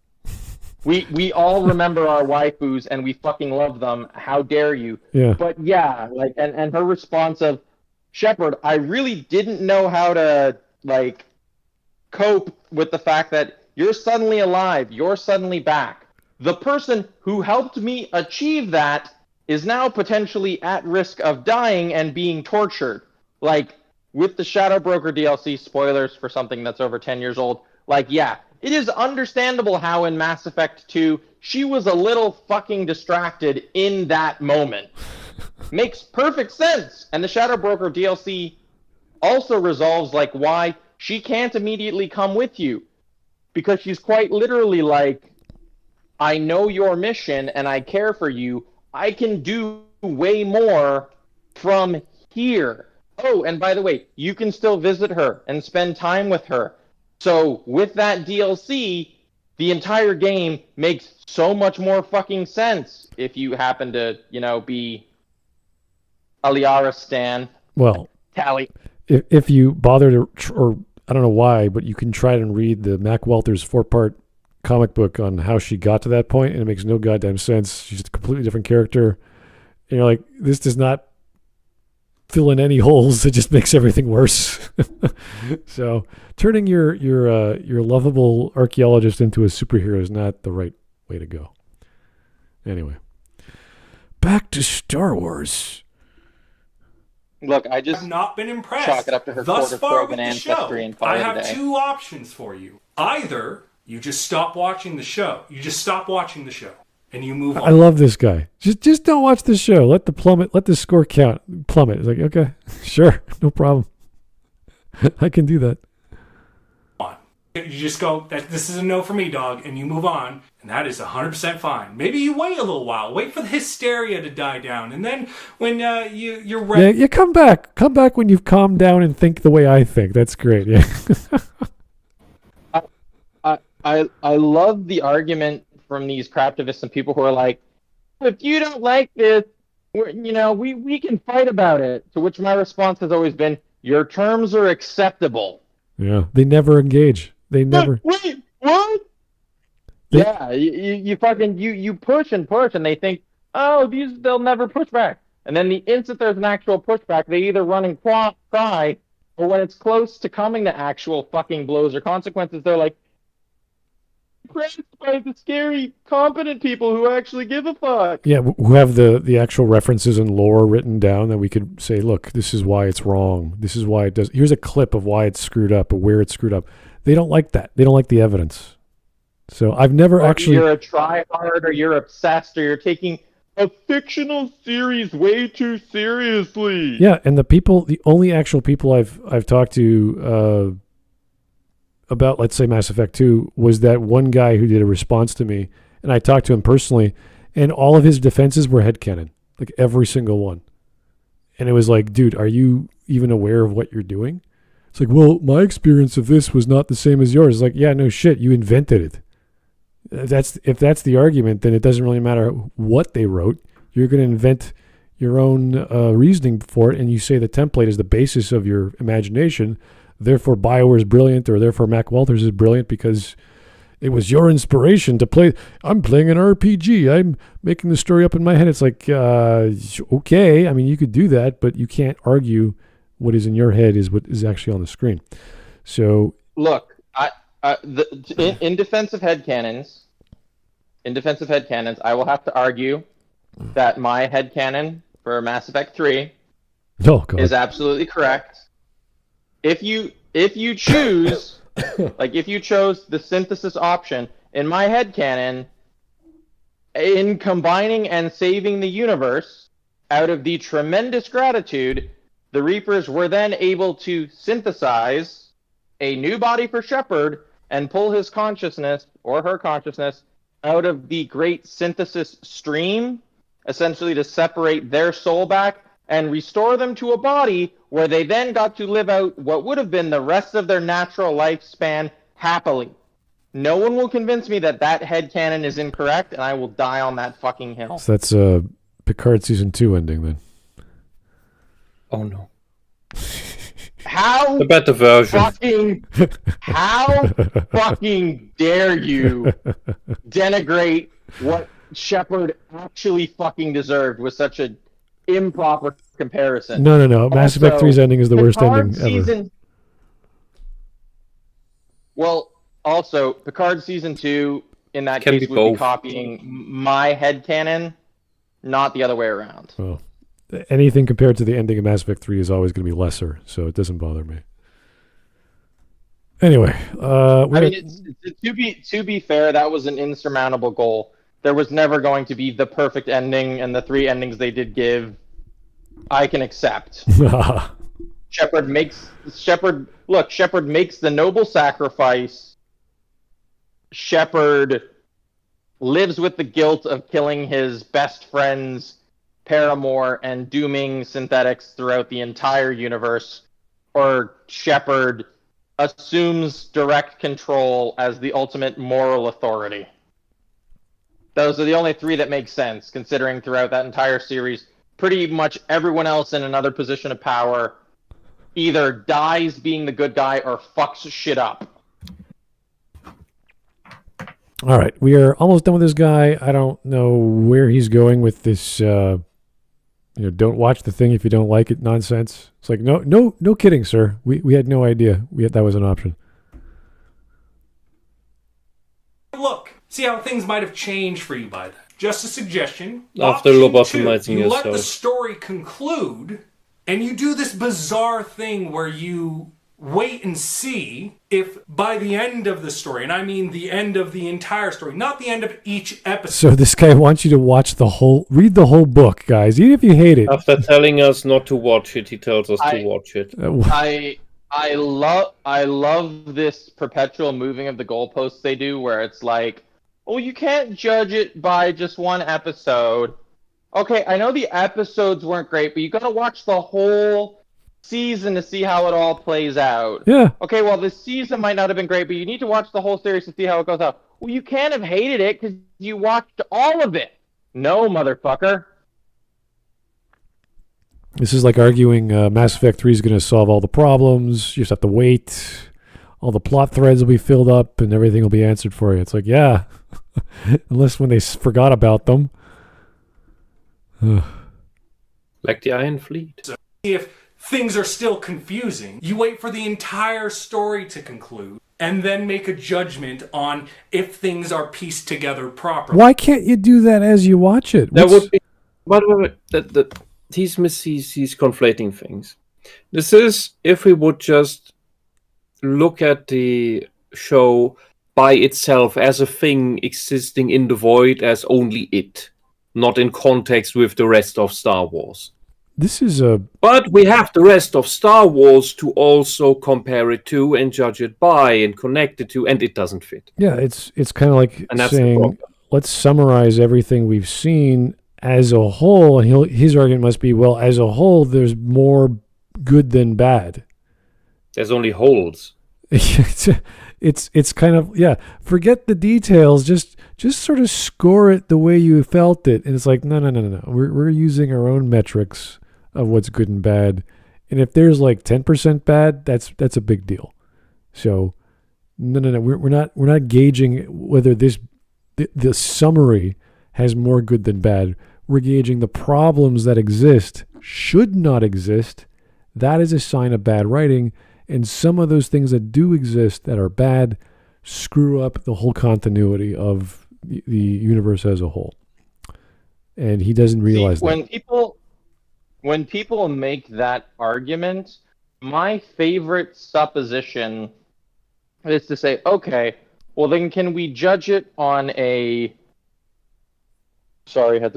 Speaker 3: We all remember our waifus and we fucking love them. How dare you?
Speaker 1: Yeah.
Speaker 3: But yeah, like, and her response of, Shepard, I really didn't know how to like cope with the fact that you're suddenly alive, you're suddenly back. The person who helped me achieve that is now potentially at risk of dying and being tortured. Like, with the Shadow Broker DLC, spoilers for something that's over 10 years old, like, yeah, it is understandable how in Mass Effect 2, she was a little fucking distracted in that moment. Makes perfect sense. And the Shadow Broker DLC also resolves like why she can't immediately come with you, because she's quite literally like, I know your mission and I care for you. I can do way more from here. Oh, and by the way, you can still visit her and spend time with her. So with that DLC, the entire game makes so much more fucking sense if you happen to, be a Liara stan.
Speaker 1: Well,
Speaker 3: Tally.
Speaker 1: if you bother to, or I don't know why, but you can try and read the Mac Walters 4-part comic book on how she got to that point, and it makes no goddamn sense. She's a completely different character. And you're like, this does not fill in any holes. It just makes everything worse. So turning your lovable archaeologist into a superhero is not the right way to go. Anyway, back to Star Wars.
Speaker 3: Look, I just
Speaker 4: have not been impressed
Speaker 3: chalk it up to her
Speaker 4: thus far with the
Speaker 3: ancestry
Speaker 4: show.
Speaker 3: and call
Speaker 4: I
Speaker 3: it a
Speaker 4: have
Speaker 3: day.
Speaker 4: two options for you. Either you just stop watching the show. You just stop watching the show and you move on.
Speaker 1: I love this guy. Just don't watch the show. Let the score count plummet. It's like, okay, sure, no problem. I can do that.
Speaker 4: You just go, this is a no for me, dog, and you move on, and that is 100% fine. Maybe you wait a little while, wait for the hysteria to die down, and then when you're ready...
Speaker 1: Yeah, you come back when you've calmed down and think the way I think. That's great, yeah.
Speaker 3: I love the argument from these craftivists and people who are like, if you don't like this, we can fight about it. To which my response has always been, your terms are acceptable.
Speaker 1: Yeah, they never engage. They never.
Speaker 3: Wait, what? Yeah, you fucking you push and push, and they think, oh, they'll never push back. And then the instant there's an actual pushback, they either run and cry, or when it's close to coming to actual fucking blows or consequences, they're like, impressed by the scary, competent people who actually give a fuck.
Speaker 1: Yeah, who have the actual references and lore written down that we could say, look, this is why it's wrong. This is why it does. Here's a clip of why it's screwed up or where it's screwed up. They don't like that. They don't like the evidence. So I've never actually...
Speaker 3: You're a try-hard, or you're obsessed, or you're taking a fictional series way too seriously.
Speaker 1: Yeah, and the only actual people I've talked to about, let's say, Mass Effect 2 was that one guy who did a response to me, and I talked to him personally, and all of his defenses were headcanon, like every single one. And it was like, dude, are you even aware of what you're doing? It's like, well, my experience of this was not the same as yours. It's like, yeah, no shit, you invented it. If that's the argument, then it doesn't really matter what they wrote. You're going to invent your own reasoning for it, and you say the template is the basis of your imagination. Therefore, BioWare is brilliant, or therefore Mac Walters is brilliant because it was your inspiration to play. I'm playing an RPG. I'm making the story up in my head. It's like, okay, I mean, you could do that, but you can't argue what is in your head is what is actually on the screen. So,
Speaker 3: look, in defense of headcanons, I will have to argue that my headcanon for Mass Effect 3 is absolutely correct. If you choose, like if you chose the synthesis option, in my headcanon, in combining and saving the universe, out of the tremendous gratitude, the Reapers were then able to synthesize a new body for Shepard and pull his consciousness, or her consciousness, out of the great synthesis stream, essentially to separate their soul back and restore them to a body where they then got to live out what would have been the rest of their natural lifespan happily. No one will convince me that headcanon is incorrect, and I will die on that fucking hill.
Speaker 1: So that's Picard Season 2 ending then.
Speaker 2: Oh no.
Speaker 3: How
Speaker 2: the better version.
Speaker 3: How fucking dare you denigrate what Shepard actually fucking deserved with such an improper comparison?
Speaker 1: No. Mass Effect 3's ending is the worst ending ever.
Speaker 3: Well, also, Picard Season 2, in that case, would be copying my headcanon, not the other way around.
Speaker 1: Well, anything compared to the ending of Mass Effect 3 is always going to be lesser, so it doesn't bother me. Anyway,
Speaker 3: to be fair, that was an insurmountable goal. There was never going to be the perfect ending, and the 3 endings they did give, I can accept. Shepard makes the noble sacrifice. Shepard lives with the guilt of killing his best friend's paramour and dooming synthetics throughout the entire universe, or Shepard assumes direct control as the ultimate moral authority. Those are the only three that make sense, considering throughout that entire series, pretty much everyone else in another position of power either dies being the good guy or fucks shit up.
Speaker 1: All right, we are almost done with this guy. I don't know where he's going with this. Don't watch the thing if you don't like it nonsense. It's like no kidding, sir. We had no idea that was an option.
Speaker 4: Look, see how things might have changed for you by then. Just a suggestion.
Speaker 2: After
Speaker 4: Option 2,
Speaker 2: lobotomizing
Speaker 4: you let
Speaker 2: yourself.
Speaker 4: the story conclude, and you do this bizarre thing where you wait and see if by the end of the story, and I mean the end of the entire story, not the end of each episode.
Speaker 1: So this guy wants you to read the whole book, guys, even if you hate it.
Speaker 2: After telling us not to watch it, he tells us to watch it.
Speaker 3: I love this perpetual moving of the goalposts they do, where it's like, oh, you can't judge it by just one episode. Okay, I know the episodes weren't great, but you gotta watch the whole season to see how it all plays out.
Speaker 1: Yeah.
Speaker 3: Okay, well, the season might not have been great, but you need to watch the whole series to see how it goes out. Well, you can't have hated it because you watched all of it. No, motherfucker.
Speaker 1: This is like arguing Mass Effect 3 is going to solve all the problems. You just have to wait. All the plot threads will be filled up and everything will be answered for you. It's like, yeah, unless when they forgot about them.
Speaker 2: Like the Iron Fleet.
Speaker 4: If things are still confusing, you wait for the entire story to conclude and then make a judgment on if things are pieced together properly.
Speaker 1: Why can't you do that as you watch it?
Speaker 2: That would be. Wait. He's conflating things. This is if we would just look at the show by itself as a thing existing in the void as only it, not in context with the rest of Star Wars. But we have the rest of Star Wars to also compare it to and judge it by and connect it to, and it doesn't fit.
Speaker 1: Yeah, it's kind of like saying, let's summarize everything we've seen as a whole, and his argument must be, well, as a whole, there's more good than bad.
Speaker 2: There's only holes.
Speaker 1: It's kind of, yeah, forget the details, just sort of score it the way you felt it. And it's like, no. We're using our own metrics of what's good and bad. And if there's like 10% bad, that's a big deal. So no. We're not gauging whether the summary has more good than bad. We're gauging the problems that exist, should not exist. That is a sign of bad writing. And some of those things that do exist that are bad screw up the whole continuity of the universe as a whole. And he doesn't realize that.
Speaker 3: When people make that argument, my favorite supposition is to say, okay, well then can we judge it on a sort of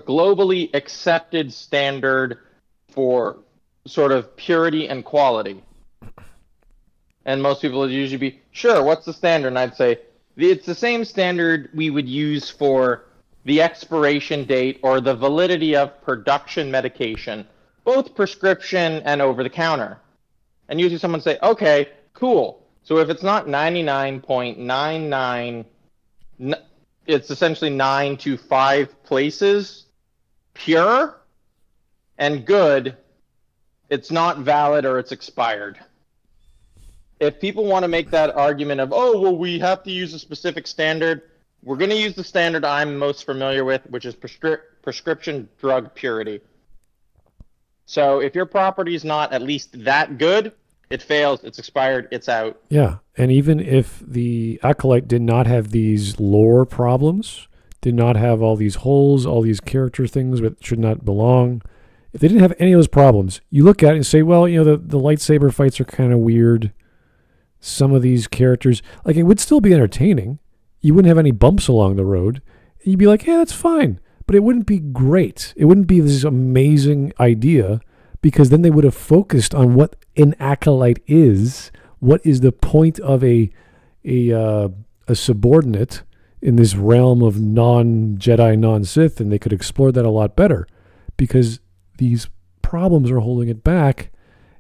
Speaker 3: globally accepted standard for sort of purity and quality? And most people would usually be, sure, what's the standard? And I'd say, it's the same standard we would use for the expiration date or the validity of production medication, both prescription and over-the-counter. And usually someone would say, okay, cool. So if it's not 99.99, it's essentially 9 to 5 places pure and good, it's not valid or it's expired. If people want to make that argument of, oh, well, we have to use a specific standard, we're going to use the standard I'm most familiar with, which is prescription drug purity. So if your property is not at least that good, it fails, it's expired, it's out.
Speaker 1: Yeah, and even if the Acolyte did not have these lore problems, did not have all these holes, all these character things that should not belong, if they didn't have any of those problems, you look at it and say, well, the lightsaber fights are kind of weird. Some of these characters, like, it would still be entertaining. You wouldn't have any bumps along the road. You'd be like, yeah, that's fine. But it wouldn't be great. It wouldn't be this amazing idea. because then they would have focused on what an acolyte is. What is the point of a subordinate in this realm of non-Jedi, non-Sith, and they could explore that a lot better, because these problems are holding it back,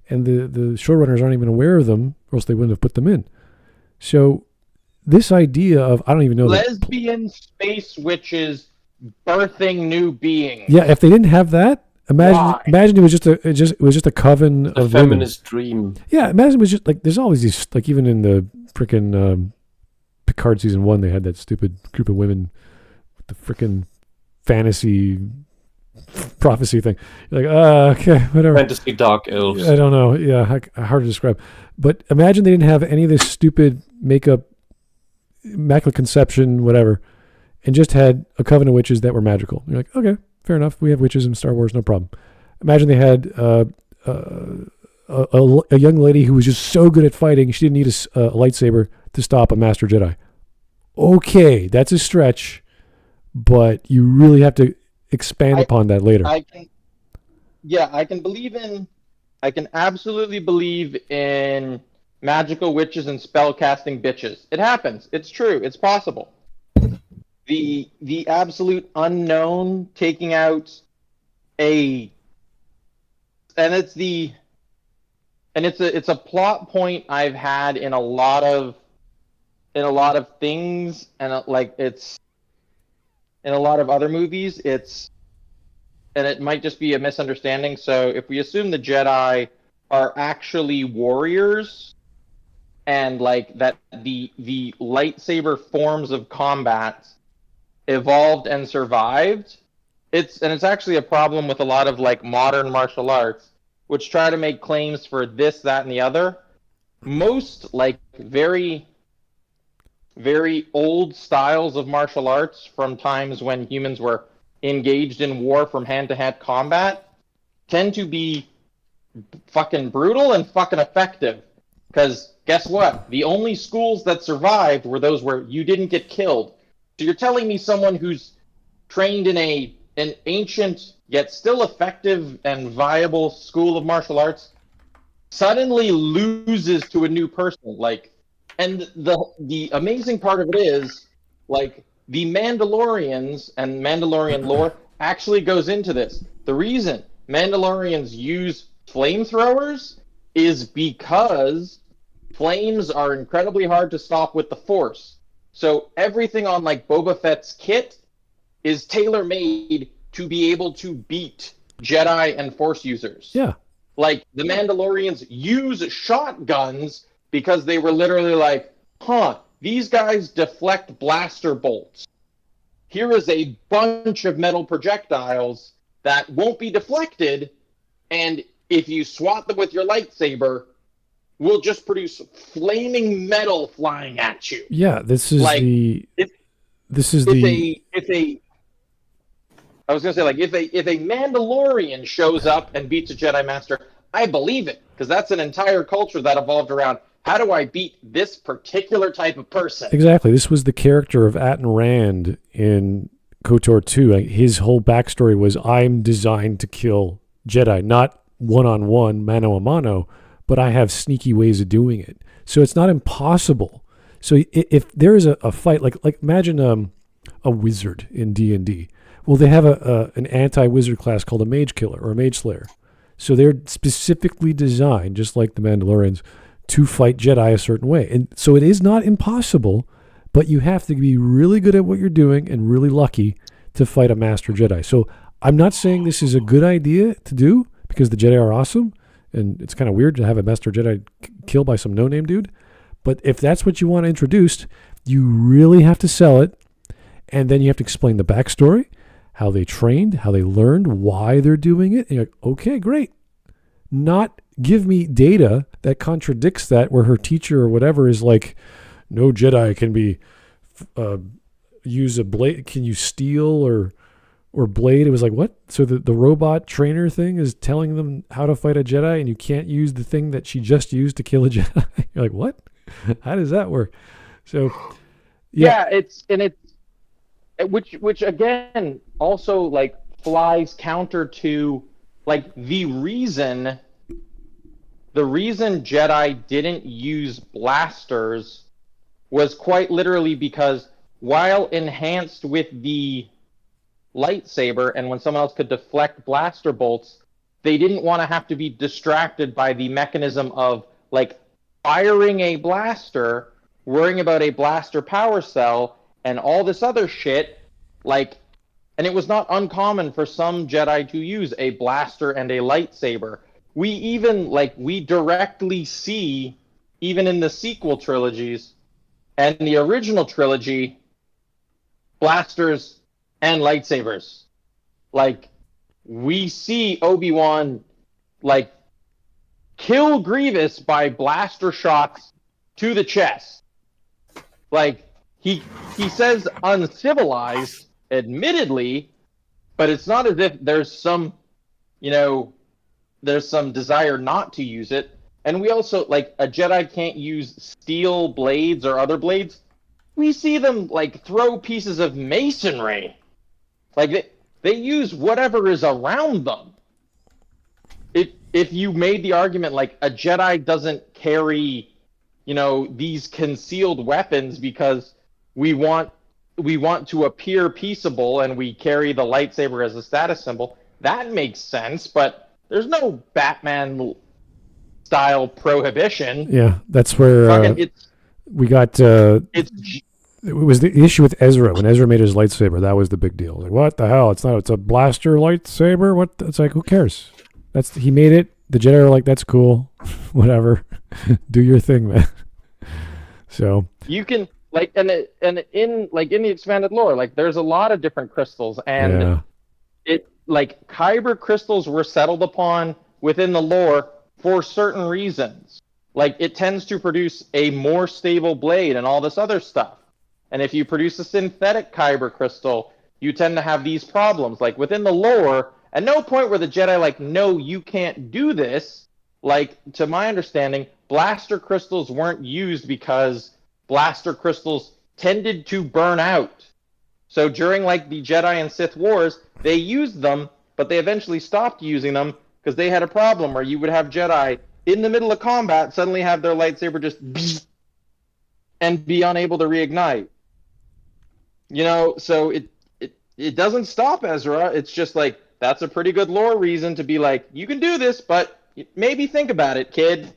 Speaker 1: and the showrunners aren't even aware of them, or else they wouldn't have put them in. So this idea of, I don't even know,
Speaker 3: lesbian space witches birthing new beings.
Speaker 1: Yeah, if they didn't have that, imagine it was just a coven
Speaker 2: A
Speaker 1: of
Speaker 2: feminist dream.
Speaker 1: Yeah, imagine it was just like, there's always these, like, even in the freaking Picard season 1, they had that stupid group of women with the freaking fantasy prophecy thing. You're like, okay, whatever.
Speaker 2: Fantasy dark elves.
Speaker 1: I don't know. Yeah, hard to describe. But imagine they didn't have any of this stupid makeup, immaculate conception, whatever, and just had a coven of witches that were magical. You're like, okay, fair enough. We have witches in Star Wars, no problem. Imagine they had a young lady who was just so good at fighting, she didn't need a lightsaber to stop a Master Jedi. Okay, that's a stretch, but you really have to expand upon that later.
Speaker 3: I can absolutely believe in magical witches and spellcasting bitches. It happens. It's true. It's possible. The absolute unknown taking out it's a plot point I've had in a lot of things, and it's in a lot of other movies. And it might just be a misunderstanding. So if we assume the Jedi are actually warriors, and like that the lightsaber forms of combat evolved and survived, it's actually a problem with a lot of like modern martial arts, which try to make claims for this, that, and the other. Most like very, very old styles of martial arts from times when humans were engaged in war from hand-to-hand combat tend to be fucking brutal and fucking effective. Because guess what? The only schools that survived were those where you didn't get killed. So you're telling me someone who's trained in an ancient yet still effective and viable school of martial arts suddenly loses to a new person? Like, and the amazing part of it is, like, the Mandalorians and Mandalorian lore actually goes into this. The reason Mandalorians use flamethrowers is because flames are incredibly hard to stop with the Force. So everything on like Boba Fett's kit is tailor-made to be able to beat Jedi and Force users.
Speaker 1: Yeah.
Speaker 3: Like, the Mandalorians use shotguns because they were literally like, these guys deflect blaster bolts. Here is a bunch of metal projectiles that won't be deflected, and if you swat them with your lightsaber, will just produce flaming metal flying at you.
Speaker 1: Yeah, this is
Speaker 3: like,
Speaker 1: if a Mandalorian shows up and beats a Jedi Master, I believe it, because that's an entire culture that evolved around, how do I beat this particular type of person? Exactly. This was the character of Atton Rand in KOTOR 2. His whole backstory was, I'm designed to kill Jedi, not one-on-one, mano-a-mano, but I have sneaky ways of doing it. So it's not impossible. So if there is a fight, like imagine a wizard in D&D. Well, they have an anti-wizard class called a mage killer or a mage slayer. So they're specifically designed, just like the Mandalorians, to fight Jedi a certain way. And so it is not impossible, but you have to be really good at what you're doing and really lucky to fight a Master Jedi. So I'm not saying this is a good idea to do, because the Jedi are awesome, and it's kind of weird to have a Master Jedi killed by some no-name dude. But if that's what you want introduced, you really have to sell it, and then you have to explain the backstory, how they trained, how they learned, why they're doing it. And you're like, okay, great. Not give me data that contradicts that, where her teacher or whatever is like, no Jedi can be use a blade. Can you steal or blade? It was like, what? So the robot trainer thing is telling them how to fight a Jedi, and you can't use the thing that she just used to kill a Jedi. You're like, what? How does that work? So
Speaker 3: yeah, which again also like flies counter to like the reason Jedi didn't use blasters was quite literally because while enhanced with the lightsaber, and when someone else could deflect blaster bolts, they didn't want to have to be distracted by the mechanism of like firing a blaster, worrying about a blaster power cell, and all this other shit. Like, and it was not uncommon for some Jedi to use a blaster and a lightsaber. We directly see, even in the sequel trilogies and the original trilogy, blasters and lightsabers. Like, we see Obi-Wan, like, kill Grievous by blaster shots to the chest. Like, he says uncivilized, admittedly, but it's not as if there's some, there's some desire not to use it. And we also, like, a Jedi can't use steel blades or other blades. We see them, like, throw pieces of masonry. Like, they use whatever is around them. If you made the argument, like, a Jedi doesn't carry, these concealed weapons because we want to appear peaceable and we carry the lightsaber as a status symbol, that makes sense, but there's no Batman-style prohibition.
Speaker 1: Yeah, that's where we got... it was the issue with Ezra. When Ezra made his lightsaber, that was the big deal. Like, what the hell? It's a blaster lightsaber? What? It's like, who cares? He made it. The Jedi are like, that's cool. Whatever. Do your thing, man. So
Speaker 3: you can in the expanded lore, like, there's a lot of different crystals, and kyber crystals were settled upon within the lore for certain reasons. Like, it tends to produce a more stable blade and all this other stuff. And if you produce a synthetic kyber crystal, you tend to have these problems. Like, within the lore, at no point were the Jedi like, no, you can't do this. Like, to my understanding, blaster crystals weren't used because blaster crystals tended to burn out. So during, like, the Jedi and Sith Wars, they used them, but they eventually stopped using them because they had a problem where you would have Jedi in the middle of combat suddenly have their lightsaber just and be unable to reignite. So it doesn't stop Ezra. It's just like, that's a pretty good lore reason to be like, you can do this, but maybe think about it, kid.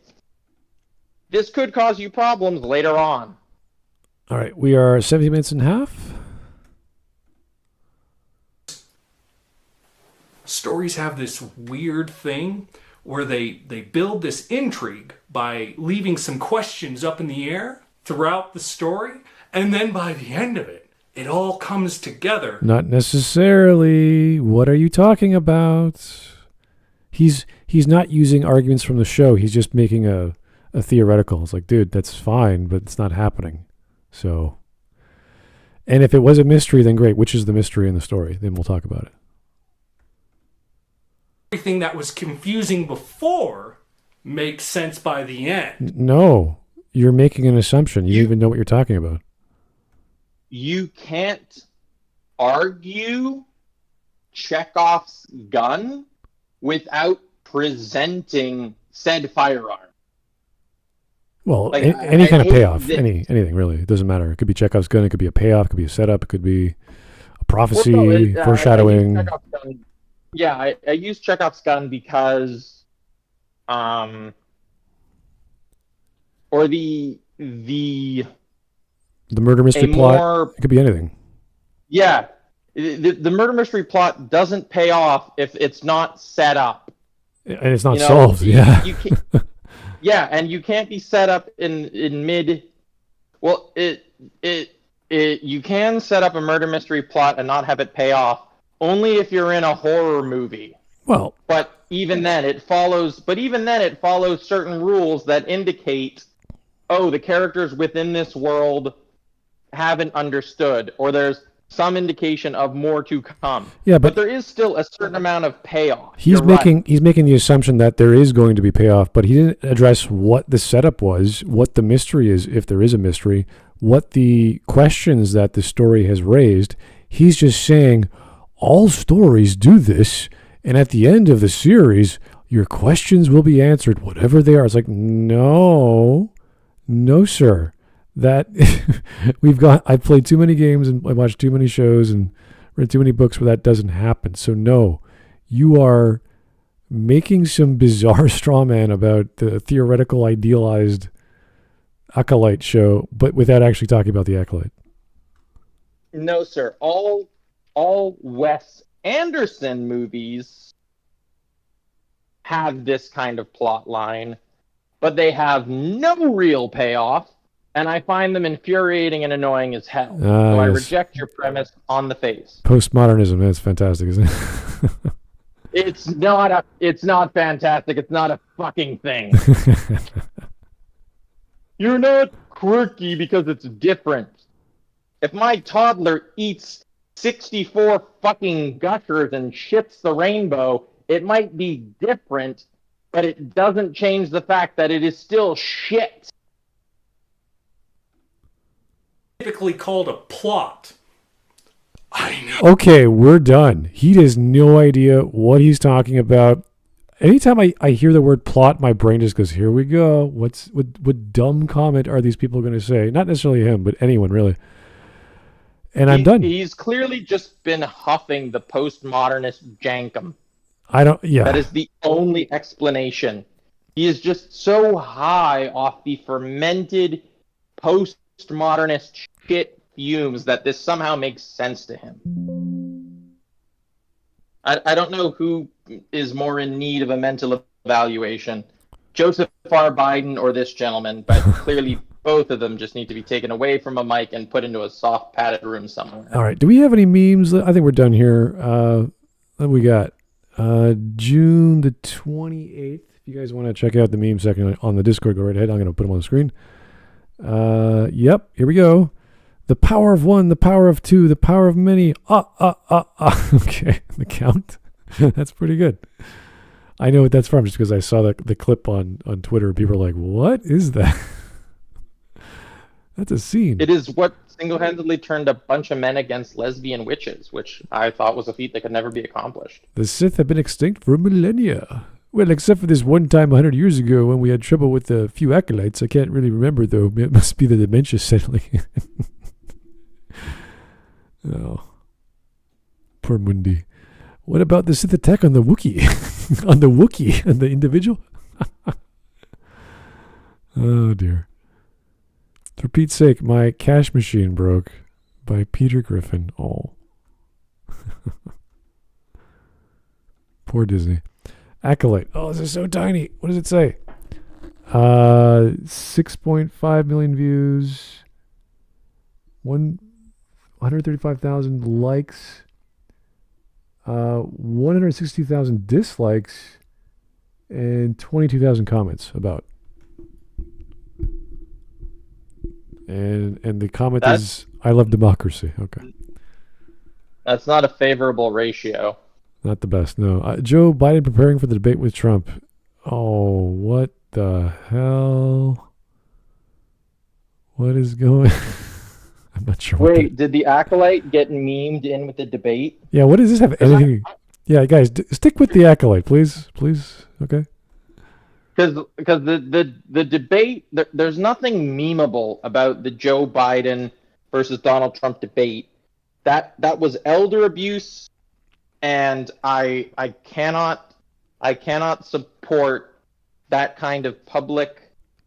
Speaker 3: This could cause you problems later on.
Speaker 1: All right, we are 70 minutes and a half.
Speaker 4: Stories have this weird thing where they build this intrigue by leaving some questions up in the air throughout the story, and then by the end of it, it all comes together.
Speaker 1: Not necessarily. What are you talking about? He's not using arguments from the show. He's just making a theoretical. It's like, dude, that's fine, but it's not happening. So, and if it was a mystery, then great. Which is the mystery in the story? Then we'll talk about it.
Speaker 4: Everything that was confusing before makes sense by the end.
Speaker 1: No, you're making an assumption. You don't even know what you're talking about.
Speaker 3: You can't argue Chekhov's gun without presenting said firearm.
Speaker 1: Well,
Speaker 3: Like,
Speaker 1: any kind of payoff,
Speaker 3: this.
Speaker 1: anything really. It doesn't matter. It could be Chekhov's gun. It could be a payoff. It could be a setup. It could be a prophecy, foreshadowing.
Speaker 3: I use Chekhov's gun because, or the
Speaker 1: murder mystery plot. It could be anything.
Speaker 3: Yeah, the murder mystery plot doesn't pay off if it's not set up.
Speaker 1: And it's not solved. You
Speaker 3: can't, yeah, and you can't be set up in mid. Well, you can set up a murder mystery plot and not have it pay off only if you're in a horror movie.
Speaker 1: Well,
Speaker 3: but even then it follows certain rules that indicate, oh, the characters within this world haven't understood, or there's some indication of more to come.
Speaker 1: Yeah,
Speaker 3: but there is still a certain amount of payoff.
Speaker 1: He's making the assumption that there is going to be payoff, but he didn't address what the setup was, what the mystery is, if there is a mystery, what the questions that the story has raised. He's just saying all stories do this, And at the end of the series, your questions will be answered, whatever they are. It's like, no, sir. That I've played too many games and I watched too many shows and read too many books where that doesn't happen. So no, you are making some bizarre straw man about the theoretical idealized Acolyte show, but without actually talking about the Acolyte.
Speaker 3: No, sir. All Wes Anderson movies have this kind of plot line, but they have no real payoff, and I find them infuriating and annoying as hell. So I reject your premise on the face.
Speaker 1: Postmodernism, that's fantastic, isn't it?
Speaker 3: It's not fantastic. It's not a fucking thing. You're not quirky because it's different. If my toddler eats 64 fucking gushers and shits the rainbow, it might be different, but it doesn't change the fact that it is still shit.
Speaker 4: Typically called a plot. I know.
Speaker 1: Okay, we're done. He has no idea what he's talking about. Anytime I hear the word plot, my brain just goes, here we go. What dumb comment are these people going to say? Not necessarily him, but anyone, really. And I'm done.
Speaker 3: He's clearly just been huffing the postmodernist jankum.
Speaker 1: Yeah.
Speaker 3: That is the only explanation. He is just so high off the fermented postmodernist shit fumes that this somehow makes sense to him. I don't know who is more in need of a mental evaluation, Joseph R. Biden or this gentleman, but clearly both of them just need to be taken away from a mic and put into a soft padded room somewhere.
Speaker 1: All right. Do we have any memes? I think we're done here. What we got? June the 28th. If you guys want to check out the meme section on the Discord, go right ahead. I'm going to put them on the screen. Yep. Here we go. The power of one, the power of two, the power of many. Okay. The count. That's pretty good. I know what that's from just because I saw the clip on Twitter. People are like, what is that? That's a scene.
Speaker 3: It is what single-handedly turned a bunch of men against lesbian witches, which I thought was a feat that could never be accomplished.
Speaker 1: The Sith have been extinct for millennia. Well, except for this one time 100 years ago when we had trouble with a few acolytes. I can't really remember, though. It must be the dementia settling. Oh. Poor Mundi. What about the Sith attack on the Wookiee? On the Wookiee? On the individual? Oh, dear. For Pete's sake, my cash machine broke. By Peter Griffin. Oh. Poor Disney. Acolyte. Oh, this is so tiny. What does it say? 6.5 million views. 135,000 likes. 160,000 dislikes. And 22,000 comments about. And the comment is, I love democracy. Okay.
Speaker 3: That's not a favorable ratio.
Speaker 1: Not the best, no. Joe Biden preparing for the debate with Trump. Oh, what the hell? What is going I'm not sure.
Speaker 3: Wait, did the Acolyte get memed in with the debate?
Speaker 1: Yeah, what does this have anything? Yeah, guys, stick with the Acolyte, please. Please, okay?
Speaker 3: Because the debate, there's nothing memeable about the Joe Biden versus Donald Trump debate. That was elder abuse, and I cannot support that kind of public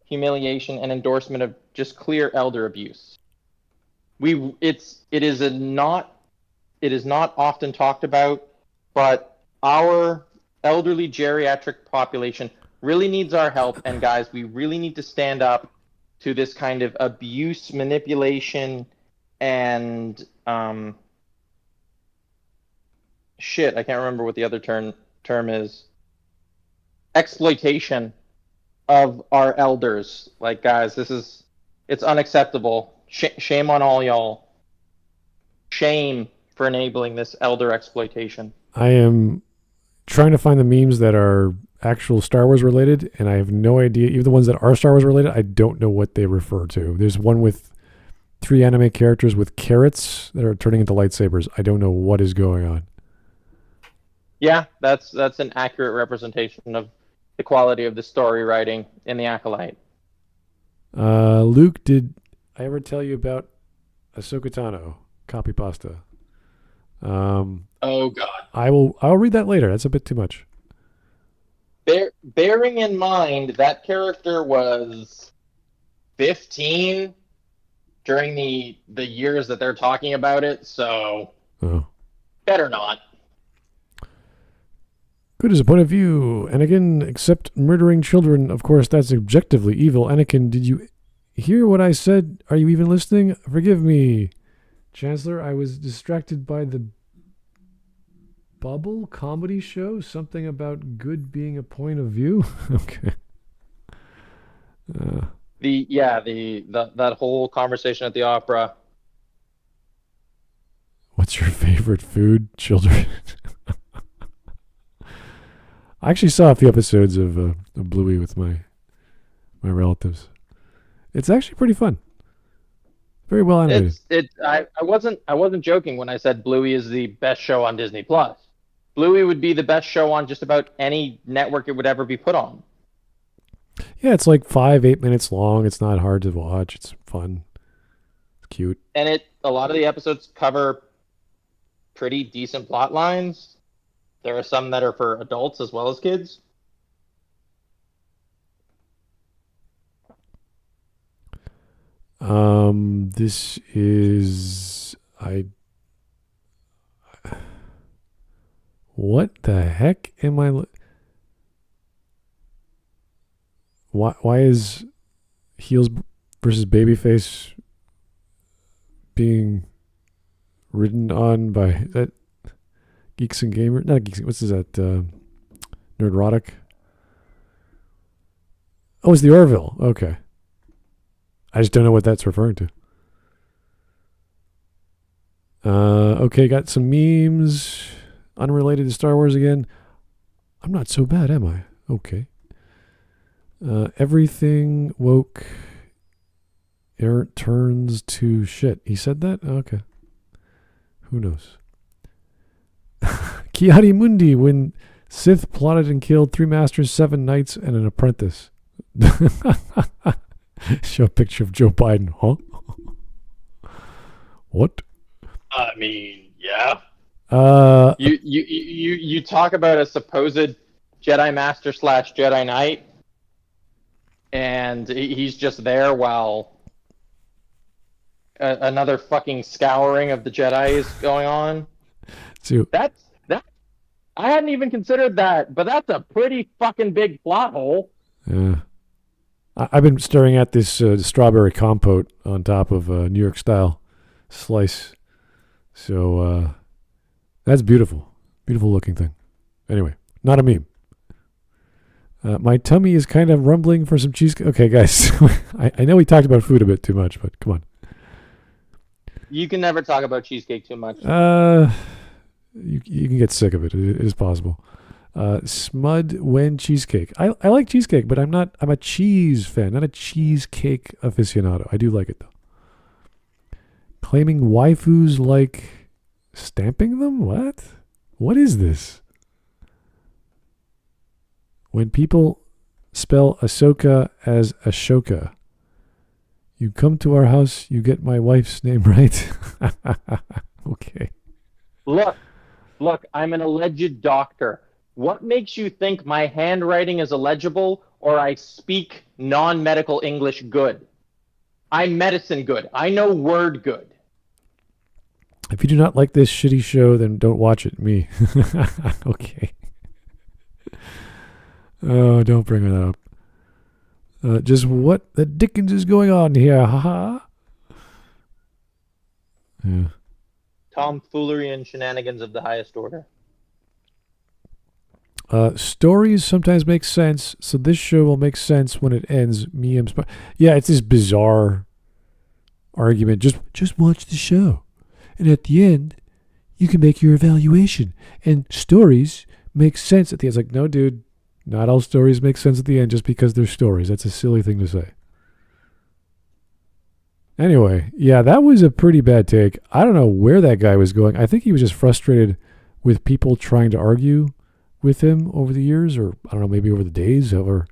Speaker 3: humiliation and endorsement of just clear elder abuse. It is not often talked about, but our elderly geriatric population really needs our help, and guys, we really need to stand up to this kind of abuse, manipulation, and shit, I can't remember what the other term is. Exploitation of our elders. Like, guys, it's unacceptable. Shame on all y'all. Shame for enabling this elder exploitation.
Speaker 1: I am trying to find the memes that are actual Star Wars related, and I have no idea. Even the ones that are Star Wars related, I don't know what they refer to. There's one with 3 anime characters with carrots that are turning into lightsabers. I don't know what is going on.
Speaker 3: Yeah, that's an accurate representation of the quality of the story writing in the Acolyte.
Speaker 1: Luke, did I ever tell you about Ahsoka Tano copy pasta?
Speaker 3: Oh God.
Speaker 1: I'll read that later. That's a bit too much.
Speaker 3: Bearing in mind that character was 15 during the years that they're talking about it, so better not.
Speaker 1: Good as a point of view. Anakin, except murdering children, of course, that's objectively evil. Anakin, did you hear what I said? Are you even listening? Forgive me, Chancellor. I was distracted by the Bubble comedy show. Something about good being a point of view. Okay.
Speaker 3: That whole conversation at the opera.
Speaker 1: What's your favorite food, children? I actually saw a few episodes of Bluey with my relatives. It's actually pretty fun. Very well animated.
Speaker 3: I wasn't joking when I said Bluey is the best show on Disney Plus. Bluey would be the best show on just about any network it would ever be put on.
Speaker 1: Yeah, it's like 5-8 minutes long. It's not hard to watch. It's fun. It's cute.
Speaker 3: And a lot of the episodes cover pretty decent plot lines. There are some that are for adults as well as kids.
Speaker 1: This is what the heck am I? Why is Heels versus Babyface being ridden on by that Geeks and Gamer? Not Geeks. What's that? Nerdrotic. Oh, it's the Orville. Okay. I just don't know what that's referring to. Okay, got some memes unrelated to Star Wars again. I'm not so bad, am I? Okay. Everything woke turns to shit. He said that? Okay. Who knows? Ki-Adi-Mundi, when Sith plotted and killed 3 masters, 7 knights, and an apprentice. Show a picture of Joe Biden. Huh? What?
Speaker 3: I mean, yeah.
Speaker 1: Uh,
Speaker 3: You talk about a supposed Jedi Master / Jedi Knight, and he's just there while another fucking scouring of the Jedi is going on.
Speaker 1: So,
Speaker 3: That I hadn't even considered that, but that's a pretty fucking big plot hole.
Speaker 1: yeah. I've been staring at this strawberry compote on top of a New York style slice. So that's beautiful. Beautiful looking thing. Anyway, not a meme. My tummy is kind of rumbling for some cheesecake. Okay, guys. I know we talked about food a bit too much, but come on.
Speaker 3: You can never talk about cheesecake too much.
Speaker 1: You can get sick of it. It is possible. Smud when cheesecake. I like cheesecake, but I'm a cheese fan, not a cheesecake aficionado. I do like it though. Claiming waifus like stamping them? What? What is this? When people spell Ahsoka as Ashoka, you come to our house, you get my wife's name right. Okay.
Speaker 3: Look, I'm an alleged doctor. What makes you think my handwriting is illegible or I speak non-medical English good? I'm medicine good. I know word good.
Speaker 1: If you do not like this shitty show, then don't watch it. Me. Okay. Oh, don't bring it up. Just what the dickens is going on here? Haha. Yeah.
Speaker 3: Tomfoolery and shenanigans of the highest order.
Speaker 1: Stories sometimes make sense, so this show will make sense when it ends. Yeah, it's this bizarre argument. Just watch the show, and at the end, you can make your evaluation. And stories make sense at the end. It's like, no, dude, not all stories make sense at the end just because they're stories. That's a silly thing to say. Anyway, yeah, that was a pretty bad take. I don't know where that guy was going. I think he was just frustrated with people trying to argue with him over the years, or I don't know, maybe over the days, however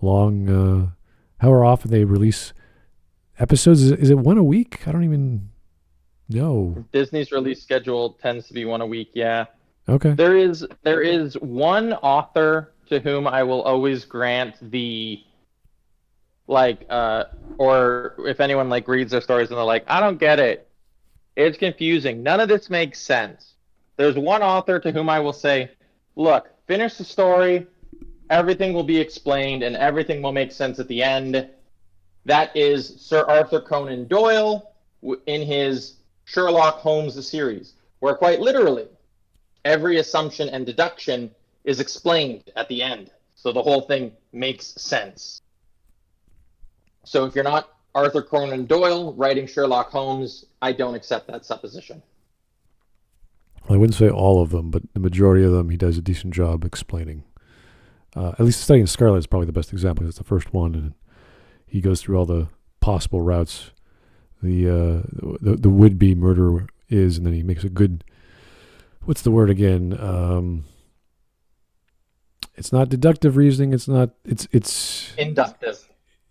Speaker 1: long, however often they release episodes. Is it one a week? I don't even know.
Speaker 3: Disney's release schedule tends to be one a week. Yeah.
Speaker 1: Okay.
Speaker 3: There is one author to whom I will always grant the or if anyone reads their stories and they're like, I don't get it. It's confusing. None of this makes sense. There's one author to whom I will say, look, finish the story. Everything will be explained and everything will make sense at the end. That is Sir Arthur Conan Doyle in his Sherlock Holmes series, where quite literally every assumption and deduction is explained at the end. So the whole thing makes sense. So if you're not Arthur Conan Doyle writing Sherlock Holmes, I don't accept that supposition.
Speaker 1: Well, I wouldn't say all of them, but the majority of them, he does a decent job explaining. At least Studying Scarlet is probably the best example. It's the first one, and he goes through all the possible routes the would-be murderer is, and then he makes a good, what's the word again? It's not deductive reasoning. It's
Speaker 3: Inductive.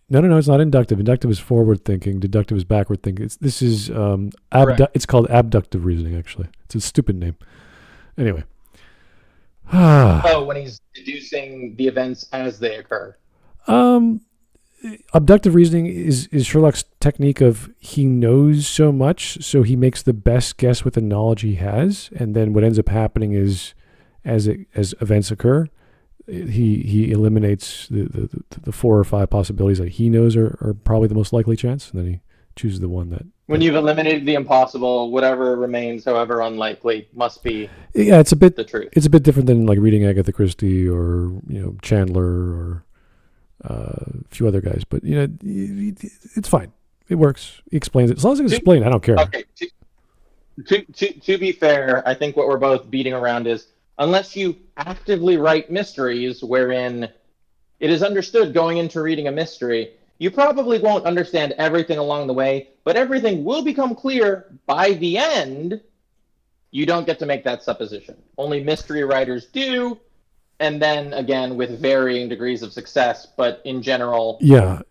Speaker 1: No, it's not inductive. Inductive is forward thinking. Deductive is backward thinking. It's called abductive reasoning, actually. It's a stupid name. Anyway.
Speaker 3: When he's deducing the events as they occur.
Speaker 1: Abductive reasoning is Sherlock's technique of he knows so much, so he makes the best guess with the knowledge he has, and then what ends up happening is, as events occur, he eliminates the 4 or 5 possibilities that he knows are probably the most likely chance, and then he chooses the one that.
Speaker 3: When you've eliminated the impossible, whatever remains, however unlikely, must be.
Speaker 1: Yeah, it's a bit
Speaker 3: the truth.
Speaker 1: It's a bit different than reading Agatha Christie or Chandler or a few other guys, but it's fine. It works. He explains it as long as it's explained. I don't care.
Speaker 3: Okay. To be fair, I think what we're both beating around is, unless you actively write mysteries wherein it is understood going into reading a mystery, you probably won't understand everything along the way, but everything will become clear by the end. You don't get to make that supposition. Only mystery writers do, and then, again, with varying degrees of success, but in general,
Speaker 1: yeah,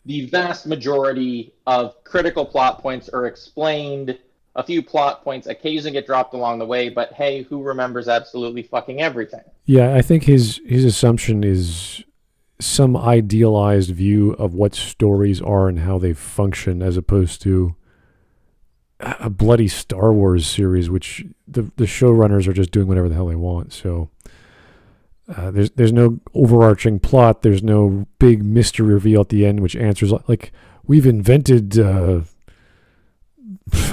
Speaker 3: the vast majority of critical plot points are explained. A few plot points occasionally get dropped along the way, but hey, who remembers absolutely fucking everything?
Speaker 1: Yeah, I think his assumption is some idealized view of what stories are and how they function, as opposed to a bloody Star Wars series, which the showrunners are just doing whatever the hell they want. So there's no overarching plot. There's no big mystery reveal at the end, which answers like we've invented.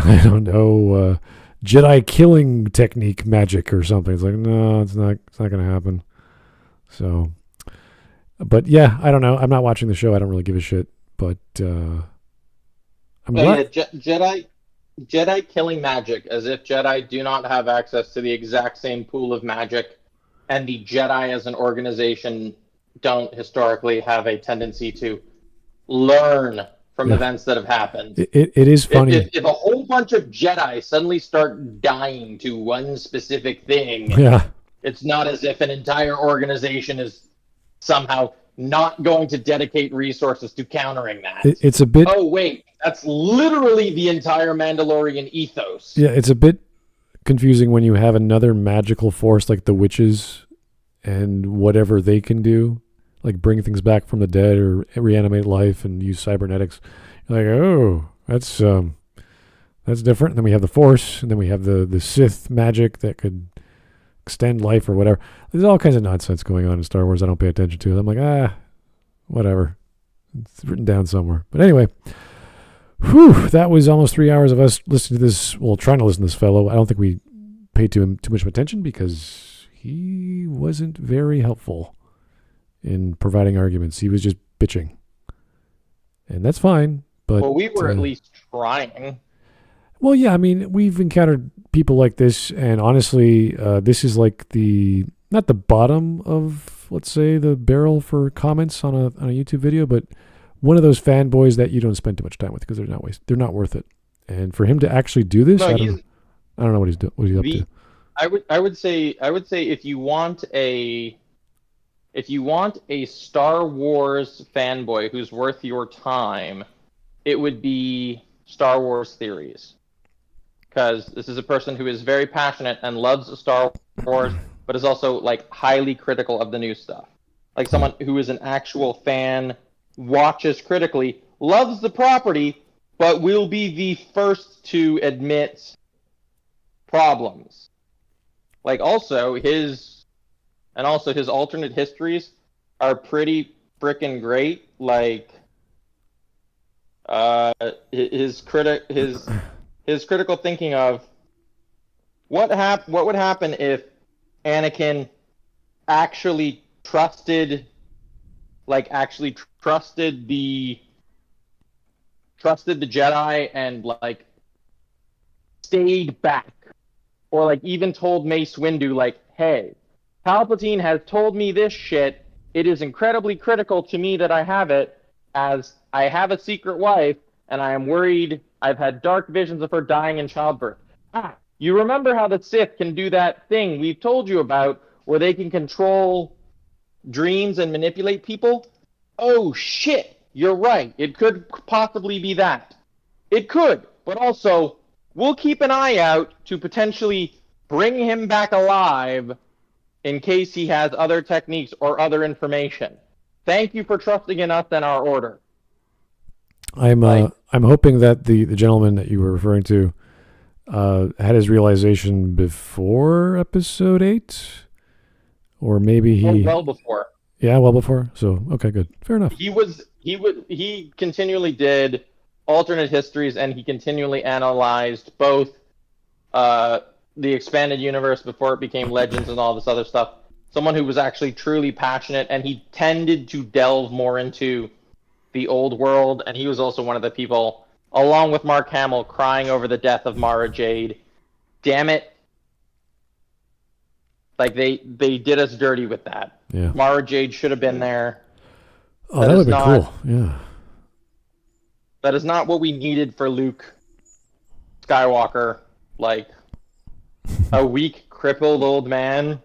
Speaker 1: I don't know, Jedi killing technique magic or something. It's like, no, it's not going to happen. So, but yeah, I don't know. I'm not watching the show. I don't really give a shit. But I'm glad.
Speaker 3: Yeah, Jedi killing magic, as if Jedi do not have access to the exact same pool of magic, and the Jedi as an organization don't historically have a tendency to learn from events that have happened.
Speaker 1: It is funny.
Speaker 3: If a whole bunch of Jedi suddenly start dying to one specific thing, it's not as if an entire organization is somehow not going to dedicate resources to countering that.
Speaker 1: It's a bit.
Speaker 3: Oh wait, that's literally the entire Mandalorian ethos.
Speaker 1: Yeah, it's a bit confusing when you have another magical force like the witches and whatever they can do, like bring things back from the dead or reanimate life and use cybernetics. You're like, oh, that's different. And then we have the Force, and then we have the Sith magic that could extend life or whatever. There's all kinds of nonsense going on in Star Wars I don't pay attention to. I'm like, whatever. It's written down somewhere. But anyway, that was almost 3 hours of us listening to this, well, trying to listen to this fellow. I don't think we paid to him too much attention because he wasn't very helpful in providing arguments. He was just bitching. And that's fine. But
Speaker 3: well, we were at least trying.
Speaker 1: Well, yeah, I mean, we've encountered people like this, and honestly, this is like not the bottom of, let's say, the barrel for comments on a YouTube video, but one of those fanboys that you don't spend too much time with because they're not worth it. And for him to actually do this, I don't know what he's up to.
Speaker 3: I would say if you want a Star Wars fanboy who's worth your time, it would be Star Wars Theories. Because this is a person who is very passionate and loves Star Wars, but is also like highly critical of the new stuff. Like someone who is an actual fan, watches critically, loves the property, but will be the first to admit problems. Like also his alternate histories are pretty frickin' great. Like his critical thinking of what would happen if Anakin actually trusted the Jedi and like stayed back, or like even told Mace Windu like, hey, Palpatine has told me this shit. It is incredibly critical to me that I have it, as I have a secret wife and I am worried. I've had dark visions of her dying in childbirth. You remember how the Sith can do that thing we've told you about where they can control dreams and manipulate people? Oh shit, you're right. It could possibly be that. It could, but also we'll keep an eye out to potentially bring him back alive in case he has other techniques or other information. Thank you for trusting in us and our order.
Speaker 1: I'm hoping that the gentleman that you were referring to had his realization before episode 8, or maybe he
Speaker 3: well before.
Speaker 1: Yeah, well before. So okay, good, fair enough.
Speaker 3: He continually did alternate histories, and he continually analyzed both the expanded universe before it became Legends and all this other stuff. Someone who was actually truly passionate, and he tended to delve more into the old world, and he was also one of the people, along with Mark Hamill, crying over the death of Mara Jade. Damn it. Like, they did us dirty with that.
Speaker 1: Yeah.
Speaker 3: Mara Jade should have been there.
Speaker 1: Oh, that would be cool. Yeah.
Speaker 3: That is not what we needed for Luke Skywalker. Like, a weak, crippled old man.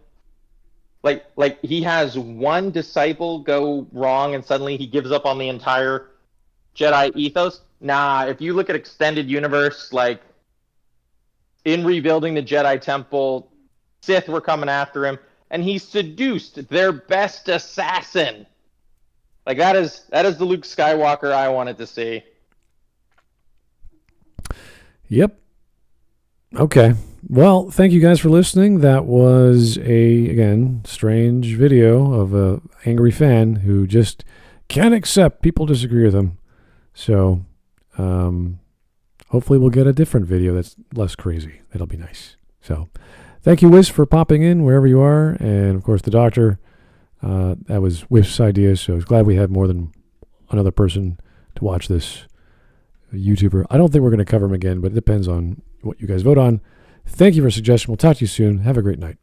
Speaker 3: Like he has one disciple go wrong and suddenly he gives up on the entire Jedi ethos. Nah, if you look at extended universe, like in rebuilding the Jedi Temple, Sith were coming after him, and he seduced their best assassin. Like that is the Luke Skywalker I wanted to see.
Speaker 1: Yep. Okay. Well, thank you guys for listening. That was again, strange video of a angry fan who just can't accept people disagree with him. So, hopefully we'll get a different video that's less crazy. That'll be nice. So, thank you, Whisp, for popping in wherever you are. And, of course, the doctor. That was Wisp's idea, so I was glad we had more than another person to watch this YouTuber. I don't think we're going to cover him again, but it depends on what you guys vote on. Thank you for a suggestion. We'll talk to you soon. Have a great night.